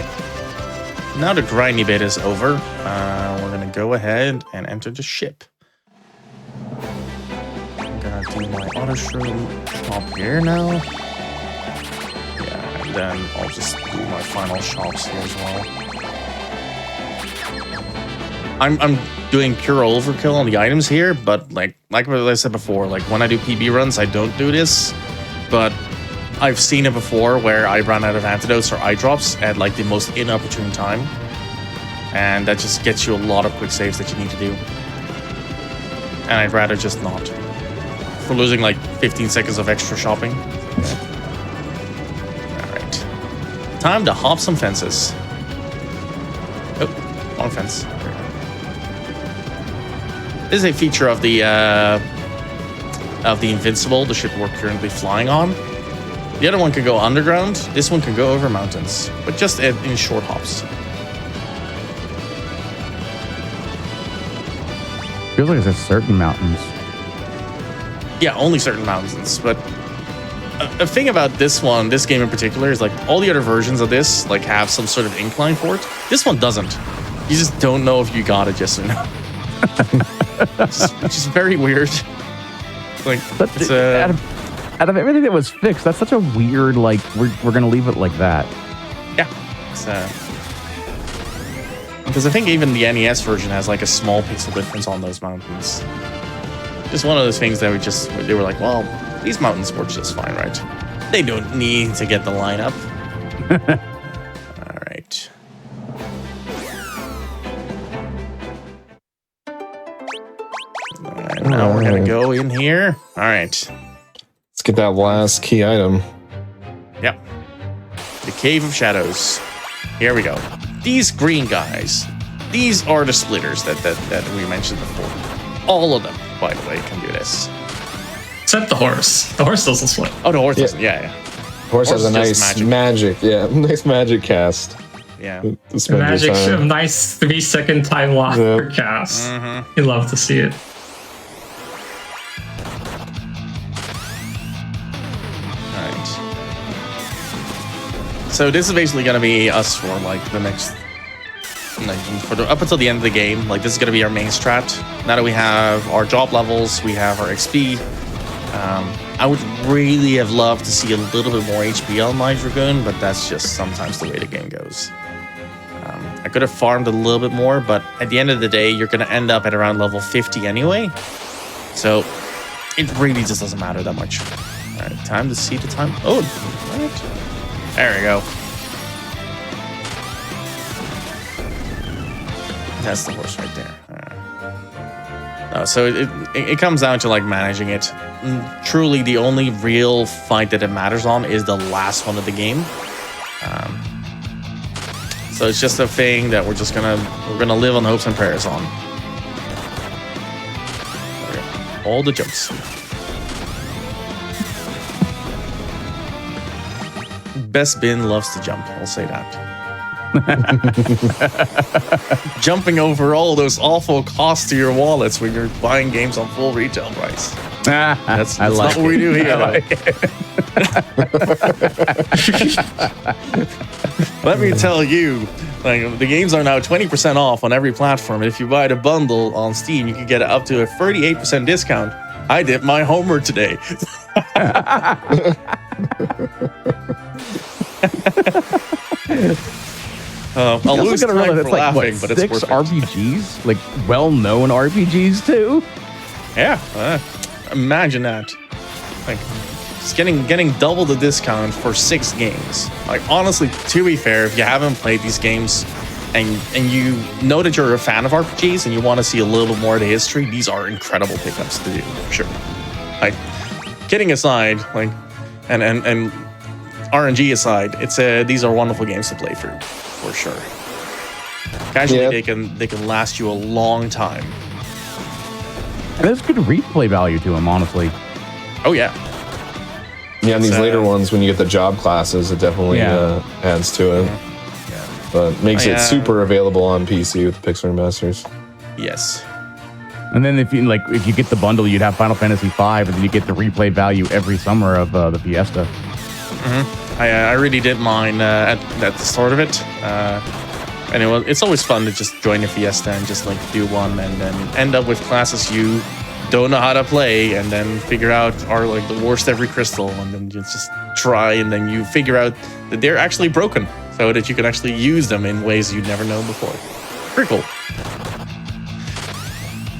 now the grindy bit is over. We're gonna go ahead and enter the ship. I'm gonna do my auto shroom up here now. Yeah, and then I'll just do my final shops here as well. I'm doing pure overkill on the items here, but like what I said before, like when I do PB runs, I don't do this, but I've seen it before where I run out of antidotes or eye drops at like the most inopportune time. And that just gets you a lot of quick saves that you need to do. And I'd rather just not. For losing like 15 seconds of extra shopping. Alright. Time to hop some fences. Oh, wrong fence. This is a feature of the Invincible, the ship we're currently flying on. The other one can go underground. This one can go over mountains, but just in short hops. Feels like it's at certain mountains. Yeah, only certain mountains. But a thing about this game in particular, is like all the other versions of this like have some sort of incline for it. This one doesn't. You just don't know if you got it yes or no. Which is very weird. Like, it's out of everything that was fixed, that's such a weird, like, we're gonna leave it like that. Yeah. It's, because I think even the NES version has like a small pixel difference on those mountains. Just one of those things that they were like, well, these mountains work just fine, right? They don't need to get the line up. All right. And now we're gonna go in here. All right. Let's get that last key item. Yep. The Cave of Shadows. Here we go. These green guys. These are the splitters that we mentioned before. All of them, by the way, can do this. Except the horse. The horse doesn't split. Oh, the horse doesn't. Yeah. Horse has a nice magic. Yeah, nice magic cast. Yeah. Magic, a nice 3-second time lock for cast. Mm-hmm. You love to see it. So this is basically going to be us for like the next, up until the end of the game. Like this is going to be our main strat. Now that we have our job levels, we have our XP. I would really have loved to see a little bit more HP on my Dragoon, but that's just sometimes the way the game goes. I could have farmed a little bit more, but at the end of the day, you're going to end up at around level 50 anyway. So it really just doesn't matter that much. All right, time to see the time. Oh, right. There we go. That's the horse right there. So it comes down to like managing it. Truly, the only real fight that it matters on is the last one of the game. So it's just a thing that we're gonna live on hopes and prayers on. There we go. All the jumps. Best bin loves to jump, I'll say that. Jumping over all those awful costs to your wallets when you're buying games on full retail price. That's not what we do here. Let me tell you, like, the games are now 20% off on every platform. If you buy the bundle on Steam, you can get up to a 38% discount. I did my homework today. I'll lose time for laughing, but it's worth it. RPGs, like well-known RPGs too. Yeah, imagine that. Like, just getting double the discount for 6 games. Like, honestly, to be fair, if you haven't played these games and you know that you're a fan of RPGs and you want to see a little bit more of the history, these are incredible pickups to do, for sure. Like, kidding aside, like, and RNG aside, these are wonderful games to play through, for sure. Casually, they can last you a long time. And there's good replay value to them, honestly. Oh yeah. Yeah, and these later ones, when you get the job classes, it definitely adds to it. Yeah. But makes it super available on PC with the Pixel Remasters. Yes. And then if you get the bundle, you'd have Final Fantasy V, and then you get the replay value every summer of the Fiesta. Mm-hmm. I really did mine at the start of it. And it's always fun to just join a Fiesta and just like do one and then end up with classes you don't know how to play and then figure out are like the worst every crystal, and then you just try and then you figure out that they're actually broken so that you can actually use them in ways you'd never known before. Pretty cool.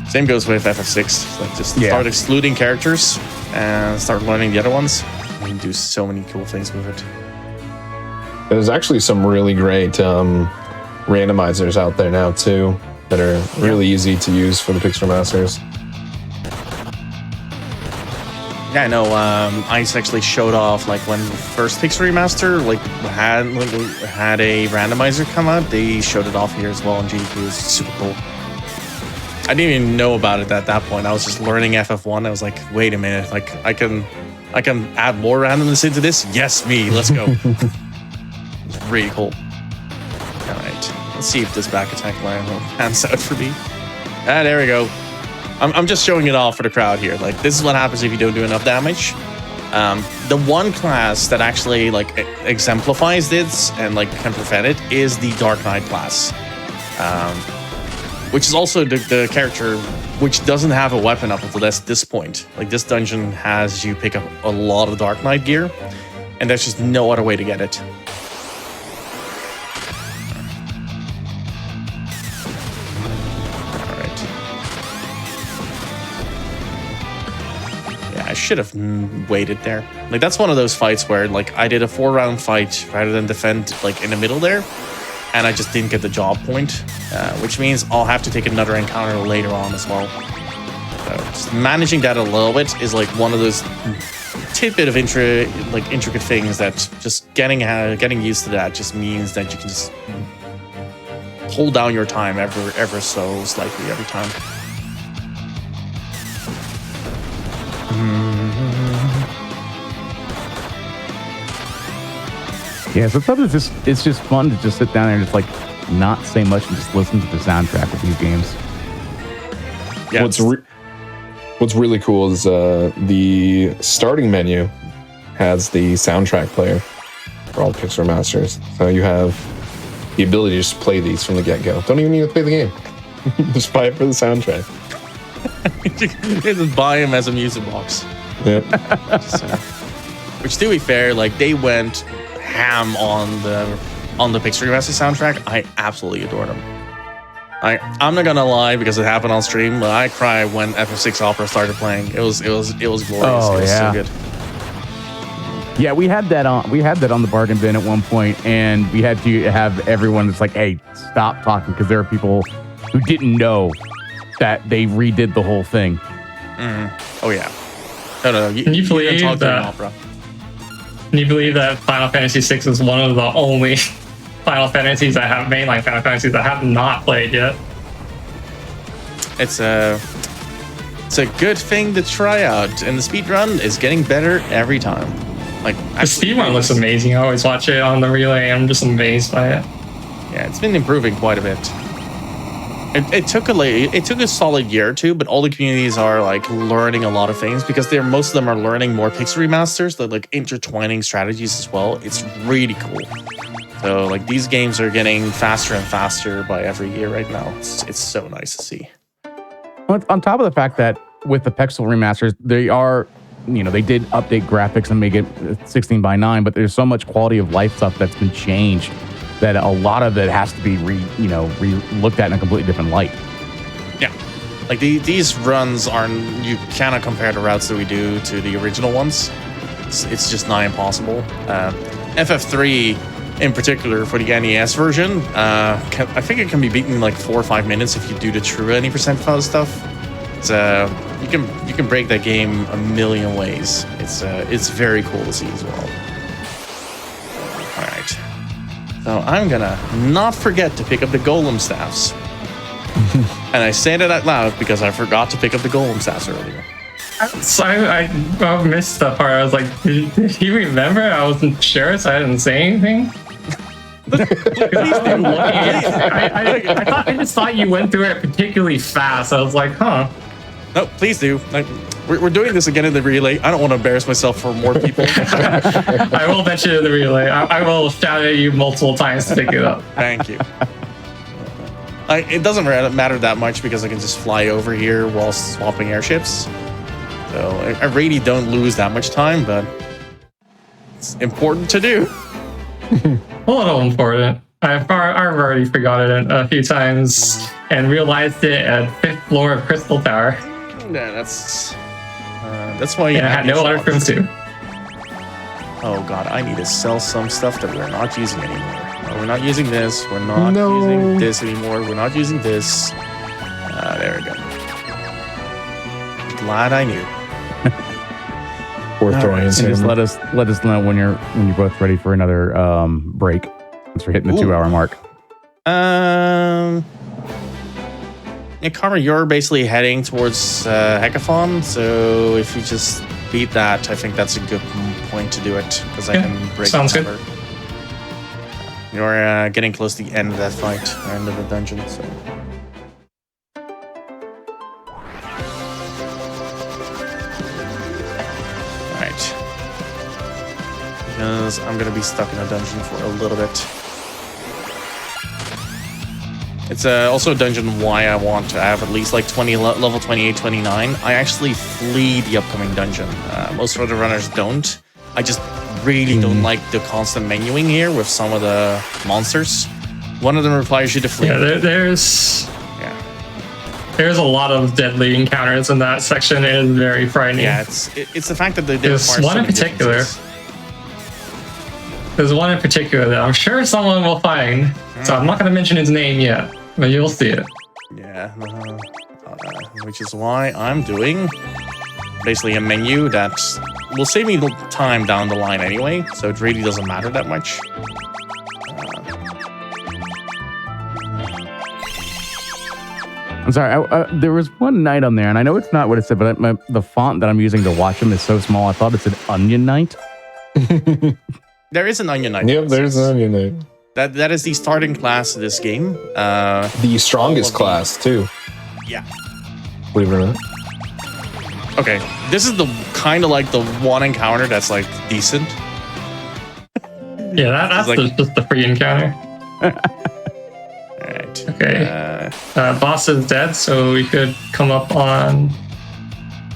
Same goes with FF6. Like just start excluding characters and start learning the other ones. You can do so many cool things with it. There's actually some really great randomizers out there now too that are really easy to use for the Pixel Masters. Yeah, I know. Ice actually showed off like when the first Pixel Remaster had a randomizer come out. They showed it off here as well on GDQ. It was super cool. I didn't even know about it at that point. I was just learning FF1. I was like, wait a minute, like I can add more randomness into this. Yes, me. Let's go. It's really cool. All right. Let's see if this back attack line pans out for me. There we go. I'm just showing it off for the crowd here. Like, this is what happens if you don't do enough damage. The one class that actually like exemplifies this and like can prevent it is the Dark Knight class, which is also the character which doesn't have a weapon up until this point. Like, this dungeon has you pick up a lot of Dark Knight gear, and there's just no other way to get it. I should have waited there. Like, that's one of those fights where like I did a 4-round fight rather than defend like in the middle there, and I just didn't get the job point, which means I'll have to take another encounter later on as well. So just managing that a little bit is like one of those tidbit of intricate things that just getting used to that just means that you can just hold down your time ever so slightly every time. Yeah, so sometimes it's just fun to just sit down there and just like not say much and just listen to the soundtrack of these games. Yeah. What's really cool is the starting menu has the soundtrack player for all Pixel Masters. So you have the ability to just play these from the get-go. Don't even need to play the game. Just buy it for the soundtrack. You just buy them as a music box. Yep. Which, to be fair, like they went ham on the Pixel Remaster soundtrack. I absolutely adore them. I'm not gonna lie, because it happened on stream, but I cried when FF6 Opera started playing. It was glorious. Oh, it was so good. Yeah, we had that on the bargain bin at one point, and we had to have everyone that's like, hey, stop talking, because there are people who didn't know that they redid the whole thing. Mm-hmm. Oh yeah. No. Can you believe that? Can you believe that Final Fantasy VI is one of the only Final Fantasies I have, mainline Final Fantasies I have not played yet? It's a good thing to try out, and the speedrun is getting better every time. Like, the speedrun looks amazing. I always watch it on the relay. I'm just amazed by it. Yeah, it's been improving quite a bit. It took a solid year or two, but all the communities are like learning a lot of things, because most of them are learning more Pixel Remasters. They're like intertwining strategies as well. It's really cool. So like these games are getting faster and faster by every year right now. It's so nice to see. On top of the fact that with the Pixel Remasters, they are, they did update graphics and make it 16:9, but there's so much quality of life stuff that's been changed that a lot of it has to be looked at in a completely different light. Yeah. Like these runs you cannot compare the routes that we do to the original ones. It's just not impossible. FF3 in particular for the NES version, I think it can be beaten in like 4 or 5 minutes if you do the true 90% fuzz stuff. It's you can break that game a million ways. It's very cool to see as well. All right, so I'm gonna not forget to pick up the golem staffs. And I say that out loud because I forgot to pick up the golem staffs earlier. So I missed that part. I was like, did he remember? I wasn't sure, so I didn't say anything. I just thought you went through it particularly fast. I was like, huh. No, please do. We're doing this again in the relay. I don't want to embarrass myself for more people. I will mention it in the relay. I will shout at you multiple times to pick it up. Thank you. It doesn't matter that much because I can just fly over here while swapping airships. So I really don't lose that much time, but it's important to do. A little important. I've already forgotten it a few times and realized it at 5th floor of Crystal Tower. Yeah, that's why. And I had no other rooms too. Oh god, I need to sell some stuff that we're not using anymore. We're not using this. We're not using this anymore. We're not using this. There we go. Glad I knew. Or throwing And just let us know when you're both ready for another break. Once we're hitting the 2 hour mark. Yeah, Karma, you're basically heading towards Hackathon, so if you just beat that, I think that's a good point to do it because I can break. Sounds the good. cover. You're getting close to the end of that fight, end of the dungeon, so. Alright. Because I'm gonna be stuck in a dungeon for a little bit. It's also a dungeon why I want to have at least like level 28, 29. I actually flee the upcoming dungeon. Most other runners don't. I just really don't like the constant menuing here with some of the monsters. One of them requires you to flee. Yeah, there's a lot of deadly encounters in that section. It is very frightening. Yeah, it's the fact that they There's one in particular. There's one in particular that I'm sure someone will find. So I'm not going to mention his name yet, but you'll see it. Yeah, which is why I'm doing basically a menu that will save me time down the line anyway, so it really doesn't matter that much. I'm sorry, there was one night on there, and I know it's not what it said, but the font that I'm using to watch them is so small, I thought it said Onion Knight. There is an Onion Knight. Yep, there's an Onion Knight. That is the starting class of this game. The strongest class, too. Yeah. Believe it or not. Okay, this is the kind of like the one encounter that's like decent. Yeah, that's like, just the free encounter. Alright. Okay. Boss is dead, so we could come up on...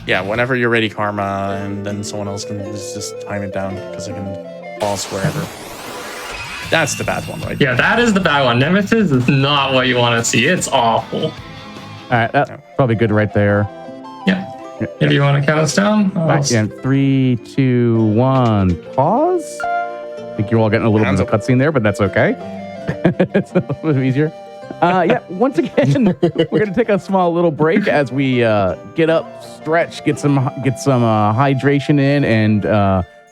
Yeah, whenever you're ready, Karma, and then someone else can just time it down, because I can pause wherever. That's the bad one, right? Yeah, that is the bad one. Nemesis is not what you want to see. It's awful. All right, that's probably good right there. Yeah. If you want to count us down. Back in 3, 2, 1, pause. I think you're all getting a little bit of a cutscene there, but that's okay. It's a little bit easier. Yeah, once again, we're going to take a small little break as we get up, stretch, get some hydration in, and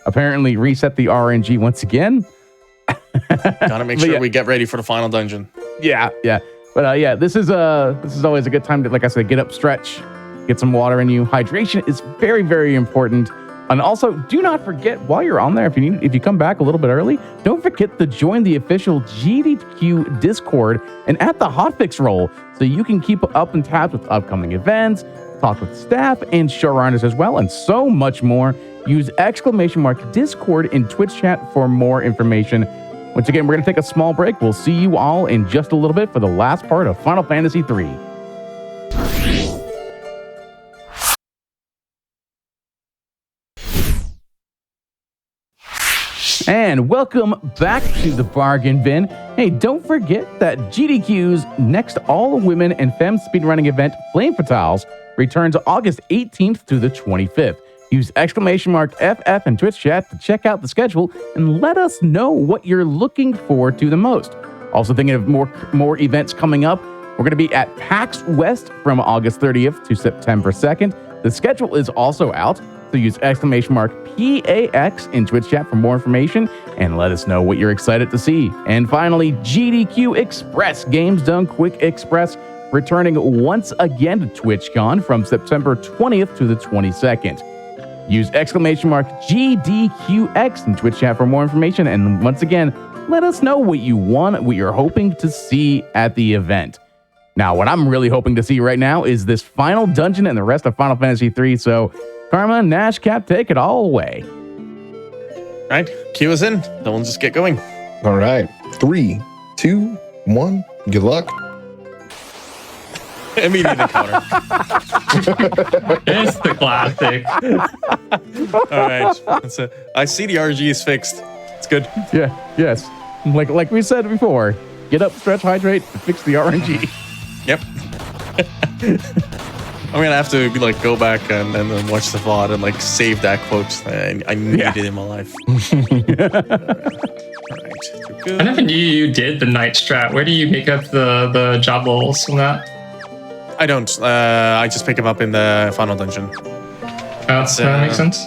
apparently reset the RNG once again. Gotta make sure we get ready for the final dungeon. Yeah. But yeah, this is always a good time to, like I said, get up, stretch, get some water in you. Hydration is very, very important. And also, do not forget while you're on there, if you come back a little bit early, don't forget to join the official GDQ Discord and at the Hotfix role, so you can keep up and tabs with upcoming events, talk with staff and showrunners as well, and so much more. Use !Discord in Twitch chat for more information. Once again, we're going to take a small break. We'll see you all in just a little bit for the last part of Final Fantasy III. And welcome back to the Bargain Bin. Hey, don't forget that GDQ's next all-women and femme speedrunning event, Flame Fatales, returns August 18th to the 25th. Use !FF in Twitch chat to check out the schedule and let us know what you're looking forward to the most. Also thinking of more events coming up, we're going to be at PAX West from August 30th to September 2nd. The schedule is also out, so use !PAX in Twitch chat for more information and let us know what you're excited to see. And finally, GDQ Express, Games Done Quick Express, returning once again to TwitchCon from September 20th to the 22nd. Use !GDQX in Twitch chat for more information, and once again, let us know what you want, what you're hoping to see at the event. Now, what I'm really hoping to see right now is this final dungeon and the rest of Final Fantasy III, so Karma, Nash, Cap, take it all away. All right, cue us in. Then we'll just get going. All right. 3, 2, 1. Good luck. Immediate encounter. It's the classic. All right. I see the RNG is fixed. It's good. Yeah, yes. Like we said before, get up, stretch, hydrate, fix the RNG. Yep. I'm gonna have to go back and then watch the VOD and save that quote. I need it in my life. All right. I never knew you did the night strat. Where do you make up the job levels from that? I don't. I just pick them up in the final dungeon. That makes sense.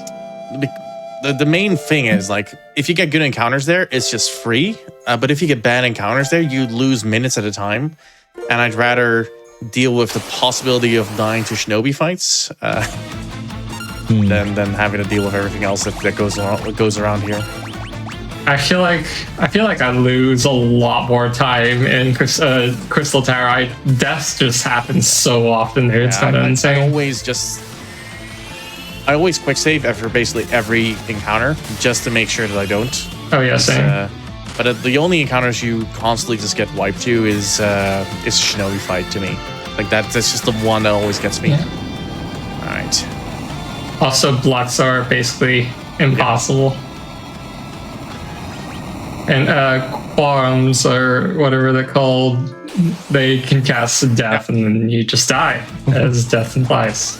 The main thing is if you get good encounters there, it's just free. But if you get bad encounters there, you lose minutes at a time. And I'd rather deal with the possibility of dying to shinobi fights than having to deal with everything else that goes around here. I feel like I lose a lot more time in Crystal Tower. Deaths just happen so often there. It's kind of insane. I always quick save after basically every encounter just to make sure that I don't. Oh yeah, same. But the only encounters you constantly just get wiped to is shinobi fight to me. That's just the one that always gets me. Yeah. All right. Also, blocks are basically impossible. Yeah. And quorums or whatever they're called, they can cast death and then you just die, as death implies.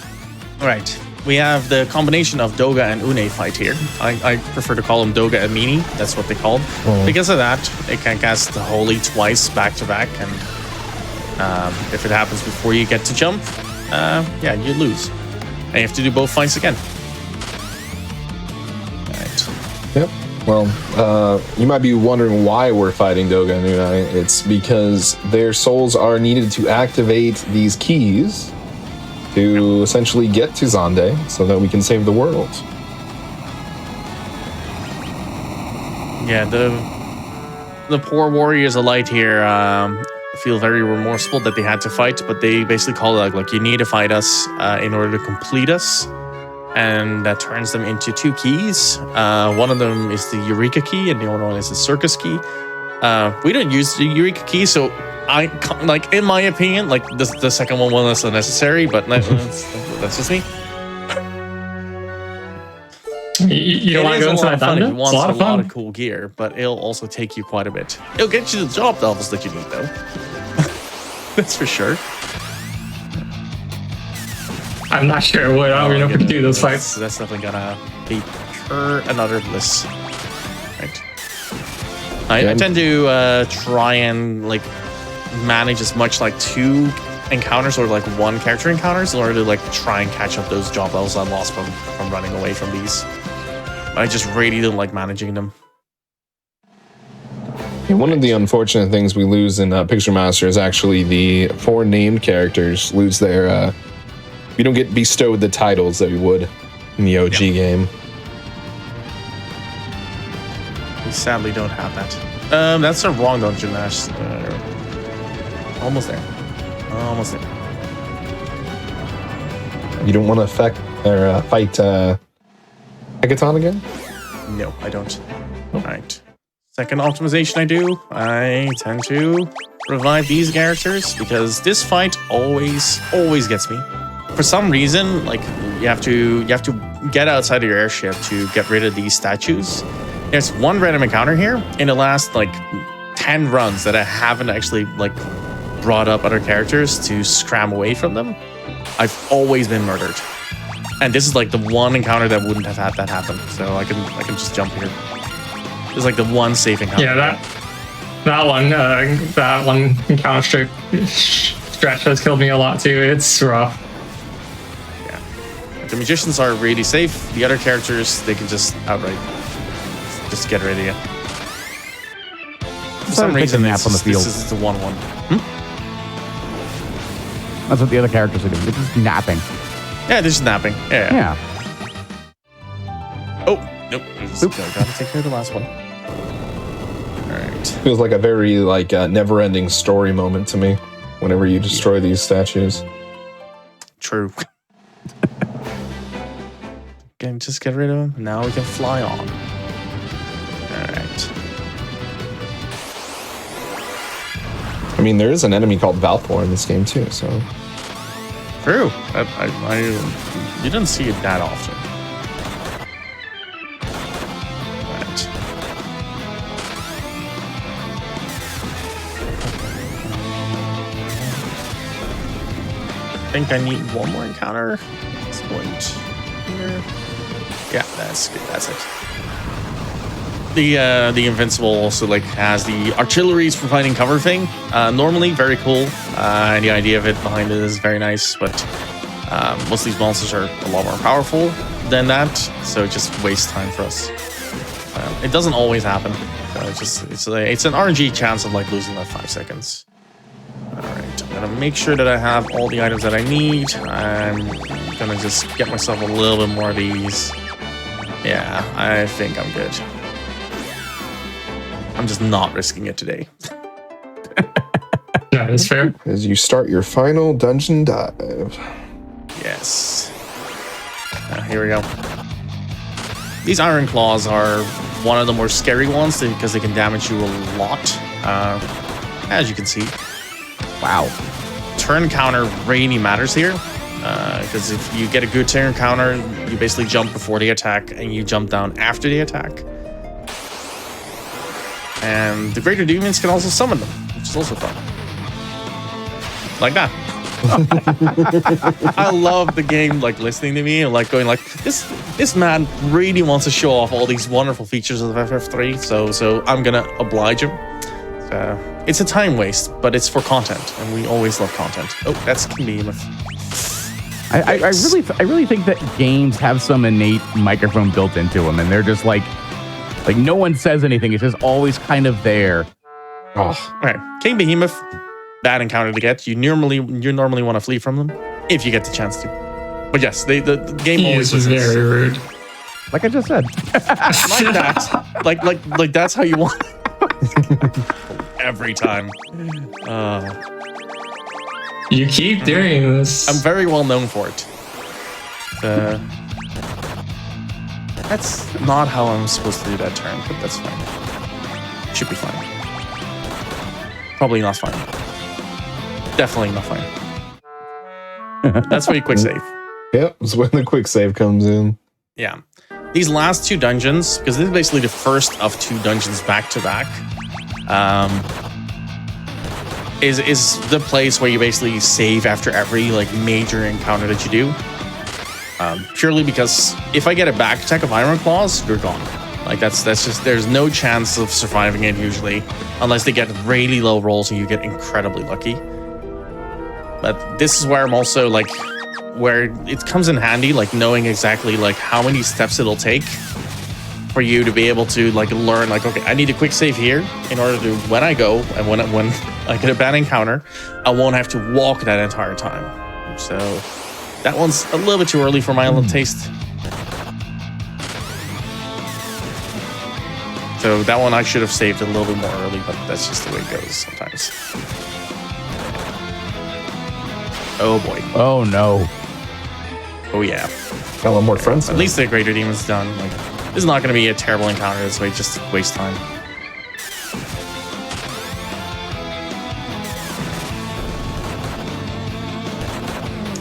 All right. We have the combination of Doga and Une fight here. I prefer to call them Doga and Mini. That's what they called. Because of that, it can cast the Holy twice back to back, and if it happens before you get to jump, you lose. And you have to do both fights again. All right. Yep. Well, you might be wondering why we're fighting Doga and Une. It's because their souls are needed to activate these keys to essentially get to Zande so that we can save the world. Yeah, the poor warriors of light here feel very remorseful that they had to fight, but they basically call it you need to fight us in order to complete us. And that turns them into 2 keys. One of them is the Eureka key, and the other one is the Circus key. We don't use the Eureka key, so in my opinion, the second one wasn't necessary, but that's just me. You don't want to go into that dungeon? It wants a lot of cool gear, but it'll also take you quite a bit. It'll get you the job levels that you need, though. That's for sure. I'm not sure what we know if we can do those fights. That's definitely gonna be another bliss. Right. I tend to try and manage as much 2 encounters or 1 character encounters in order to try and catch up those job levels I lost from running away from these. I just really don't like managing them. And one of the unfortunate things we lose in Picture Master is actually the 4 named characters lose their. We don't get bestowed the titles that we would in the OG game. We sadly don't have that. That's the wrong dungeon, Nash. Almost there. Almost there. You don't want to fight Hecaton again? No, I don't. All right. Second optimization I tend to revive these characters because this fight always gets me. For some reason, you have to get outside of your airship to get rid of these statues. There's one random encounter here in the last 10 10 runs that I haven't actually like brought up other characters to scram away from them, I've always been murdered. And this is like the one encounter that wouldn't have had that happen. So I can just jump here. This is like the one safe encounter. Yeah, that one encounter stretch has killed me a lot too. It's rough. Yeah. The magicians are really safe. The other characters, they can just outright just get rid of you. For some reason, nap on the field. This is the 1-1. That's what the other characters are doing. They're just napping. Yeah, they're just napping. Yeah. Oh, nope. Gotta take care of the last one. All right. Feels like a very like never-ending story moment to me. Whenever you destroy these statues. True. Can just get rid of him. Now we can fly on. All right. I mean, there is an enemy called Valthor in this game too, so. True. You don't see it that often. Right. I think I need one more encounter. This point here. Yeah, that's good. That's it. The Invincible also like has the artillery's providing cover thing. Normally very cool. And the idea of it behind it is very nice, but most of these monsters are a lot more powerful than that, so it just wastes time for us. It doesn't always happen. So it's an RNG chance of like losing like 5 seconds. All right, I'm gonna make sure that I have all the items that I need. I'm gonna just get myself a little bit more of these. Yeah, I think I'm good. I'm just not risking it today. Yeah, that's fair. As you start your final dungeon dive. Yes. Here we go. These Iron Claws are one of the more scary ones because they can damage you a lot. As you can see. Wow. Turn counter really matters here. Because if you get a good turn counter, you basically jump before the attack and you jump down after the attack. And the greater demons can also summon them, which is also fun. Like that. I love the game like listening to me and like going like this man really wants to show off all these wonderful features of FF3, so I'm gonna oblige him. It's a time waste, but it's for content, and we always love content. Oh, that's convenient. I really think that games have some innate microphone built into them, and they're just like no one says anything. It's just always kind of there. Oh, all right. King Behemoth, bad encounter to get. You normally want to flee from them if you get the chance to. But yes, the game always is very rude. Like I just said, like that. Like that's how you want. Every time. You keep doing this. I'm very well known for it. That's not how I'm supposed to do that turn, but that's fine. Should be fine. Probably not fine. Definitely not fine. That's where you quick save. Yep, it's when the quick save comes in. Yeah. These last 2 dungeons, because this is basically the first of 2 dungeons back to back, is the place where you basically save after every like major encounter that you do. Purely because if I get a back attack of Iron Claws, you're gone. Like that's just there's no chance of surviving it usually, unless they get really low rolls and you get incredibly lucky. But this is where I'm also like, where it comes in handy, like knowing exactly like how many steps it'll take for you to be able to like learn like, okay, I need a quick save here in order to when I go and when I get a bad encounter, I won't have to walk that entire time. So that one's a little bit too early for my little taste. So that one I should have saved a little bit more early, but that's just the way it goes sometimes. Oh boy. oh no. Oh yeah. Got a lot more friends. At least the greater demon's done. Like, this is not going to be a terrible encounter this way, just waste time.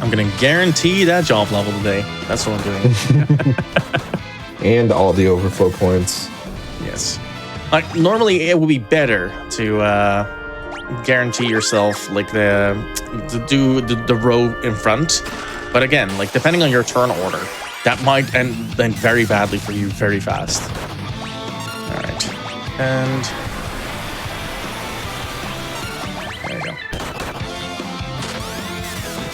I'm going to guarantee that job level today. That's what I'm doing. And all the overflow points. Yes. Like normally it would be better to guarantee yourself like to do the row in front, but again, like depending on your turn order, that might end very badly for you very fast. All right, and there you go.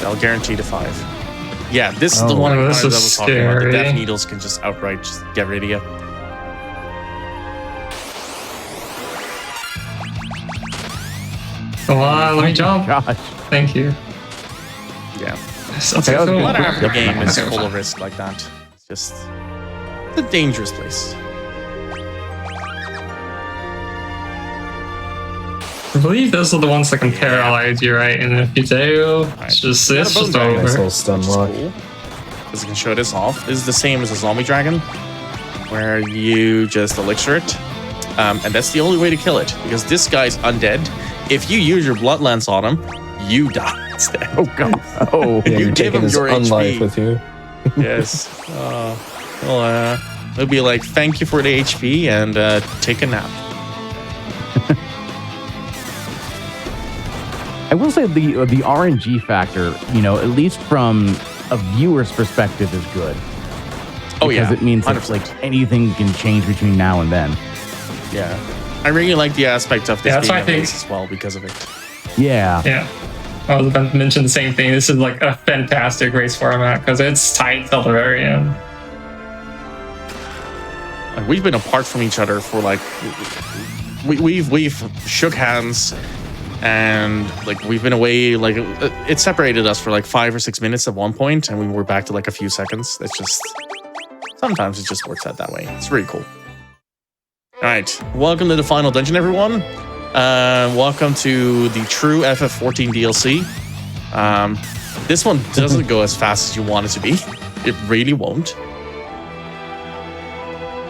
I'll guarantee the 5. Yeah, this is the one I was talking about. The death needles can just outright just get rid of you. Come on, let me jump. Gosh. Thank you. Yeah. Okay, A lot of the game is full of risk like that. It's just it's a dangerous place. I believe those are the ones that can paralyze you, right? And if you do, it's just Nice over. little stun lock. Cool. Because you can show this off. This is the same as a zombie dragon, where you just elixir it. And that's the only way to kill it, because this guy's undead. If you use your blood lance on him, you die instead. Oh god. Oh. Yeah, You you're give taking him his your unlife HP. with you. Yes. It'll be like, thank you for the HP and take a nap. I will say the RNG factor, you know, at least from a viewer's perspective, is good. Oh yeah, Because it means that 100%. like anything can change between now and then. Yeah. I really like the aspect of this Yeah, that's being why I a think- race as well because of it. Yeah. Yeah. I was about to mention the same thing. This is like a fantastic race format because it's tight till the very end. Like, we've been apart from each other for like we've shook hands, and like we've been away, like it separated us for like 5 or 6 minutes at one point, and we were back to like a few seconds. It's just sometimes it just works out that way. It's really cool. All right, welcome to the final dungeon, everyone. Welcome to the true FF14 DLC. This one doesn't go as fast as you want it to be. It really won't.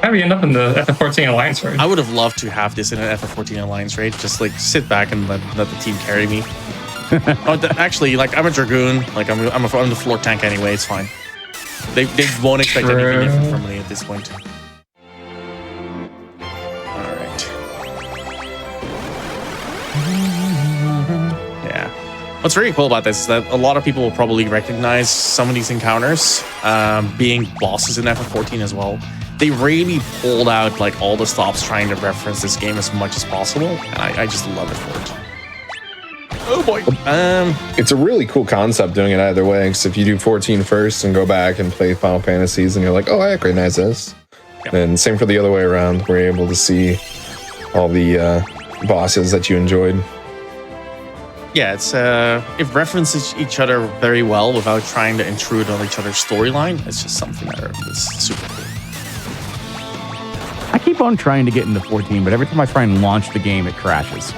How do we end up in the FF14 Alliance raid? I would have loved to have this in an FF14 Alliance raid. Just like sit back and let the team carry me. Actually, like I'm a Dragoon. Like I'm the floor tank anyway. It's fine. They won't expect anything different from me at this point. All right. Yeah. What's really cool about this is that a lot of people will probably recognize some of these encounters being bosses in FF14 as well. They really pulled out like all the stops trying to reference this game as much as possible, and I just love it for it. Oh boy. It's a really cool concept doing it either way, because if you do 14 first and go back and play Final Fantasies and you're like, oh, I recognize this. Yep. Then same for the other way around. We're able to see all the bosses that you enjoyed. Yeah, it references each other very well without trying to intrude on each other's storyline. It's just something that is super cool. I keep on trying to get into 14, but every time I try and launch the game, it crashes.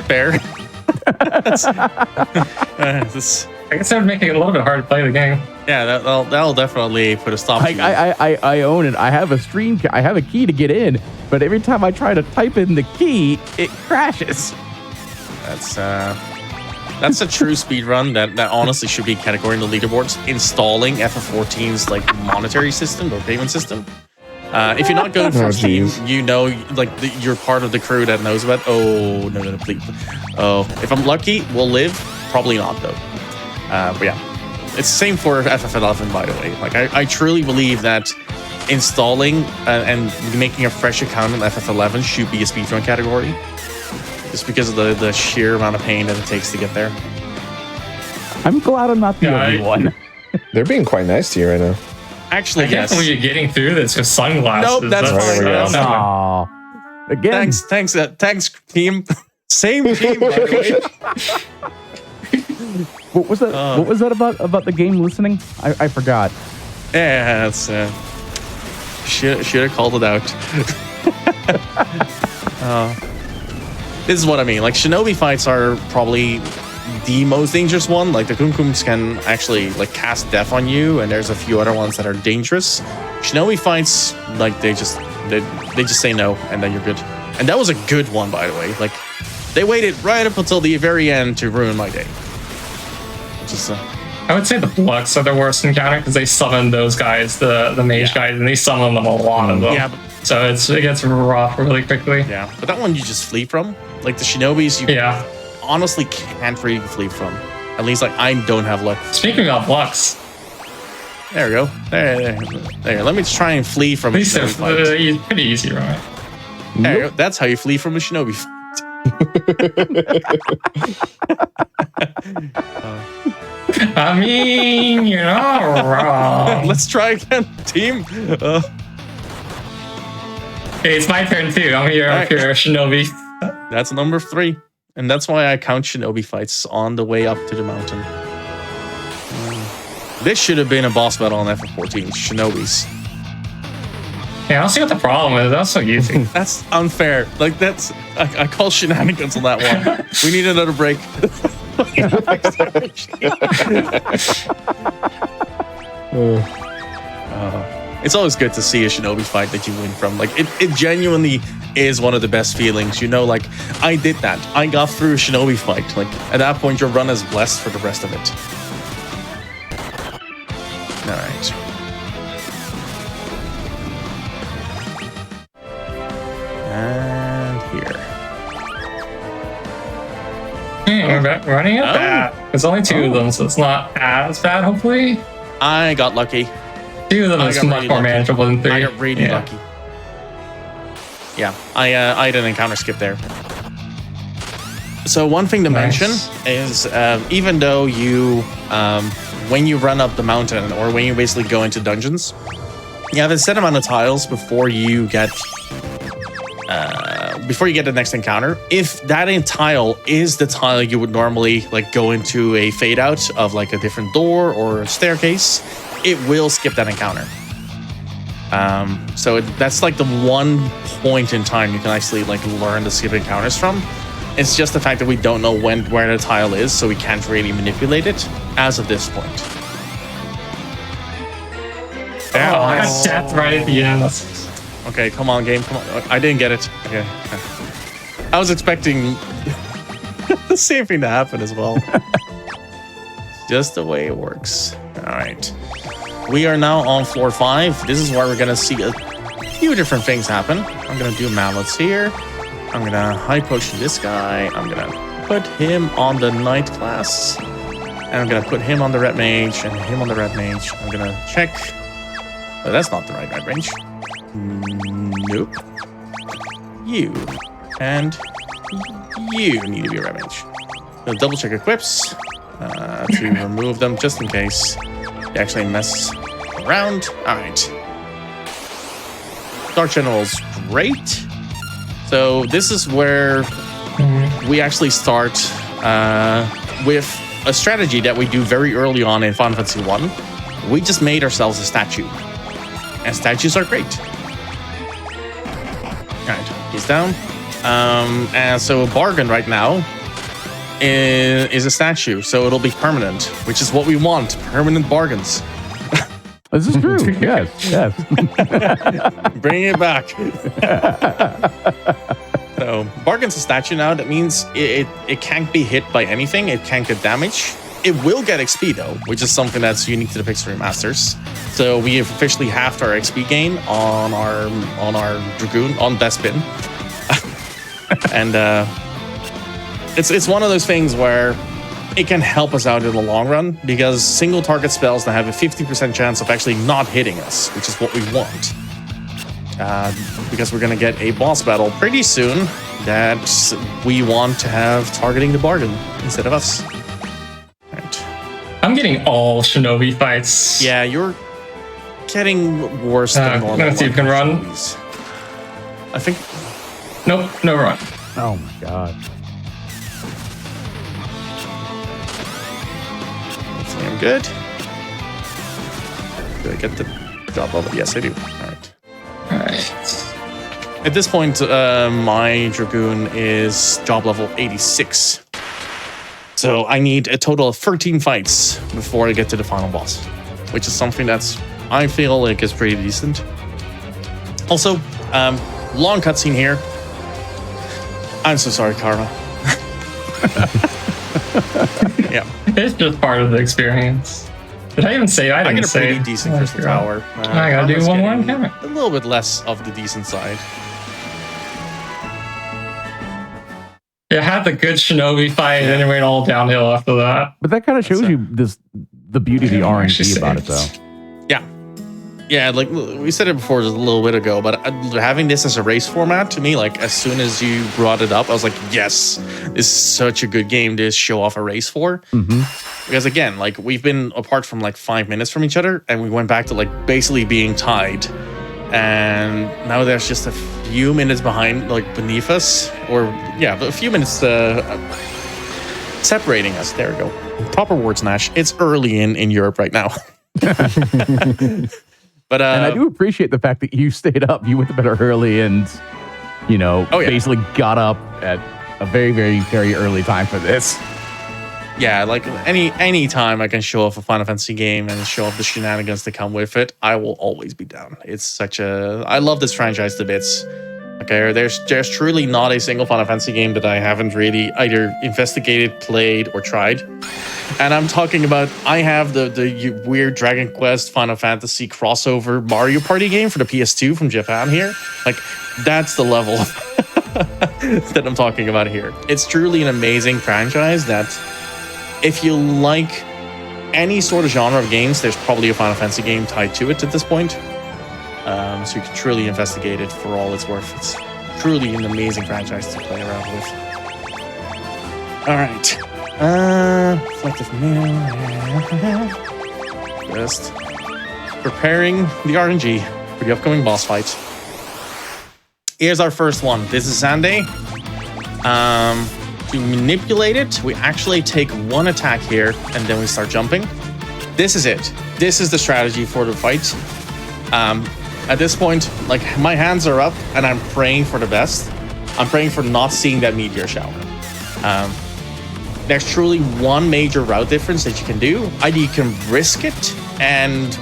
Fair. I guess that would make it a little bit hard to play the game. Yeah, that'll definitely put a stop to you. I own it. I have a key to get in, but every time I try to type in the key, it crashes. That's a true speedrun that honestly should be categorized in the leaderboards. Installing FF14's like monetary system or payment system. If you're not going for Steam, you know, like you're part of the crew that knows about. Oh no, please. Oh, if I'm lucky, we'll live. Probably not though. But yeah, it's the same for FF11, by the way. Like I truly believe that installing and making a fresh account in FF11 should be a speedrun category. Just because of the sheer amount of pain that it takes to get there. I'm glad I'm not the only one. They're being quite nice to you right now. Actually, I can't believe you're getting through this with sunglasses. Nope, that's fine. Aw. Again. Thanks, team. Same team, by the way. What was that? What was that about the game listening? I forgot. Yeah, that's should have called it out. This is what I mean. Like shinobi fights are probably the most dangerous one. Like the kumkums can actually like cast death on you, and there's a few other ones that are dangerous. Shinobi fights, like they just say no, and then you're good. And that was a good one, by the way. Like they waited right up until the very end to ruin my day. Which is I would say the Blux are the worst encounter because they summon those guys, the mage guys, and they summon them a lot of them. Yeah, but, So it gets rough really quickly. yeah, but that one you just flee from. Like the Shinobis, you Yeah. honestly can't really flee from. At least like I don't have luck. Speaking of Blux, There we go. There. Let me just try and flee from at a least Shinobi fight. they're pretty easy, right? There you go. That's how you flee from a Shinobi fight. I mean, you're not wrong. Let's try again, team. Hey, it's my turn too. I'm here All up here, Shinobi. That's number 3. And that's why I count Shinobi fights on the way up to the mountain. This should have been a boss battle on FF14, Shinobis. Yeah, I don't see what the problem is. That's so easy. That's unfair. Like that's I call shenanigans on that one. We need another break. It's always good to see a Shinobi fight that you win from. Like it genuinely is one of the best feelings. You know, like I did that. I got through a Shinobi fight. Like at that point, your run is blessed for the rest of it. All right. And here. We're running at that. There's only 2 of them, so it's not as bad, hopefully. I got lucky. 2 of them I is got much really more lucky. manageable than 3. I got really lucky. Yeah, I had an encounter skip there. So one thing to mention is even though you, when you run up the mountain or when you basically go into dungeons, you have a set amount of tiles before you get the next encounter. If that tile is the tile you would normally like go into a fade out of like a different door or a staircase, it will skip that encounter. So that's like the one point in time you can actually like learn to skip encounters from. It's just the fact that we don't know where the tile is, so we can't really manipulate it as of this point. Oh, I got death right at the end. That's... Okay, come on, game, come on. I didn't get it. Okay. I was expecting the same thing to happen as well. Just the way it works. All right. We are now on floor 5. This is where we're going to see a few different things happen. I'm going to do mallets here. I'm going to high potion this guy. I'm going to put him on the knight class. And I'm going to put him on the red mage and him on the red mage. I'm going to check. Oh, that's not the right red range. Nope. You. And you need to be a red mage. So double check equips to remove them just in case they actually mess around. All right. Dark General's great. So this is where we actually start with a strategy that we do very early on in Final Fantasy 1. We just made ourselves a statue. And statues are great. Alright, he's down. And so Bargain right now is a statue, so it'll be permanent, which is what we want. Permanent bargains. This is true. Yes. Bring it back. So Bargain's a statue now. That means it can't be hit by anything. It can't get damage. It will get XP though, which is something that's unique to the Pixel Remasters. So we have officially halved our XP gain on our Dragoon on Bespin. And it's one of those things where it can help us out in the long run, because single target spells that have a 50% chance of actually not hitting us, which is what we want. Because we're going to get a boss battle pretty soon that we want to have targeting the Bargain instead of us. Right. I'm getting all Shinobi fights. Yeah, you're getting worse than normal. Let's see if you can run. I think... Nope, no run. Oh my god. Hopefully I'm good. Did I get the job level? Yes, I do. All right. At this point, my Dragoon is job level 86. So I need a total of 13 fights before I get to the final boss, which is something that's, I feel like, is pretty decent. Also, long cutscene here. I'm so sorry, Karma. Yeah. It's just part of the experience. Did I even say? I I didn't get a say. pretty decent crystal tower. I gotta do Karma's one more getting encounter. a little bit less of the decent side. It had the good shinobi fight, and then it went all downhill after that. But that kind of shows you the beauty of the RNG about it, though. Yeah, like we said it before just a little bit ago, but having this as a race format to me, like as soon as you brought it up, I was like, yes, this is such a good game to show off a race for. Because again, like we've been apart from like 5 minutes from each other, and we went back to like basically being tied. And now there's just a few minutes behind, like beneath us, or yeah, a few minutes separating us. There we go. Proper words, Nash. It's early in Europe right now. But and I do appreciate the fact that you stayed up. You went to bed early and, basically got up at a very, very, very early time for this. Yeah, like any time I can show off a Final Fantasy game and show off the shenanigans that come with it, I will always be down. It's such I love this franchise to bits. Okay, there's truly not a single Final Fantasy game that I haven't really either investigated, played, or tried. And I'm talking about, I have the weird Dragon Quest Final Fantasy crossover Mario Party game for the PS2 from Japan here. Like, that's the level that I'm talking about here. It's truly an amazing franchise that, if you like any sort of genre of games, there's probably a Final Fantasy game tied to it at this point. So you can truly investigate it for all it's worth. It's truly an amazing franchise to play around with. All right. Selective mail. Just preparing the RNG for the upcoming boss fight. Here's our first one. This is Sunday. To manipulate it, we actually take one attack here and then we start jumping. This is it. This is the strategy for the fight. At this point, like my hands are up and I'm praying for the best. I'm praying for not seeing that meteor shower. There's truly one major route difference that you can do. Either you can risk it and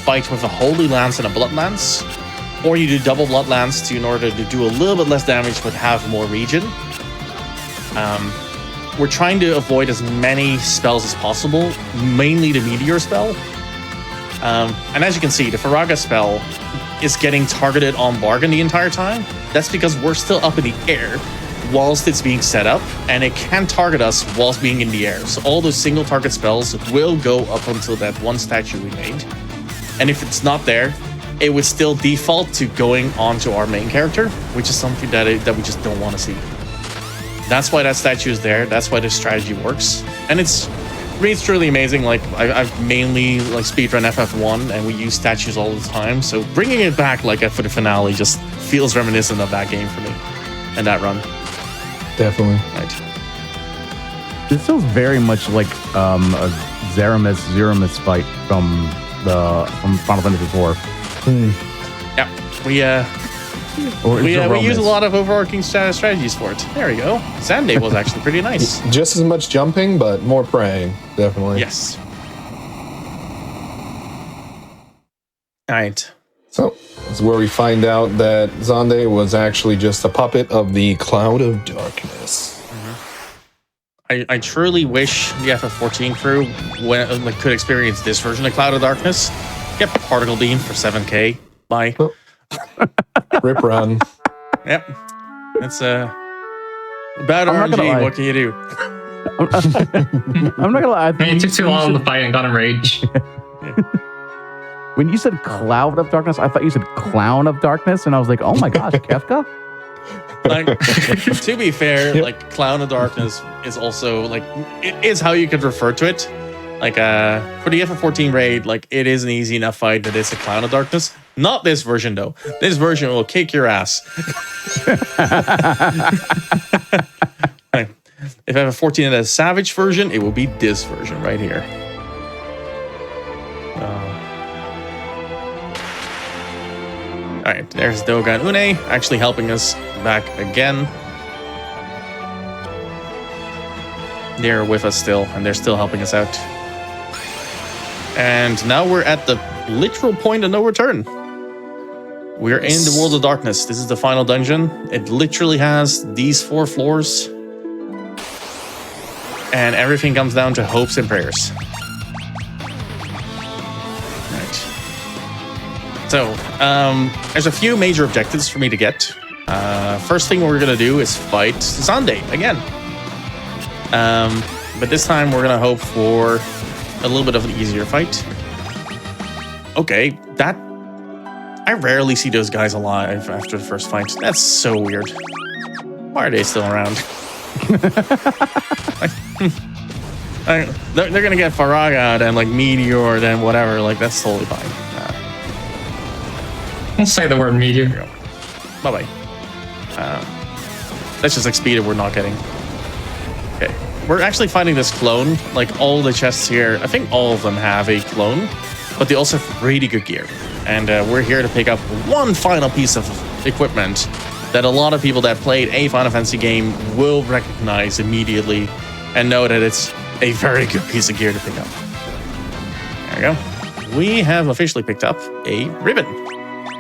fight with a Holy Lance and a Blood Lance, or you do double Blood Lance in order to do a little bit less damage but have more regen. We're trying to avoid as many spells as possible, mainly the meteor spell. And as you can see, the Faraga spell is getting targeted on Bargain the entire time. That's because we're still up in the air whilst it's being set up, and it can target us whilst being in the air. So all those single target spells will go up until that one statue we made. And if it's not there, it would still default to going onto our main character, which is something that we just don't want to see. That's why that statue is there. That's why this strategy works. And it's truly amazing. Like I've mainly like speedrun FF1 and we use statues all the time. So bringing it back like for the finale just feels reminiscent of that game for me and that run. Definitely. Right. This feels very much like a Zeramis fight from Final Fantasy IV. Yeah, we use a lot of overarching strategies for it. There we go. Sunday was actually pretty nice. Just as much jumping, but more praying. Definitely. Yes. All right. So this is where we find out that Xande was actually just a puppet of the Cloud of Darkness. I truly wish the FF14 crew could experience this version of Cloud of Darkness. Get Particle Beam for 7K. Bye. Oh. Rip run. Yep. It's bad RNG. What can you do? I'm not gonna lie. It took too long to fight and got him rage. When you said Cloud of Darkness, I thought you said Clown of Darkness, and I was like, oh my gosh, Kefka? Like, to be fair, like Clown of Darkness is also like it is how you could refer to it. Like for the FF14 raid, like it is an easy enough fight that it's a Clown of Darkness. Not this version though. This version will kick your ass. Right. If FF14 had a Savage version, it will be this version right here. All right, there's Dogan Une actually helping us back again. They're with us still, and they're still helping us out. And now we're at the literal point of no return. We're in the World of Darkness. This is the final dungeon. It literally has these 4 floors. and everything comes down to hopes and prayers. Right. So, there's a few major objectives for me to get. First thing we're gonna do is fight Sunday again. But this time we're gonna hope for a little bit of an easier fight. Okay, I rarely see those guys alive after the first fight. That's so weird. Why are they still around? They're gonna get Faraga, then like Meteor, then whatever. Like that's totally fine. Don't say the word meteor. Bye bye. That's just like speed we're not getting. Okay, we're actually finding this clone. Like all the chests here, I think all of them have a clone, but they also have really good gear. And we're here to pick up one final piece of equipment that a lot of people that played a Final Fantasy game will recognize immediately and know that it's a very good piece of gear to pick up. There we go. We have officially picked up a ribbon.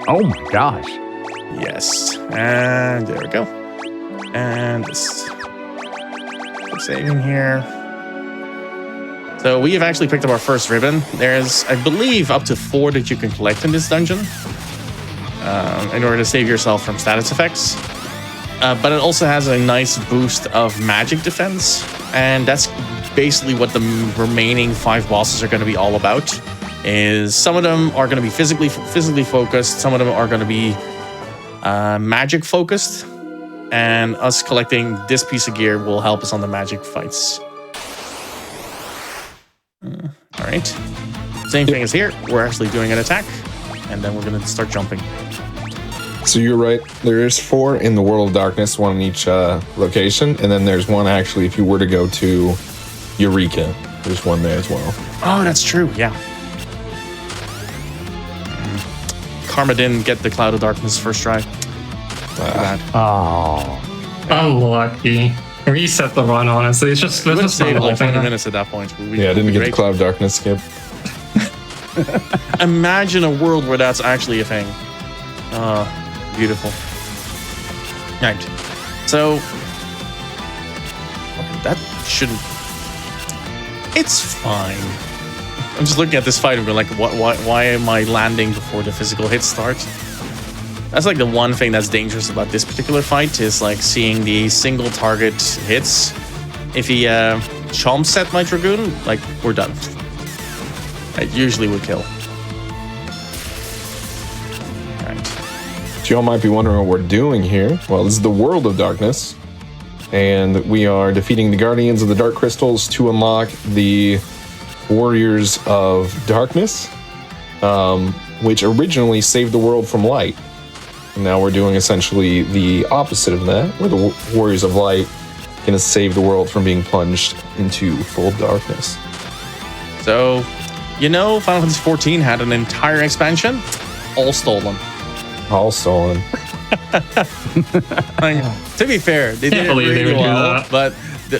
Oh my gosh. Yes. And there we go. And this. Saving here. So we have actually picked up our first ribbon. There's, I believe, up to 4 that you can collect in this dungeon in order to save yourself from status effects. But it also has a nice boost of magic defense, and that's basically what the remaining 5 bosses are going to be all about. Is some of them are going to be physically focused, some of them are going to be magic focused, and us collecting this piece of gear will help us on the magic fights. All right. Same thing as here. We're actually doing an attack, and then we're going to start jumping. So you're right. There is 4 in the World of Darkness, 1 in each location, and then there's 1 actually if you were to go to Eureka. There's 1 there as well. Oh, that's true. Yeah. Karma didn't get the Cloud of Darkness first try. Oh. Unlucky. Reset the run, honestly. It's just, let's just save run the like whole 20 thing. minutes at that point. Yeah, I didn't get the Cloud of Darkness skip. Imagine a world where that's actually a thing. Beautiful. Right. So that shouldn't. It's fine. I'm just looking at this fight and being like, why am I landing before the physical hits start? That's like the one thing that's dangerous about this particular fight is like seeing the single target hits. If he chomps at my Dragoon, like we're done. It usually would kill. Right. So y'all might be wondering what we're doing here. Well, this is the World of Darkness, and we are defeating the Guardians of the Dark Crystals to unlock the Warriors of Darkness, which originally saved the world from light. And now we're doing essentially the opposite of that, where the Warriors of Light can save the world from being plunged into full darkness. So, you know, Final Fantasy XIV had an entire expansion, all stolen. All stolen. To be fair, they did it really well, but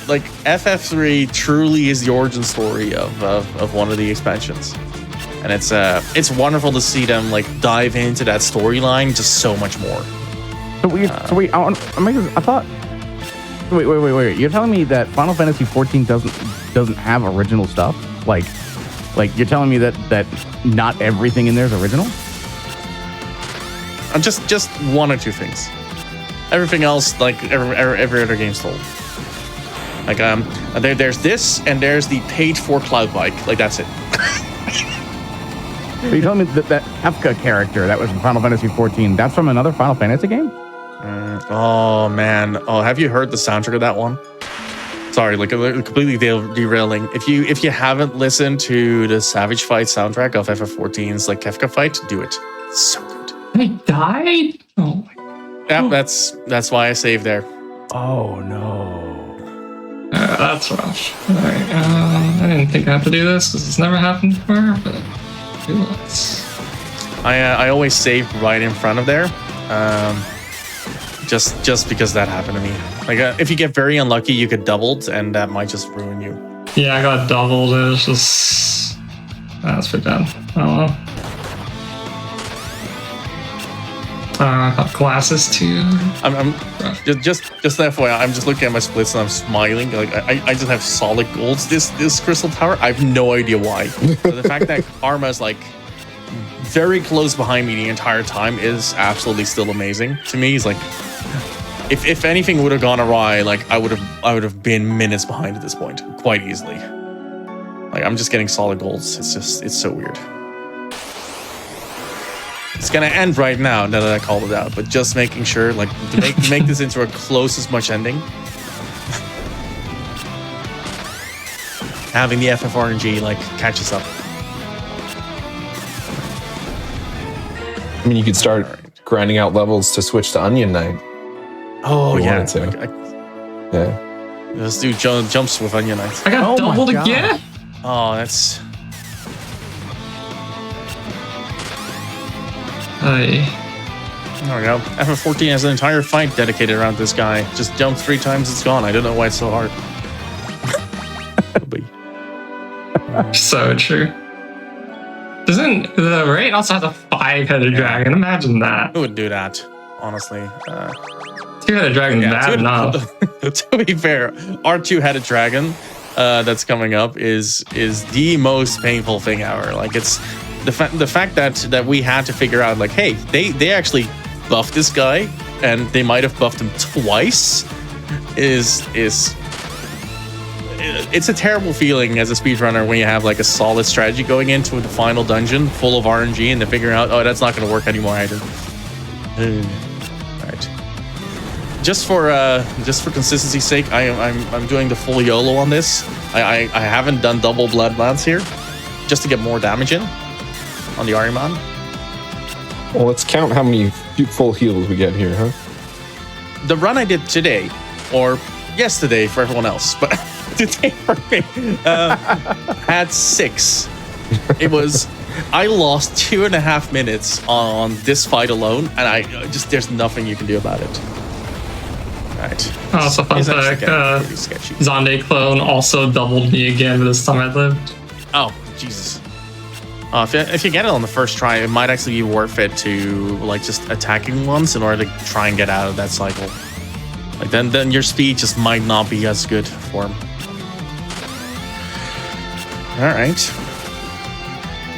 like FF3 truly is the origin story of one of the expansions. And it's wonderful to see them like dive into that storyline just so much more. Wait. I thought. Wait. You're telling me that Final Fantasy XIV doesn't have original stuff? Like you're telling me that not everything in there is original? Just 1 or 2 things. Everything else, like every other game stole. Like there's this, and there's the paid for Cloud Bike. Like that's it. So you're telling me that Kefka character that was in Final Fantasy XIV, that's from another Final Fantasy game? Oh man! Oh, have you heard the soundtrack of that one? Sorry, like completely derailing. If you haven't listened to the Savage Fight soundtrack of FF14's like Kefka fight, do it. It's so good. I died? Oh my. Yeah, that's why I saved there. Oh no. That's rough. Alright, I didn't think I had to do this because it's never happened before, but let's. I always save right in front of there, just because that happened to me. Like if you get very unlucky, you get doubled, and that might just ruin you. Yeah, I got doubled. It was just that's pretty bad. Oh well. Glasses too. I'm just FYI, I'm just looking at my splits and I'm smiling. Like I just have solid golds this crystal tower. I have no idea why. But the fact that Karma's like very close behind me the entire time is absolutely still amazing to me. He's like, if anything would have gone awry, like I would have been minutes behind at this point quite easily. Like I'm just getting solid golds. It's so weird. It's gonna end right now that I called it out, but just making sure, like, to make this into a close as much ending. Having the FFRNG like catches up. I mean, you could start grinding out levels to switch to Onion Knight. Oh yeah, Yeah. Let's do jumps with Onion Knight. I got doubled again. Oh, that's. Hey. There we go. FF14 has an entire fight dedicated around this guy. Just jump 3 times, it's gone. I don't know why it's so hard. So true. Doesn't the raid also have a 5-headed dragon? Imagine that. Who would do that? Honestly. 2-headed dragon's bad enough. To be fair, our 2-headed dragon that's coming up is the most painful thing ever. Like it's the fact that we had to figure out like, hey, they actually buffed this guy and they might have buffed him twice is it's a terrible feeling as a speedrunner when you have like a solid strategy going into the final dungeon full of RNG and then figuring out, oh, that's not going to work anymore either. All right. Just for consistency's sake, I'm doing the full YOLO on this. I haven't done double blood lance here, just to get more damage in on the Ariman. Well, let's count how many full heals we get here, huh? The run I did today, or yesterday for everyone else, but today for me, had 6. It was. I lost 2.5 minutes on this fight alone, and there's nothing you can do about it. Right. Also, fun fact, Zonde clone also doubled me again, but this time I lived. Oh, Jesus. If you get it on the first try, it might actually be worth it to like just attacking once in order to try and get out of that cycle. Like then your speed just might not be as good for him. All right.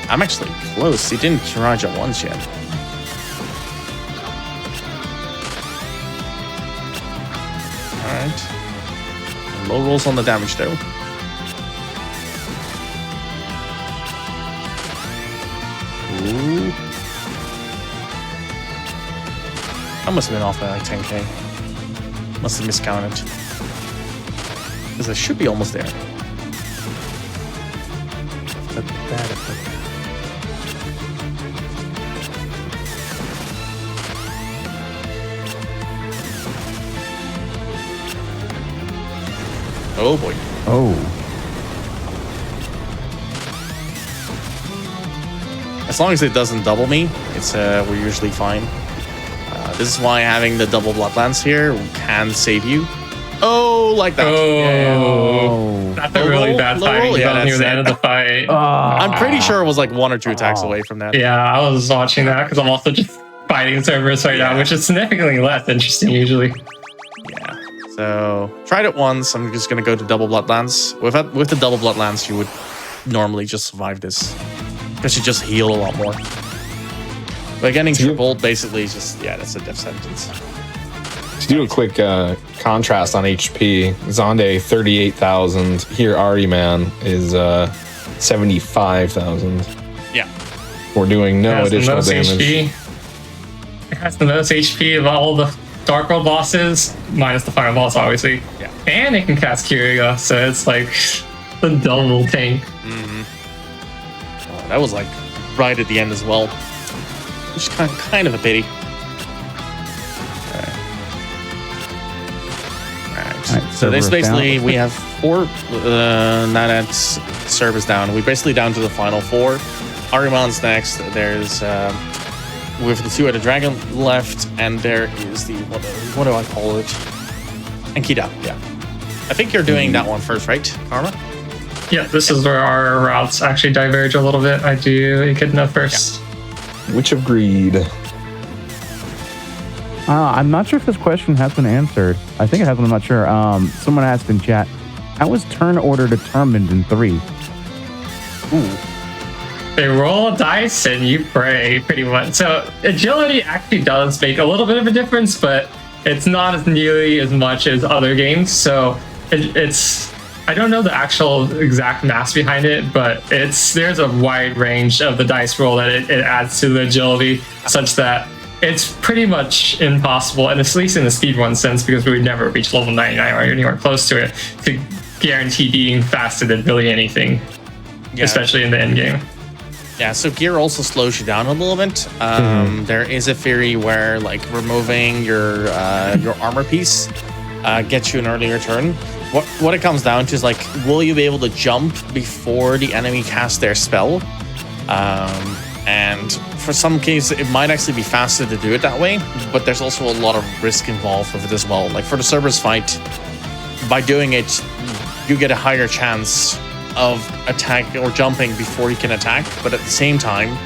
I'm actually close. He didn't Kiraja once yet. Alright. Low rolls on the damage though. Ooh. I must have been off by like 10k. Must have miscounted. Because I should be almost there. Oh boy. Oh. As long as it doesn't double me, it's we're usually fine. This is why having the double Bloodlands here can save you. Oh, like that. Oh, that's a really bad timing near the end of the fight. I'm pretty sure it was like 1 or 2 attacks away from that. Yeah, I was watching that because I'm also just fighting servers right now, which is significantly less interesting usually. Yeah. So tried it once. I'm just gonna go to double Bloodlands. With the double Bloodlands, you would normally just survive this because you just heal a lot more. But getting tripled basically is just that's a death sentence. To do a quick contrast on HP, Zonde 38,000. Here, Ariman is 75,000. Yeah. We're doing no additional damage. HP. It has the most HP of all the Dark World bosses, minus the final boss, obviously. Yeah. And it can cast Kyriga, so it's like the double tank. Mm-hmm. Oh, that was like right at the end as well, which is kind of a pity. So this basically, we have 4 Nanet's service down. We're basically down to the final 4. Ariman's next. There's with the 2-headed dragon left, and there is the what do I call it? Enkida. Yeah. I think you're doing that one first, right, Karma? Yeah, this is where our routes actually diverge a little bit. I do Echidna first. Witch of Greed. I'm not sure if this question has been answered. I think it has, but I'm not sure. Someone asked in chat, how is turn order determined in 3? Ooh. They roll dice and you pray, pretty much. So agility actually does make a little bit of a difference, but it's not as nearly as much as other games. So it's I don't know the actual exact math behind it, but there's a wide range of the dice roll that it adds to the agility, such that it's pretty much impossible, and at least in the speedrun sense, because we would never reach level 99 or anywhere close to it, to guarantee being faster than really anything, especially in the end game. Yeah, so gear also slows you down a little bit. There is a theory where like removing your armor piece gets you an earlier turn. What it comes down to is like, will you be able to jump before the enemy casts their spell? And for some cases, it might actually be faster to do it that way, but there's also a lot of risk involved with it as well. Like for the Cerberus fight, by doing it, you get a higher chance of attack or jumping before he can attack, but at the same time,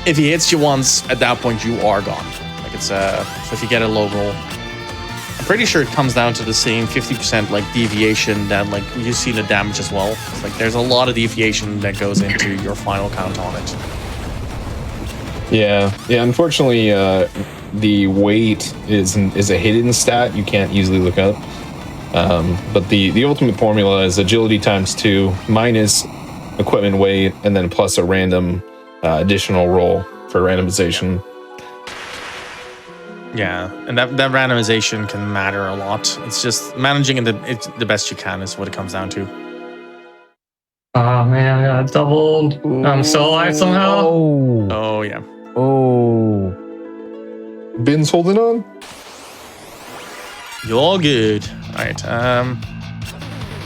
if he hits you once, at that point you are gone. Like it's so if you get a low roll, I'm pretty sure it comes down to the same 50% like deviation that like you see the damage as well. It's like there's a lot of deviation that goes into your final count on it. Yeah. Unfortunately, the weight is a hidden stat you can't easily look up. But the ultimate formula is agility times 2 minus equipment weight, and then plus a random additional roll for randomization. Yeah, and that randomization can matter a lot. It's just managing it the best you can is what it comes down to. Oh man, I got doubled. I'm still alive somehow. Oh yeah. Oh. Bin's holding on. You're all good. All right.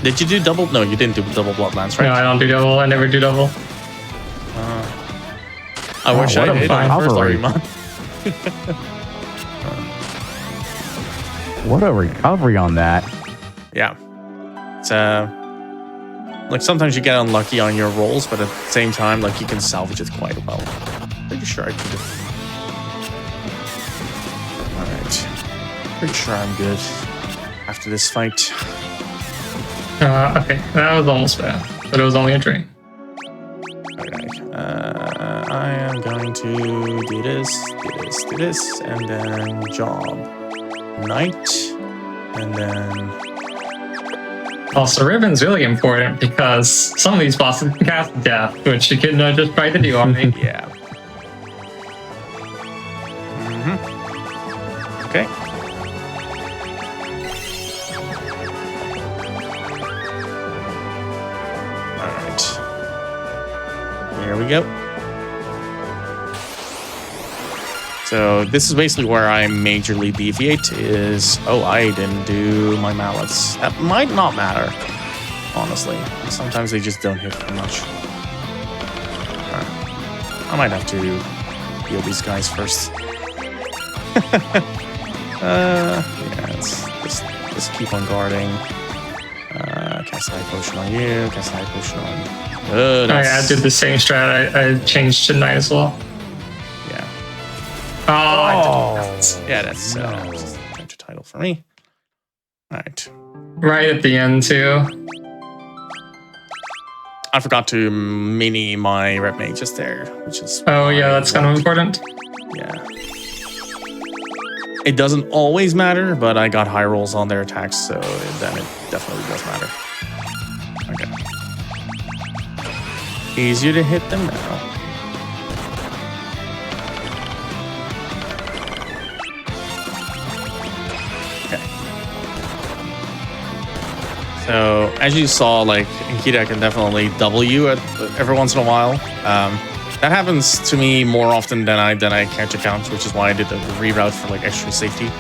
Did you do double? No, you didn't do double Bloodlands, right? No, I don't do double. I never do double. I wish I did. First argument. What a recovery on that. Yeah. It's like sometimes you get unlucky on your rolls, but at the same time, like you can salvage it quite well. Pretty sure I could have. All right. Pretty sure I'm good after this fight. Okay, that was almost bad, but it was only a drain. Okay. I am going to do this, and then job night, and then. Also, Ribbon's really important because some of these bosses can cast death, which you couldn't just try to do on me. Yeah. Okay. All right. Here we go. So this is basically where I majorly deviate is, I didn't do my mallets. That might not matter, honestly. Sometimes they just don't hit very much. I might have to heal these guys first. Yeah, let's just keep on guarding. Cast High Potion on you, cast High Potion on... Oh, nice. I did the same strat. I changed to night as well. Yeah, that's chapter title for me. All right. Right at the end, too. I forgot to mini my rep mages there, which is... Oh, yeah, that's kind of important. Yeah. It doesn't always matter, but I got high rolls on their attacks, so then it definitely does matter. Okay. Easier to hit them now. So as you saw, like Nkita can definitely double you every once in a while. That happens to me more often than I care to count, which is why I did the reroute for like extra safety.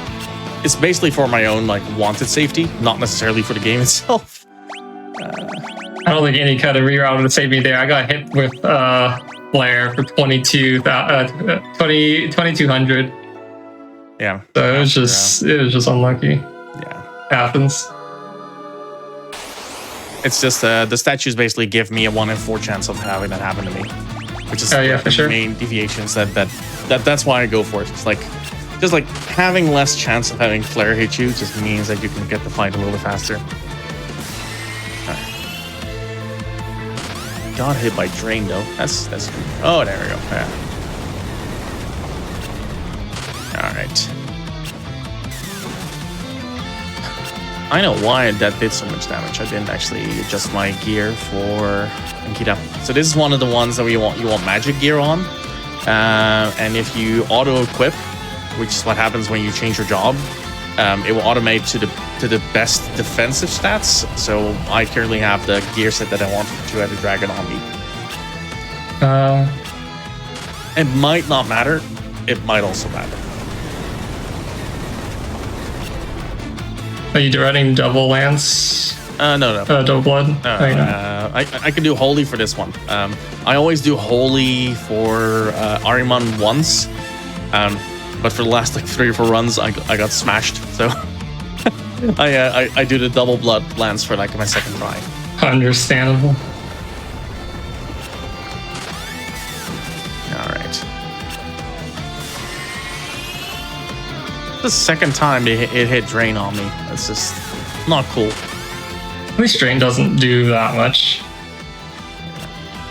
It's basically for my own like wanted safety, not necessarily for the game itself. I don't think any kind of reroute would save me there. I got hit with Blair for 2200. Yeah. So it was just unlucky. Yeah. Happens. It's just the statues basically give me a 1 in 4 chance of having that happen to me, which is for sure. Main deviations. That's why I go for it. It's like just like having less chance of having flare hit you just means that you can get the fight a little bit faster. Right. Got hit by drain though. That's oh, there we go. Yeah. All right. I know why that did so much damage. I didn't actually adjust my gear for Ankita. So this is one of the ones that you want magic gear on. And if you auto equip, which is what happens when you change your job, it will automate to the best defensive stats. So I currently have the gear set that I want to have the dragon on me. It might not matter. It might also matter. Are you running double lance? No. Double blood? I can do holy for this one. I always do holy for Ahriman once, but for the last like 3 or 4 runs, I got smashed. So I do the double blood lance for like my second try. Understandable. All right. The second time it hit drain on me. That's just not cool. At least drain doesn't do that much.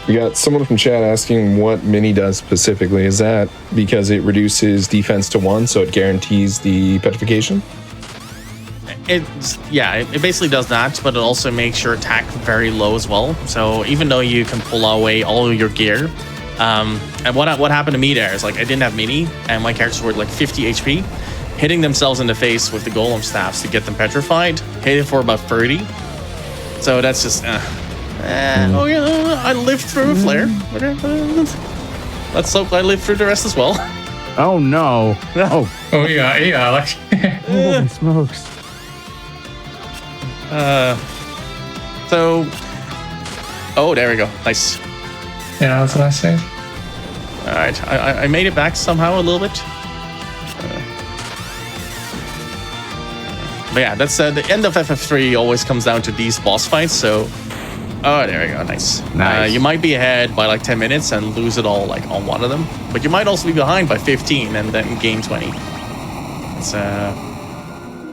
We got someone from chat asking what mini does specifically. Is that because it reduces defense to 1, so it guarantees the petrification? It basically does that, but it also makes your attack very low as well. So even though you can pull away all of your gear, and what happened to me there is like I didn't have mini, and my characters were like 50 HP. Hitting themselves in the face with the golem staffs to get them petrified, hit it for about 30. So that's just, oh yeah, I lived through a flare. Let's hope I live through the rest as well. Oh no. Oh yeah, like holy smokes. So, oh, there we go. Nice. yeah, that's what I say. All right, I made it back somehow a little bit. But yeah, that's the end of FF3 always comes down to these boss fights. So, oh, there we go. Nice. You might be ahead by like 10 minutes and lose it all like on one of them, but you might also be behind by 15 and then gain 20.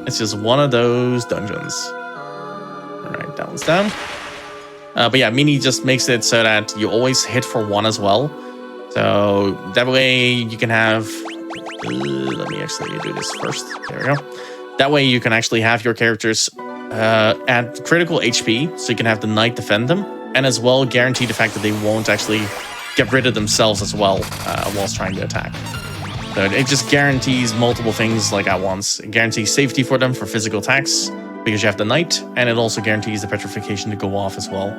It's just one of those dungeons. All right, that one's down. But yeah, mini just makes it so that you always hit for 1 as well. So that way you can have. Let me actually do this first. There we go. That way you can actually have your characters at critical HP, so you can have the knight defend them, and as well guarantee the fact that they won't actually get rid of themselves as well whilst trying to attack. So it just guarantees multiple things like at once. It guarantees safety for them for physical attacks, because you have the knight, and it also guarantees the petrification to go off as well.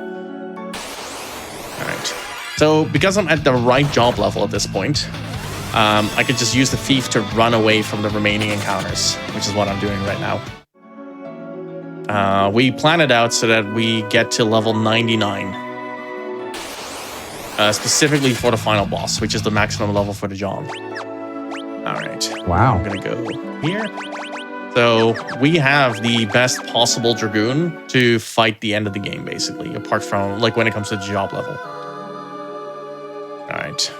Alright. So because I'm at the right job level at this point, I could just use the thief to run away from the remaining encounters, which is what I'm doing right now. We plan it out so that we get to level 99. Specifically for the final boss, which is the maximum level for the job. Alright. Wow. I'm gonna go here. So we have the best possible Dragoon to fight the end of the game, basically, apart from like when it comes to the job level. Alright.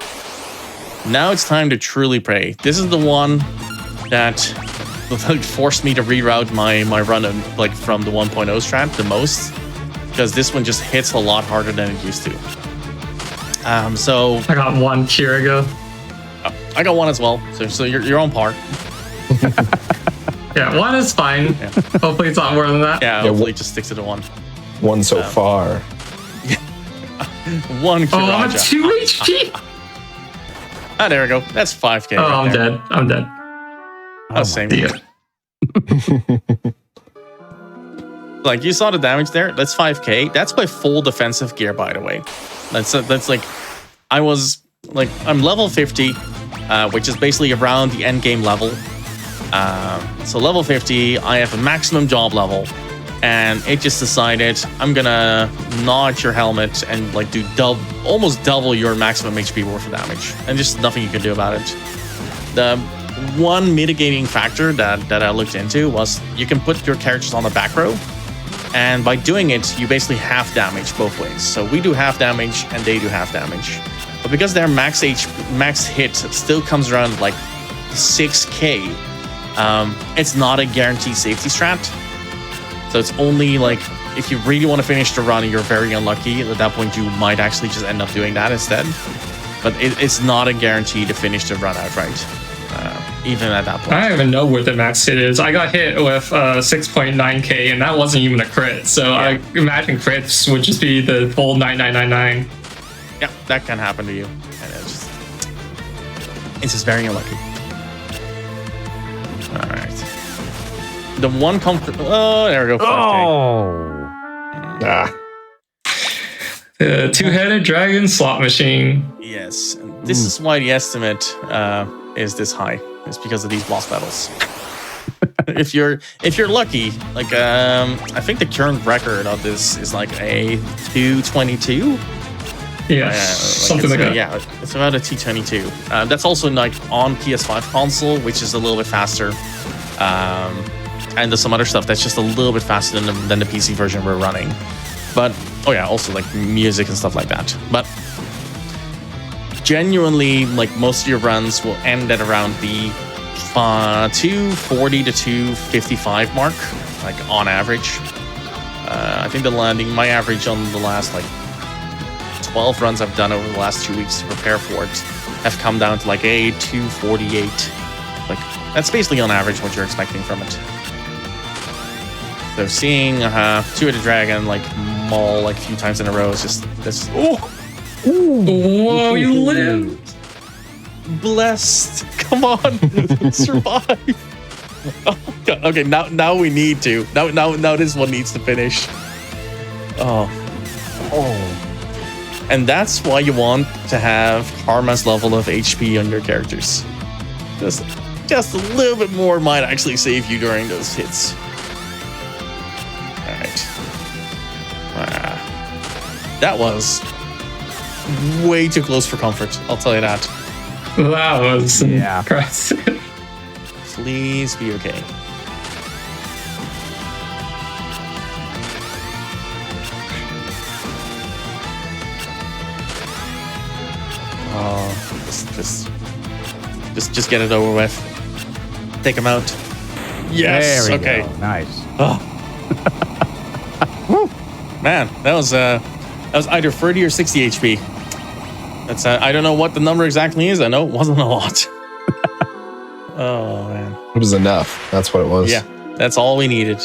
Now it's time to truly pray. This is the one that forced me to reroute my run like from the 1.0 strat the most, because this one just hits a lot harder than it used to. So I got 1 cure ago. I got 1 as well. So you're on par. Yeah, 1 is fine. Yeah. Hopefully it's not more than that. Yeah, hopefully it just sticks to the 1. 1 so far. 1 cure. Oh, I'm at 2 HP. Ah, there we go. That's 5k. Oh, right I'm there. dead. I'm dead. Oh, same. Dear. Like you saw the damage there. That's 5k. That's my full defensive gear, by the way. That's like I'm level 50, which is basically around the end game level. So level 50, I have a maximum job level, and it just decided I'm gonna notch your helmet and like do almost double your maximum HP worth of damage, and just nothing you can do about it. The one mitigating factor that I looked into was you can put your characters on the back row, and by doing it, you basically half damage both ways. So we do half damage and they do half damage. But because their max hit still comes around like 6K, it's not a guaranteed safety strat. So it's only like if you really want to finish the run and you're very unlucky, at that point you might actually just end up doing that instead. But it's not a guarantee to finish the run outright, even at that point. I don't even know what the max hit is. I got hit with 6.9K, and that wasn't even a crit. So Yeah. I imagine crits would just be the full 9999. Yeah, that can happen to you. And it's just very unlucky. All right. The one comfort. Oh, there we go. 5K. Oh. Ah. The two-headed dragon slot machine. Yes, and this is why the estimate is this high. It's because of these boss battles. if you're lucky, like I think the current record of this is like a 222. Yeah, something like that. Yeah, it's about a 222. That's also like on PS5 console, which is a little bit faster. And there's some other stuff that's just a little bit faster than the PC version we're running. But oh yeah, also like music and stuff like that. But genuinely, like most of your runs will end at around the 240 to 255 mark, like on average. I think my average on the last like 12 runs I've done over the last 2 weeks to prepare for it have come down to like a 248. Like that's basically on average what you're expecting from it. So seeing two-headed dragon like maul like a few times in a row is just this. Oh, Whoa, you lived! blessed! Come on, survive! Oh God. Okay, now we need to. Now this one needs to finish. Oh. And that's why you want to have Karma's level of HP on your characters. Just a little bit more might actually save you during those hits. Alright. That was way too close for comfort, I'll tell you that. That was Yeah. impressive. Please be okay. Oh, just get it over with. Take him out. Yes. There we Okay. go. Nice. Oh. Whew. Man, that was either 30 or 60 HP. That's I don't know what the number exactly is. I know it wasn't a lot. Oh man. It was enough. That's what it was. Yeah, that's all we needed.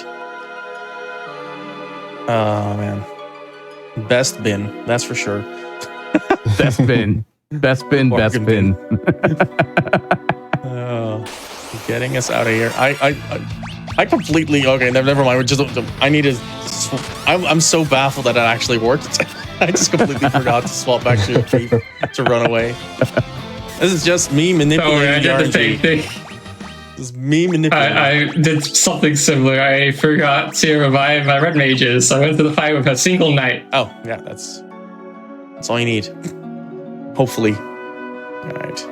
Oh man. Best bin, that's for sure. Best bin. Best bin, best Bargain bin. Oh, getting us out of here. I completely okay. Never mind. We're just. I need to. I'm so baffled that it actually worked. I just completely forgot to swap back to thief to run away. This is just me manipulating I the did the same RNG. thing. This is me manipulating. I did something similar. I forgot to revive my red mages. I went to the fight with a single knight. Oh yeah, that's all you need. Hopefully. All right.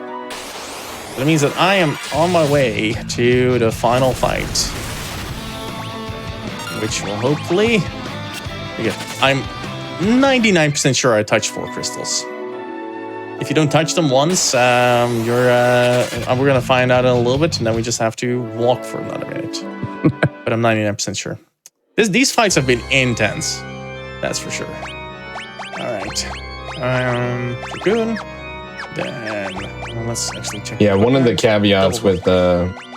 That means that I am on my way to the final fight, which will hopefully. Yeah, I'm 99% sure I touched 4 crystals. If you don't touch them once, we're gonna find out in a little bit, and then we just have to walk for another minute. But I'm 99% sure. These fights have been intense. That's for sure. All right. Good. Then let's actually check. Yeah, one of the caveats with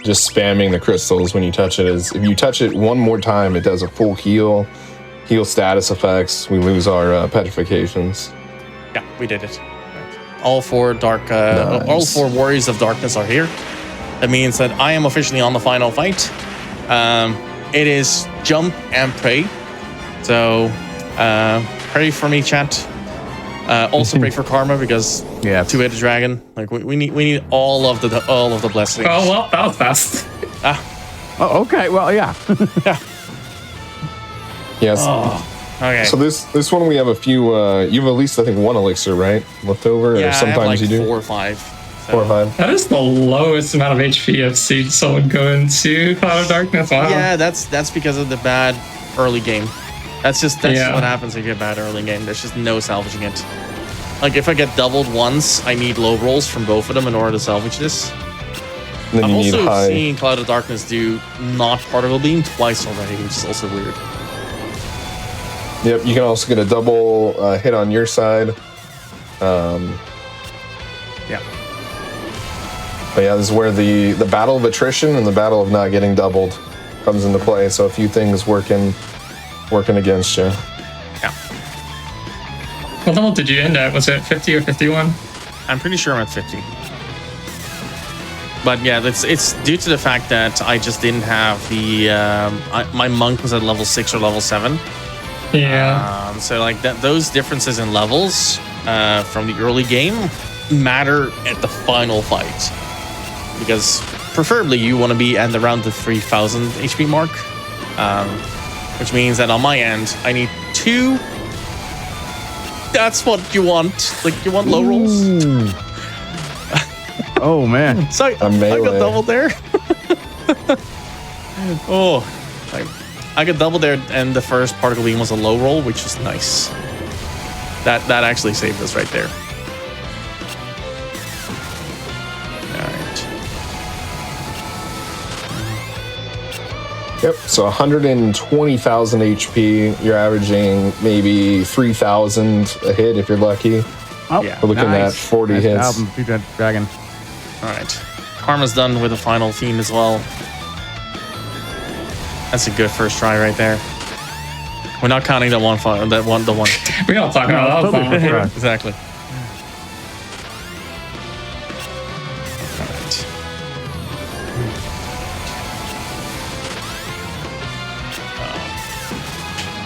just spamming the crystals when you touch it is if you touch it one more time, it does a full heal status effects. We lose our petrifications. Yeah, we did it. All 4 Nice. all 4 warriors of darkness are here. That means that I am officially on the final fight. It is jump and pray. So pray for me, chat. Also pray for Karma because Yeah. two-headed dragon. Like we need all of the blessings. Oh well, that was fast. Oh, okay. Well, yeah. Yeah. Yes. Oh, okay. So this one we have a few. You have at least I think 1 elixir, right? Left over, yeah, or sometimes I have like you do 4 or 5. 4 or 5. That is the lowest amount of HP I've seen someone go into Cloud of Darkness. Wow. Yeah, that's because of the bad early game. That's Yeah. what happens if you get bad early game. There's just no salvaging it. Like if I get doubled once, I need low rolls from both of them in order to salvage this. And then I've you need also high. seen Cloud of Darkness do not particle beam twice already, which is also weird. Yep, you can also get a double hit on your side. Yeah. But yeah, this is where the battle of attrition and the battle of not getting doubled comes into play. So a few things working against you. Yeah. What level did you end at? Was it 50 or 51? I'm pretty sure I'm at 50. But yeah, it's due to the fact that I just didn't have the my monk was at level 6 or level 7. Yeah. So like those differences in levels from the early game matter at the final fight, because preferably you want to be at around the 3000 HP mark, which means that on my end I need 2. That's what you want. Like you want low rolls. Oh man. So I got doubled there. Oh, I got doubled there, and the first particle beam was a low roll, which is nice. That actually saved us right there. All right. Yep. So 120,000 HP. You're averaging maybe 3,000 a hit if you're lucky. Oh, Yeah. We're looking at 40 hits. Album, Future Dragon. All right. Karma's done with the final theme as well. That's a good first try right there. We're not counting the one. We don't talk about that. totally fair. Exactly.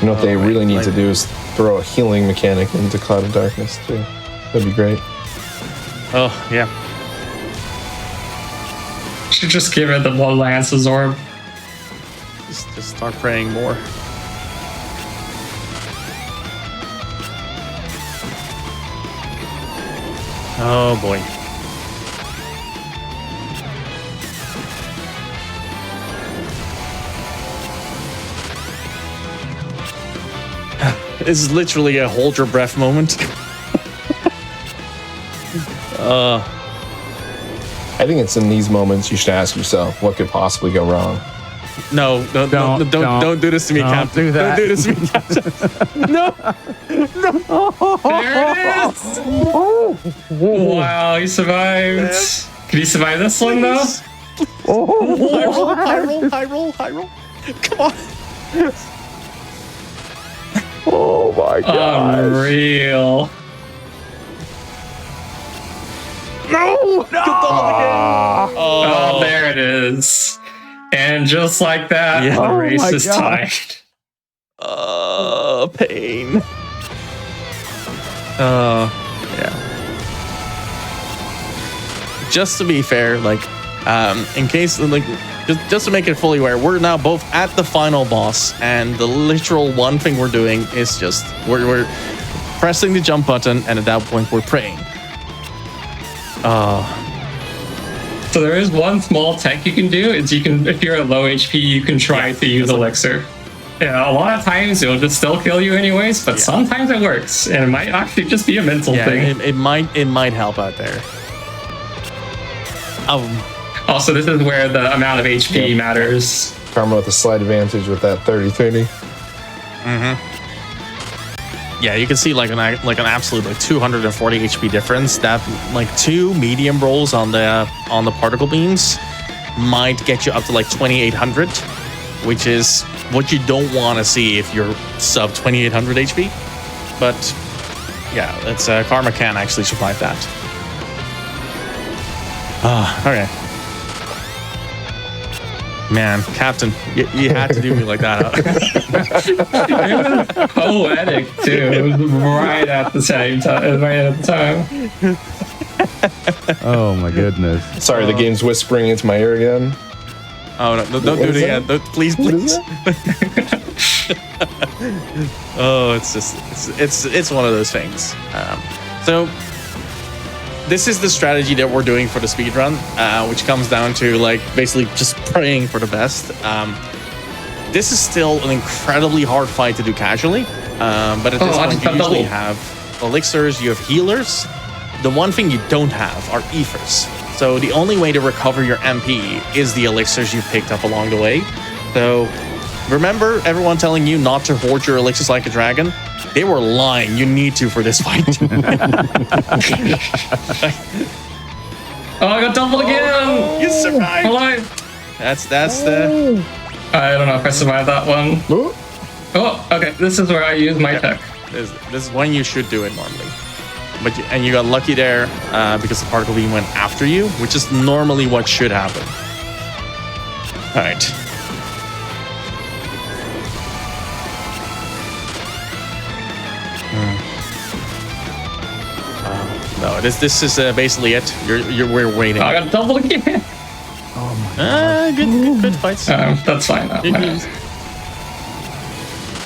You know what they really need to do is throw a healing mechanic into Cloud of Darkness too. That'd be great. Oh yeah. Should just give it the blood lance absorb. Just start praying more. Oh boy. This is literally a hold your breath moment. I think it's in these moments you should ask yourself, what could possibly go wrong? No, don't do this to me, don't Captain. do that. Don't do this to me, Captain. No. There it is! Wow, he survived. Can he survive this one though? High roll. Come on. Oh my god. Unreal. No! Oh, there it is. And just like that, Yeah. the Oh race my is God. tied. Pain. Yeah. Just to be fair, like, in case, like, just to make it fully aware, we're now both at the final boss, and the literal one thing we're doing is just we're pressing the jump button, and at that point we're praying. So there is one small tech you can do. Is you can, if you're at low HP, you can try to use elixir. Yeah, a lot of times it'll just still kill you anyways, but sometimes it works, and it might actually just be a mental thing. It might help out there. Also, this is where the amount of HP matters. Karma with a slight advantage with that 30-30. Yeah, you can see like an absolute like 240 HP difference. That like 2 medium rolls on the particle beams might get you up to like 2800, which is what you don't want to see if you're sub 2800 HP. But yeah, it's Karma can actually survive that. Okay. Man, Captain, you had to do me like that. It was poetic too. It was right at the same time. Right at the time. Oh my goodness. Sorry, the game's whispering into my ear again. Oh no! Don't do it again! Please. Oh, it's one of those things. So this is the strategy that we're doing for the speedrun, which comes down to like basically just praying for the best. This is still an incredibly hard fight to do casually, but at this point you usually have elixirs, you have healers. The one thing you don't have are ethers. So the only way to recover your MP is the elixirs you picked up along the way. So remember everyone telling you not to hoard your elixirs like a dragon? They were lying. You need to for this fight. Oh, I got doubled again! You survived. Alive. That's the. I don't know if I survived that one. Oh, okay. This is where I use my tech. This is when you should do it normally. But you got lucky there because the particle beam went after you, which is normally what should happen. All right. No, this is basically it. We're waiting. Oh, I got doubled again. Good fights. That's fine.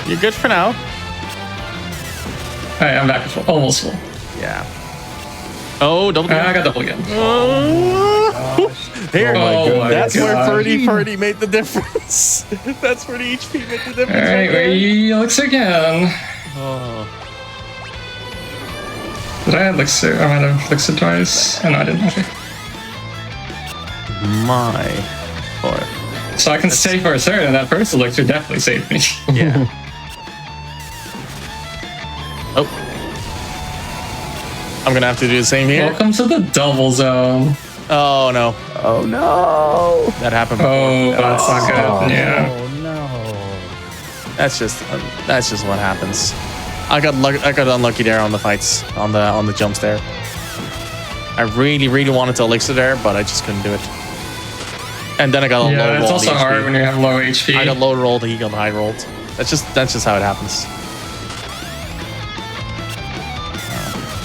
You're good for now. Alright, I'm back to full. Almost full. Yeah. Oh, double. I got double again. Here, that's where God. Purdy made the difference. That's where the HP made the difference. Alright, elixir again. Oh. Did I have elixir? I might have elixir twice. Oh, no, I didn't. Okay. My boy. So I can say for certain that first elixir definitely saved me. Yeah. Oh. I'm gonna have to do the same here. Welcome to the double zone. Oh no. Oh no! That happened before. Oh, that's not good. Yeah. Oh no! That's just what happens. I got unlucky there on the fights, on the jumps there. I really wanted to elixir there, but I just couldn't do it. And then I got a low roll. Yeah, it's also hard when you have low HP. I got low rolled, he got high rolled. That's just how it happens.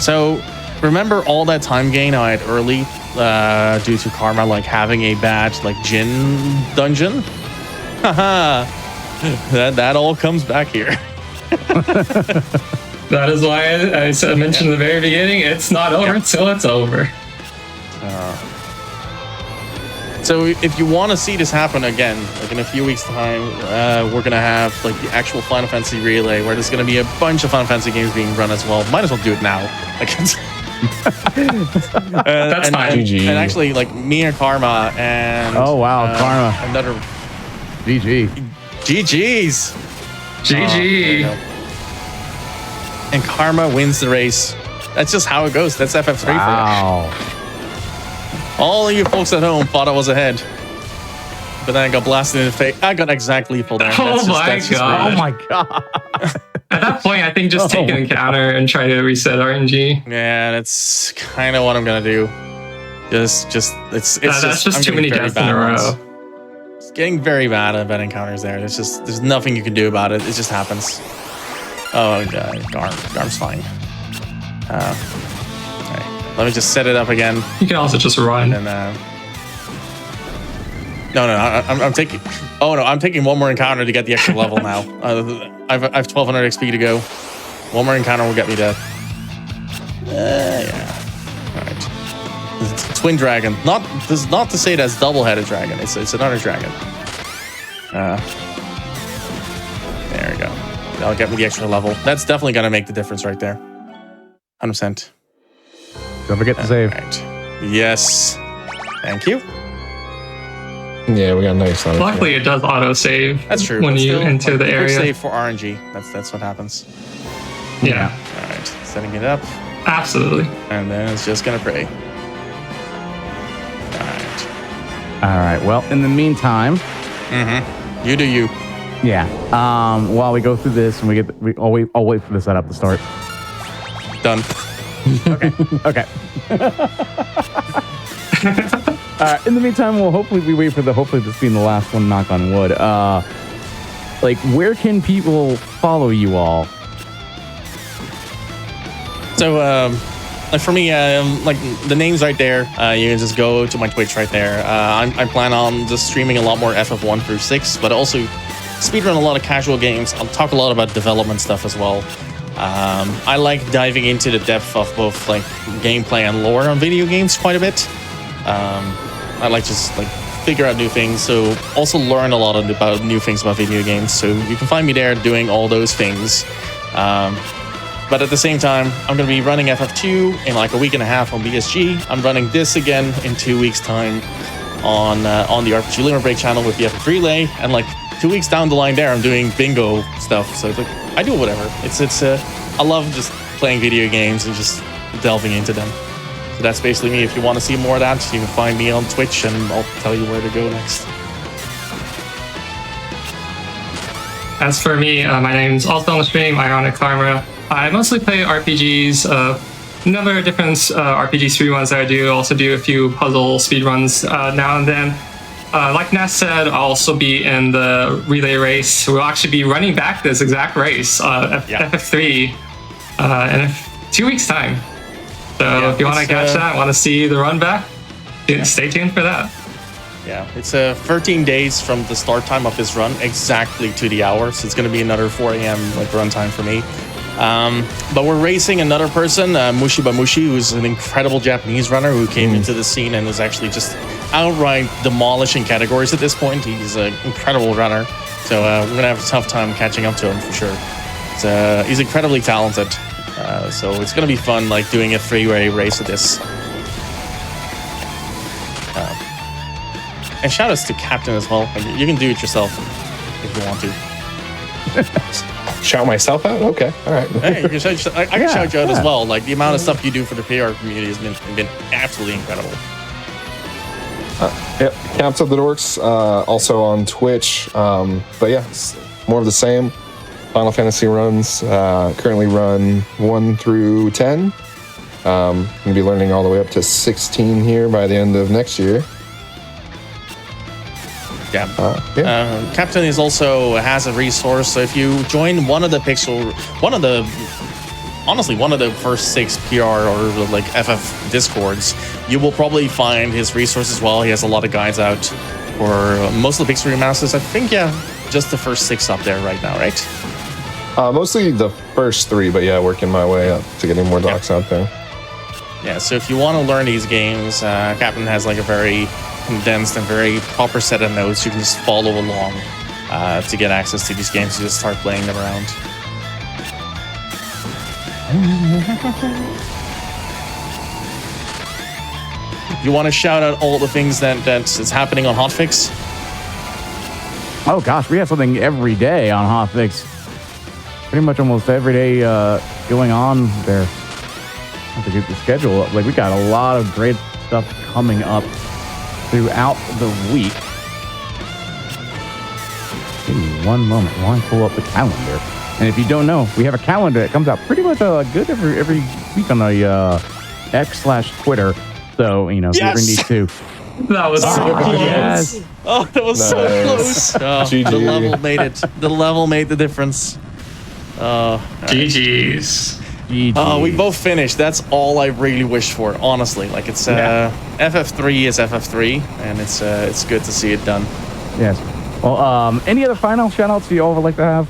So remember all that time gain I had early due to karma, like having a bad like Jin dungeon? Haha. that all comes back here. That is why I mentioned in the very beginning, it's not over until it's over. So if you want to see this happen again, like in a few weeks' time, we're gonna have like the actual Final Fantasy Relay, where there's gonna be a bunch of Final Fantasy games being run as well. Might as well do it now. Like, That's fine. And actually, like me and Karma and Karma, another GG. GG's. GG. And Karma wins the race. That's just how it goes. That's FF3 for you. Wow. All of you folks at home thought I was ahead. But then I got blasted in the face. I got exactly full damage. Oh my God. Oh my god. At that point, I think just take an encounter and try to reset RNG. Yeah, that's kind of what I'm gonna do. That's just too many deaths in a row. It's getting very bad at encounters there. There's nothing you can do about it. It just happens. Oh god, Garm's fine. Alright, let me just set it up again. You can also just run. And I'm taking. Oh no, I'm taking one more encounter to get the extra level now. I've 1200 XP to go. One more encounter will get me dead. Yeah. All right. It's twin dragon. Not to say that's double-headed dragon. It's another dragon. There we go. That'll get me the extra level. That's definitely gonna make the difference right there. 100%. Don't forget to save. Right. Yes. Thank you. Yeah, we got nice on it. Luckily, it does auto save. That's true. When you enter the area. Save for RNG. That's what happens. Yeah. All right. Setting it up. Absolutely. And then it's just gonna pray. All right. Well, in the meantime, You do you. yeah. While we go through this and I'll wait for the setup to start. Done. Okay. In the meantime, hopefully this being the last one, knock on wood. Like, where can people follow you all? So, like for me, like the name's right there. You can just go to my Twitch right there. I plan on just streaming a lot more FF1 through 6, but also speedrun a lot of casual games. I'll talk a lot about development stuff as well. I like diving into the depth of both like gameplay and lore on video games quite a bit. I like just like figure out new things, so also learn a lot about new things about video games. So you can find me there doing all those things. But at the same time, I'm going to be running FF2 in like a week and a half on BSG. I'm running this again in 2 weeks' time on the RPG Limit Break channel with the FF Relay. And like 2 weeks down the line there, I'm doing bingo stuff. So it's like, I do whatever. I love just playing video games and just delving into them. So that's basically me. If you want to see more of that, you can find me on Twitch and I'll tell you where to go next. As for me, my name's also on the stream, Ionic Karma. I mostly play RPGs, number of different RPG speedruns that I do. Also do a few puzzle speedruns now and then. Like Nash said, I'll also be in the relay race. We'll actually be running back this exact race, FF3, in 2 weeks' time. So if you want to catch that, want to see the run back, stay tuned for that. Yeah, it's 13 days from the start time of this run, exactly to the hour. So it's going to be another 4 a.m. like run time for me. But we're racing another person, Mushiba Mushi, who's an incredible Japanese runner who came into the scene and was actually just outright demolishing categories at this point. He's an incredible runner. So we're going to have a tough time catching up to him for sure. He's incredibly talented. So it's going to be fun, like doing a three-way race with this. And shout outs to Captain as well. Like, you can do it yourself if you want to. Shout myself out? Okay, all right. Hey, you can I can shout you out as well. Like the amount of stuff you do for the PR community has been absolutely incredible. Camps of the Dorks, also on Twitch. But yeah, it's more of the same. Final Fantasy runs, currently run 1 through 10. Going to be learning all the way up to 16 here by the end of next year. Captain is also has a resource. So if you join one of the first 6 PR or like FF Discords, you will probably find his resource as well. He has a lot of guides out for most of the Pixel remasters. I think just the first 6 up there right now, right? Mostly the first 3, but yeah, working my way up to getting more docs out there. Yeah, so if you want to learn these games, Captain has like a very condensed and very proper set of notes. You can just follow along to get access to these games. You just start playing them around. You want to shout out all the things that is happening on Hotfix? Oh gosh, we have something every day on Hotfix. Pretty much almost every day going on there. I have to get the schedule up. Like, we got a lot of great stuff coming up throughout the week. Give me one moment while I pull up the calendar. And if you don't know, we have a calendar that comes out pretty much good every week on the X/Twitter. So, you know, if you ever need to. That was so close. Yes. Oh, that was so close. Oh, the level made it. The level made the difference. GG's. Oh, we both finished. That's all I really wished for, honestly. Like, it's FF3 is FF3, and it's good to see it done. Yes. Well, any other final shout-outs you all would like to have?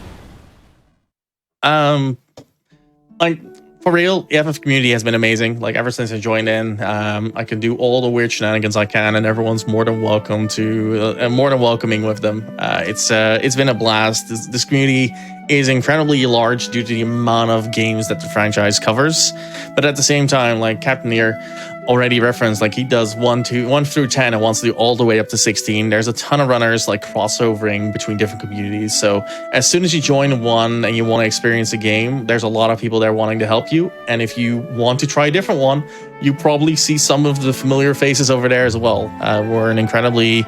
Like, for real, the FF community has been amazing. Like, ever since I joined in, I can do all the weird shenanigans I can, and everyone's more than welcome to, more than welcoming with them. It's been a blast. This community is incredibly large due to the amount of games that the franchise covers. But at the same time, like Captain here already referenced, like he does 1 through 10 and wants to do all the way up to 16. There's a ton of runners like crossovering between different communities. So as soon as you join one and you want to experience a game, there's a lot of people there wanting to help you. And if you want to try a different one, you probably see some of the familiar faces over there as well. We're an incredibly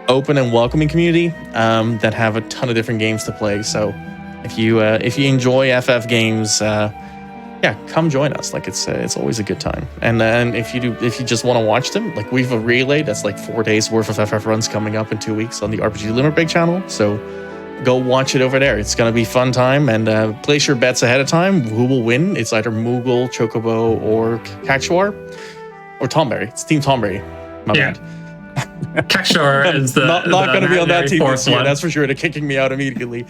open and welcoming community that have a ton of different games to play. So if you enjoy FF games, come join us. Like it's always a good time. And then if you just want to watch them, like we have a relay that's like 4 days worth of FF runs coming up in 2 weeks on the RPG Limit Break channel. So go watch it over there. It's gonna be fun time, and place your bets ahead of time. Who will win? It's either Moogle, Chocobo, or Cactuar, or Tomberry. It's Team Tomberry. My bad. Cactuar is not going to be on that team this year. One. That's for sure. They're kicking me out immediately.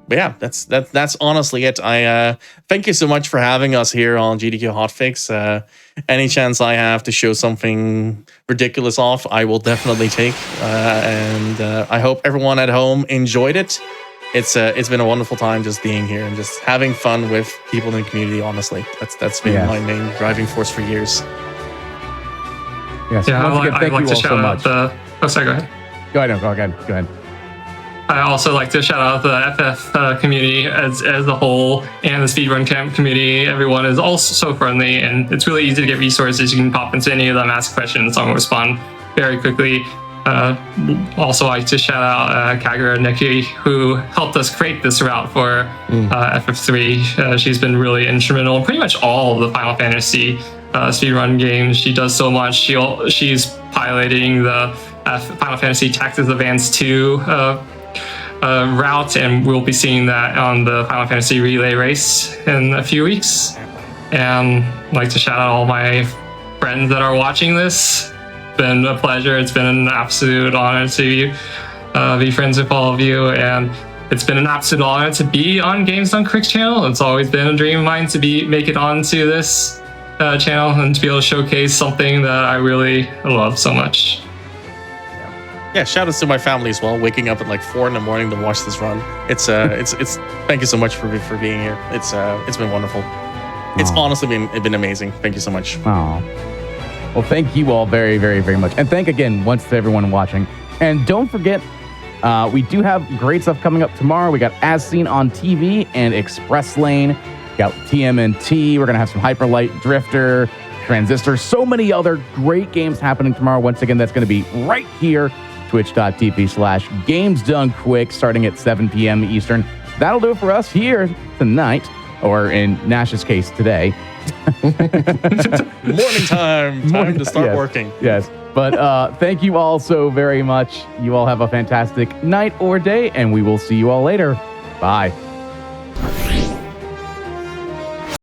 But yeah, that's honestly it. I thank you so much for having us here on GDQ Hotfix. Any chance I have to show something ridiculous off, I will definitely take. And I hope everyone at home enjoyed it. it's been a wonderful time just being here and just having fun with people in the community. Honestly, that's been my main driving force for years. Yes. Yeah, Once again, I'd like to shout out the. Oh, sorry. Go ahead. Go ahead. I also like to shout out the FF community as a whole and the speedrun camp community. Everyone is also so friendly, and it's really easy to get resources. You can pop into any of them, ask questions, someone will respond very quickly. Also like to shout out Kagura and Nikki, who helped us create this route for FF3. She's been really instrumental in pretty much all of the Final Fantasy speedrun games. She does so much. She's piloting the Final Fantasy Tactics Advance 2 route, and we'll be seeing that on the Final Fantasy Relay race in a few weeks. And I'd like to shout out all my friends that are watching this. It's been a pleasure. It's been an absolute honor to be friends with all of you, and it's been an absolute honor to be on Games Done Quick's channel. It's always been a dream of mine to make it onto this channel and to be able to showcase something that I really love so much. Yeah, shout outs to my family as well. Waking up at like 4 a.m. to watch this run. It's thank you so much for being here. It's been wonderful. It's honestly been amazing. Thank you so much. Oh, well, thank you all very, very, very much, and thank again once to everyone watching. And don't forget, we do have great stuff coming up tomorrow. We got As Seen on TV and Express Lane. We got TMNT. We're gonna have some Hyperlight Drifter, Transistor, so many other great games happening tomorrow. Once again, that's going to be right here. Twitch.tv/GamesDoneQuick, starting at 7 p.m. Eastern. That'll do it for us here tonight, or in Nash's case, today. Morning time to start working. Yes, but thank you all so very much. You all have a fantastic night or day, and we will see you all later. Bye.